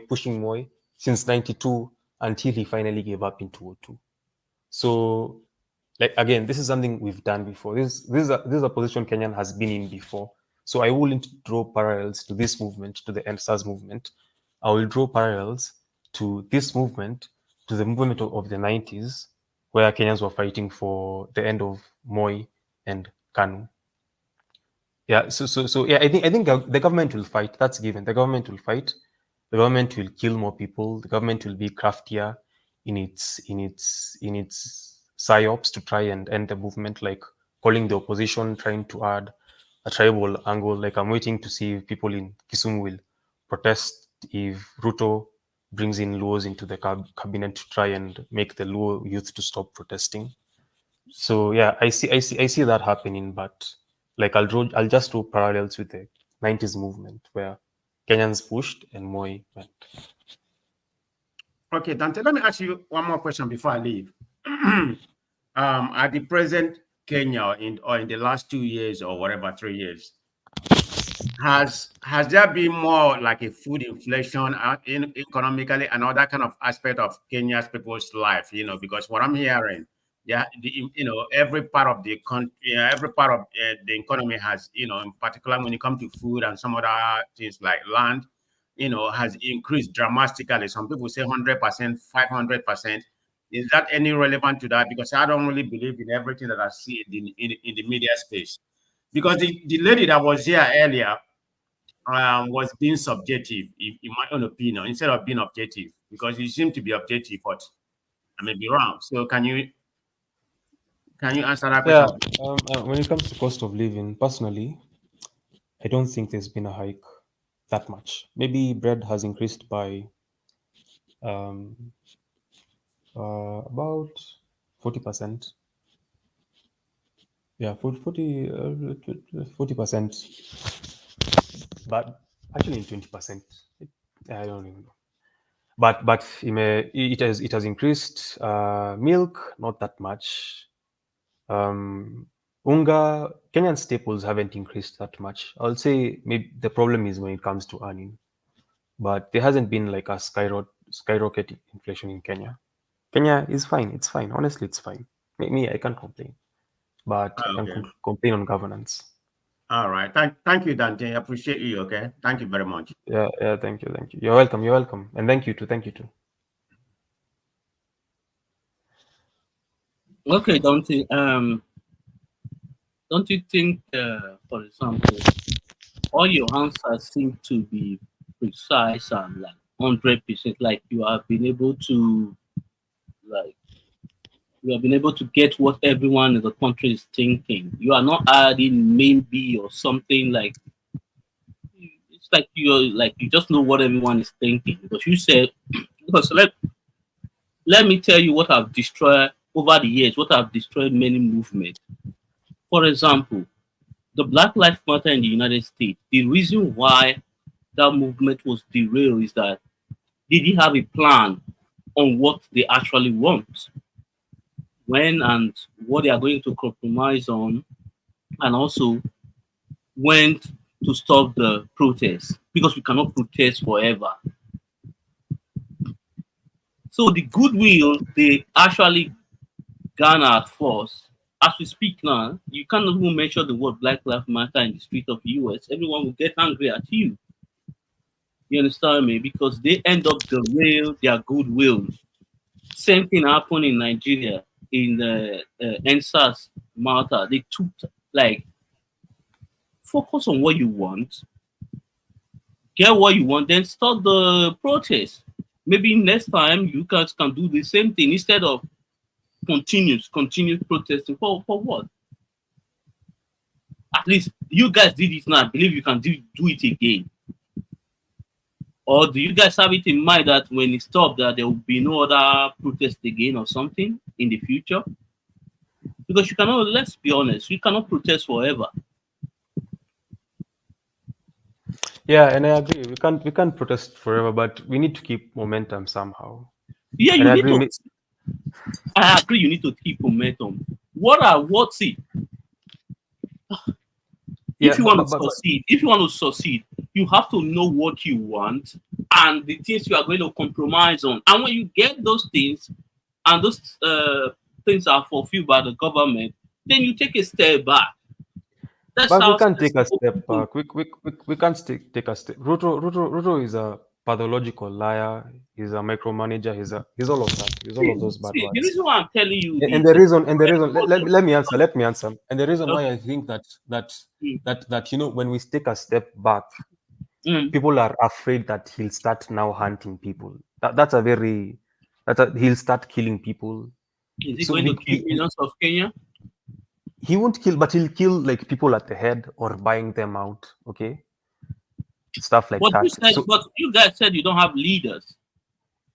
since 92 until he finally gave up in 2002. So, like, again, this is something we've done before. This is a position Kenyan has been in before. So I wouldn't draw parallels to this movement, to the NSAS movement. I will draw parallels to this movement, to the movement of the 90s, where Kenyans were fighting for the end of Moi and Kanu. Yeah, so yeah, I think the government will fight. That's given. The government will fight. The government will kill more people. The government will be craftier in its psyops to try and end the movement, like calling the opposition, trying to add a tribal angle. Like, I'm waiting to see if people in Kisumu will protest if Ruto brings in Luos into the cabinet to try and make the Luo youth to stop protesting. So yeah, I see that happening, but like I'll just draw parallels with the 90s movement where Kenyans pushed and Moi went. Okay, Dante, let me ask you one more question before I leave. At the present Kenya or in the last 2 years or whatever, 3 years, has there been more like a food inflation economically and all that kind of aspect of Kenya's people's life? Because what I'm hearing, yeah, every part of the country, every part of the economy has, in particular when it comes to food and some other things like land, has increased dramatically. Some people say 100%, 500%. Is that any relevant to that? Because I don't really believe in everything that I see in the media space. Because the lady that was here earlier was being subjective, in my own opinion, instead of being objective, because you seem to be objective, but I may be wrong. So can you answer that Yeah, question? when it comes to cost of living, personally, I don't think there's been a hike that much. Maybe bread has increased by about 40%. Yeah, 40%, but actually 20%. I don't even know. But it has increased. Milk, not that much. Unga, Kenyan staples haven't increased that much. I'll say maybe the problem is when it comes to earning, but there hasn't been like a skyrocket inflation in Kenya. Kenya is fine. It's fine. Honestly, it's fine. Me, I can't complain, but I can Okay. complain on governance. All right. Thank you, Dante. I appreciate you. Okay. Thank you very much. Yeah. Thank you. You're welcome. You're welcome. And thank you too. Okay, Dante. Don't you think, for example, all your answers seem to be precise and like 100%, like you have been able to get what everyone in the country is thinking. You are not adding maybe or something like. It's like you just know what everyone is thinking, because you said because let me tell you what I've destroyed over the years, what I've destroyed many movements. For example, the Black Lives Matter in the United States, the reason why that movement was derailed is that they didn't have a plan on what they actually want, when and what they are going to compromise on, and also when to stop the protest, because we cannot protest forever. So the goodwill they actually garner at first, as we speak now, you cannot even mention the word Black Lives Matter in the street of the US. Everyone will get angry at you. You understand me? Because they end up derail their goodwill. Same thing happened in Nigeria in the NSAS Malta. They took like focus on what you want, get what you want, then start the protest. Maybe next time you guys can do the same thing instead of continuous protesting. For what? At least you guys did it now. I believe you can do it again. Or do you guys have it in mind that when it stops, that there will be no other protest again or something in the future? Because you cannot, let's be honest, you cannot protest forever. Yeah, and I agree. We can't protest forever, but we need to keep momentum somehow. Yeah, And you I need agree. to. I agree. You need to keep momentum. What's it? Yeah, If you want to succeed, you have to know what you want and the things you are going to compromise on. And when you get those things, and those things are fulfilled by the government, then you take a step back. That's but we how can't take a sensible step people. back. We can't take a step. Ruto is a pathological liar. He's a micromanager. He's all of that. He's all of those bad See, the words. reason why I'm telling you And this, the reason, let me answer. Let me answer. And the reason why okay. I think that when we take a step back, Mm. people are afraid that he'll start now hunting people. He'll start killing people. Is he So going to kill millions of Kenya? he won't kill, but he'll kill like people at the head or buying them out. Okay, stuff like that. So But you guys said you don't have leaders.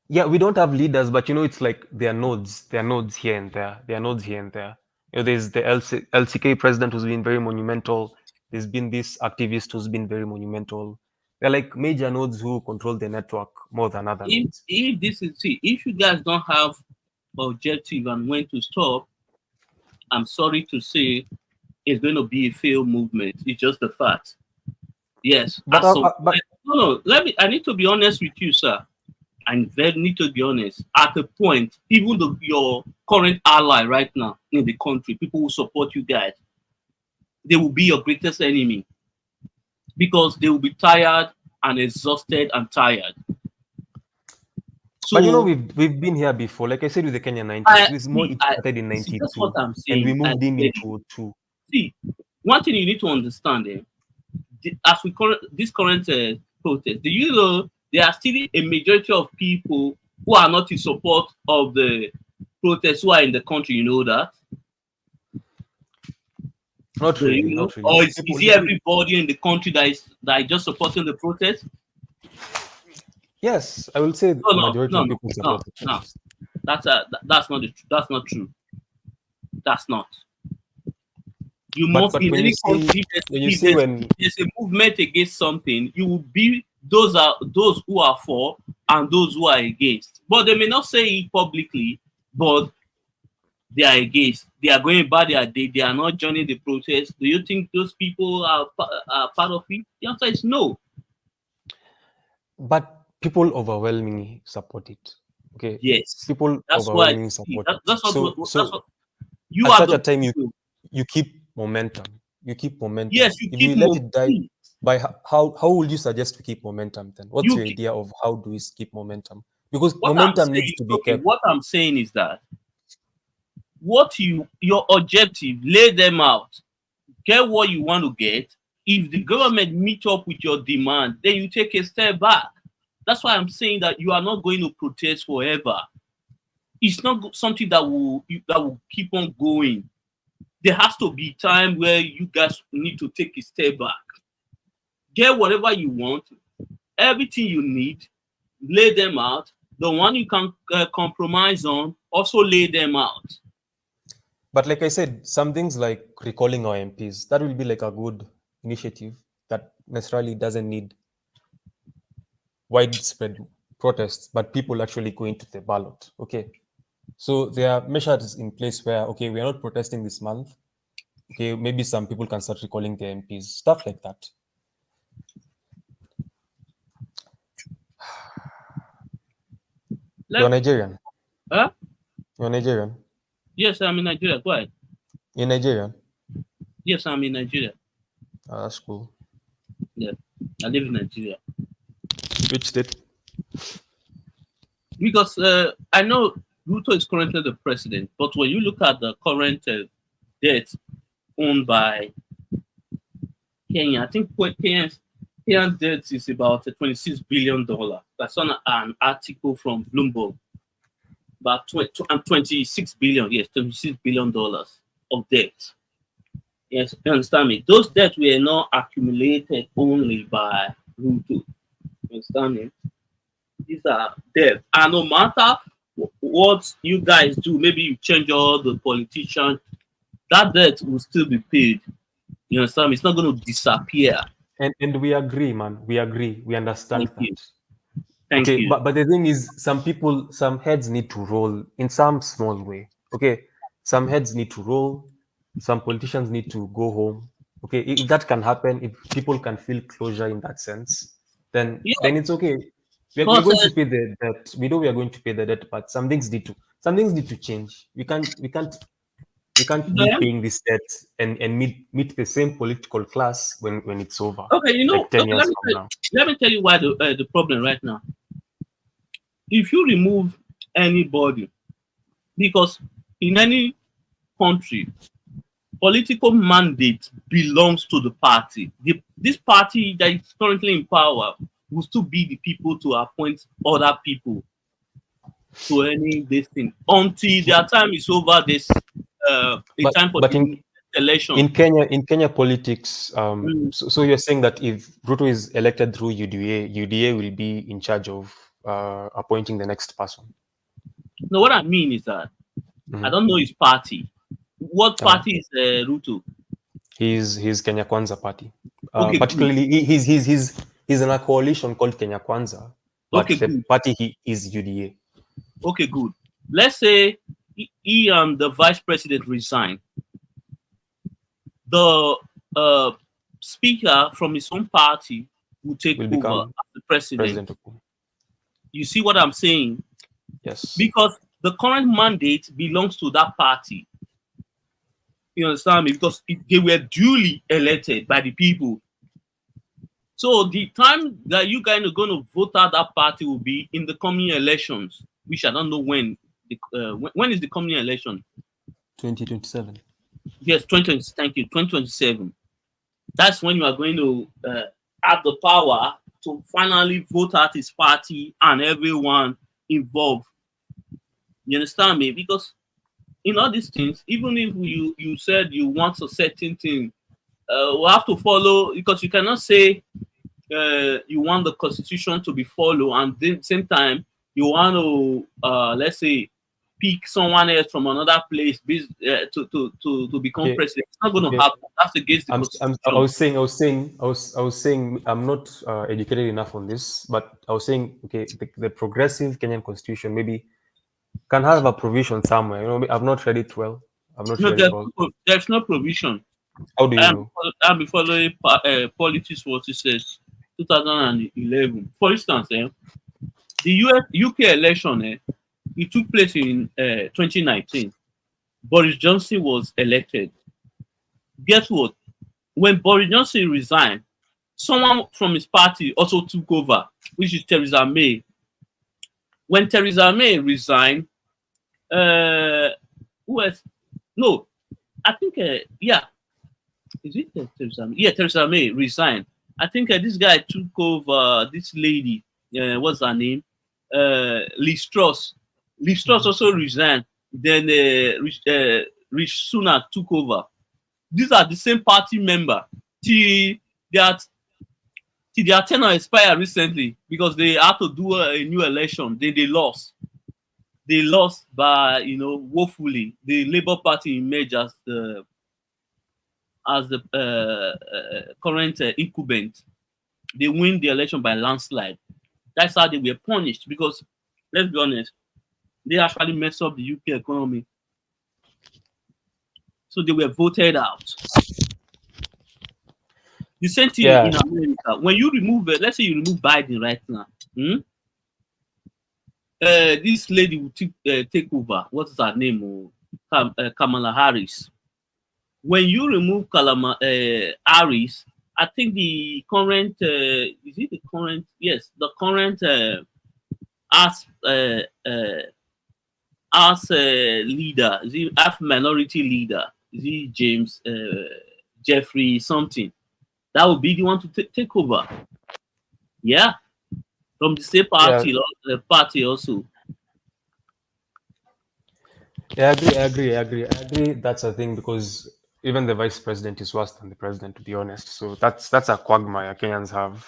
yeah, we don't have leaders, but it's like there are nodes. There are nodes here and there. There are nodes here and there. There's the LCK president who's been very monumental. There's been this activist who's been very monumental. They're like major nodes who control the network more than other nodes. If you guys don't have objective and when to stop, I'm sorry to say it's going to be a failed movement. It's just a fact. Yes. But No. I need to be honest with you, sir. I need to be honest. At a point, even your current ally right now in the country, people who support you guys, they will be your greatest enemy because they will be tired and exhausted and tired. So, but we've been here before. Like I said with the Kenya 90s, it started in see, 92, that's what I'm saying. and we moved in 2002. See, one thing you need to understand, as this current protest, do you know there are still a majority of people who are not in support of the protest who are in the country? You know that? Not really. Or is it everybody in the country that is just supporting the protest? Yes, I will say the majority of people support the protest. That's not true. That's not. You must be in any country. There's a movement against something, you will be those who are for and those who are against. But they may not say it publicly, but they are against. They are going about their day. They are not joining the protest. Do you think those people are part of it? The answer is no. But people overwhelmingly support it. Okay. Yes. People overwhelmingly support it. That's what you at such a time you keep momentum. You keep momentum. Yes, if you let it die by how would you suggest we keep momentum then? What's your idea of how do we keep momentum? Because momentum needs to be kept. What I'm saying is that your objective, lay them out, get what you want to get. If the government meet up with your demand, then you take a step back. That's why I'm saying that you are not going to protest forever. It's not something that will keep on going. There has to be time where you guys need to take a step back. Get whatever you want, everything you need, lay them out. The one you can compromise on, also lay them out. But like I said, some things like recalling our MPs, that will be like a good initiative that necessarily doesn't need widespread protests, but people actually going to the ballot. Okay. So there are measures in place where, okay, we are not protesting this month. Okay, maybe some people can start recalling their MPs, stuff like that. You're Nigerian? Huh? You're Nigerian? Yes, I'm in Nigeria. Go ahead. You're Nigerian? Yes, I'm in Nigeria. Oh, that's cool. Yeah, I live in Nigeria. Which state? Because I know Ruto is currently the president, but when you look at the current debt owned by Kenya, I think Kenya's debt is about $26 billion. That's on an article from Bloomberg. About 26 billion, yes, $26 billion of debt. Yes, you understand me? Those debts were not accumulated only by Ruto. You understand me? These are debts. And no matter what you guys do, maybe you change all the politicians, that debt will still be paid. You understand me? It's not going to disappear. And we agree, man. We agree. We understand Thank that. you. Thank Okay, you. but the thing is, some heads need to roll in some small way. Okay, some heads need to roll. Some politicians need to go home. Okay, if that can happen, if people can feel closure in that sense, then Yeah, it's okay. We're but going to pay the debt. We know we are going to pay the debt, but some things need to change. We can't be then, paying this debt and meet the same political class when it's over, okay, you know, like 10 okay, years from now. let me tell you why the problem right now. If you remove anybody, because in any country, political mandate belongs to the party. This party that is currently in power will still be the people to appoint other people to any this thing until their time is over. This a time for But the election. in Kenya politics, so you're saying that if Ruto is elected through UDA will be in charge of appointing the next person. No, what I mean is that I don't know his party. What party is Ruto? He's Kenya Kwanza party. Okay, Particularly, he's in a coalition called Kenya Kwanza, but okay, the good. party he is UDA. Okay, good. Let's say he and the vice president resign. The speaker from his own party will take Will over become as the president. president. You see what I'm saying? Yes. Because the current mandate belongs to that party. You understand me? Because they were duly elected by the people. So the time that you guys are going to vote out that party will be in the coming elections, which I don't know when. When is the coming election? 2027. Yes, 2020. Thank you, 2027. That's when you are going to have the power to finally vote out his party and everyone involved. You understand me? Because in all these things, even if you said you want a certain thing, we have to follow, because you cannot say you want the constitution to be followed and at the same time you want to let's say pick someone else from another place to become president. It's not going to happen. That's against the constitution. I was saying I'm not educated enough on this, but I was saying, okay, the progressive Kenyan constitution maybe can have a provision somewhere. You know, I've not read it well. There's no provision. How do you know? I'll be following politics, what it says, 2011. For instance, the UK election, it took place in 2019. Boris Johnson was elected. Guess what? When Boris Johnson resigned, someone from his party also took over, which is Theresa May. When Theresa May resigned, who else? No, I think, yeah. Is it Theresa May? Yeah, Theresa May resigned. I think this guy took over this lady. What's her name? Liz Truss. Liz Truss also resigned. Then Rishi Sunak took over. These are the same party member. Till their tenure expired recently because they had to do a new election. They lost. They lost by woefully. The Labour Party emerged as the current incumbent. They win the election by landslide. That's how they were punished because, let's be honest, they actually messed up the UK economy. So they were voted out. The same thing in America. When you remove, let's say you remove Biden right now, this lady will take over. What is her name? Kamala Harris. When you remove Harris, I think the current is it the current? Yes, the current as leader, is he as minority leader? Is he James Jeffrey something? That would be the one to take over. Yeah, from the same Yeah, party also. yeah, I agree. That's the thing because even the vice president is worse than the president, to be honest. So that's a quagmire Kenyans have.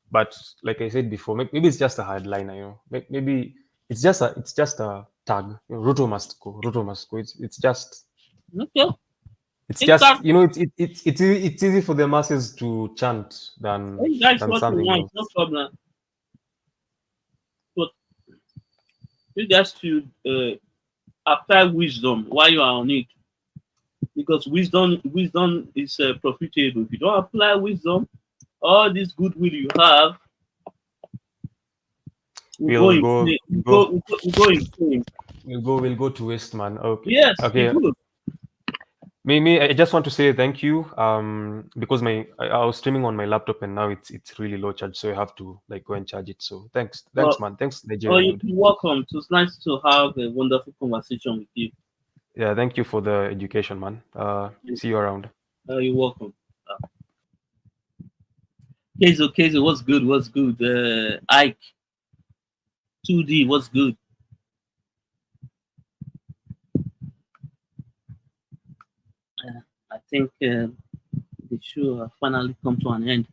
But like I said before, maybe it's just a headliner, you know. Maybe it's just a tag. You know, Ruto must go. Ruto must go. Okay. It's Think that just you know it's easy for the masses to chant than that's than what you something want, no else. problem. But you guys should apply wisdom while you are on it, because wisdom is profitable. If you don't apply wisdom, all this goodwill you have will go We'll in go vain. we'll go Will go in vain. we'll go to waste, man. Okay. Yes, it Okay. will. Maybe I just want to say thank you. Because I was streaming on my laptop and now it's really low charge, so I have to like go and charge it. So thanks, Well, man. Thanks, oh, Nigerian dude. you're welcome. It was nice to have a wonderful conversation with you. Yeah, thank you for the education, man. See you around. You're welcome. Kezo, what's good? What's good? Ike, 2D, what's good? I think the show has finally come to an end.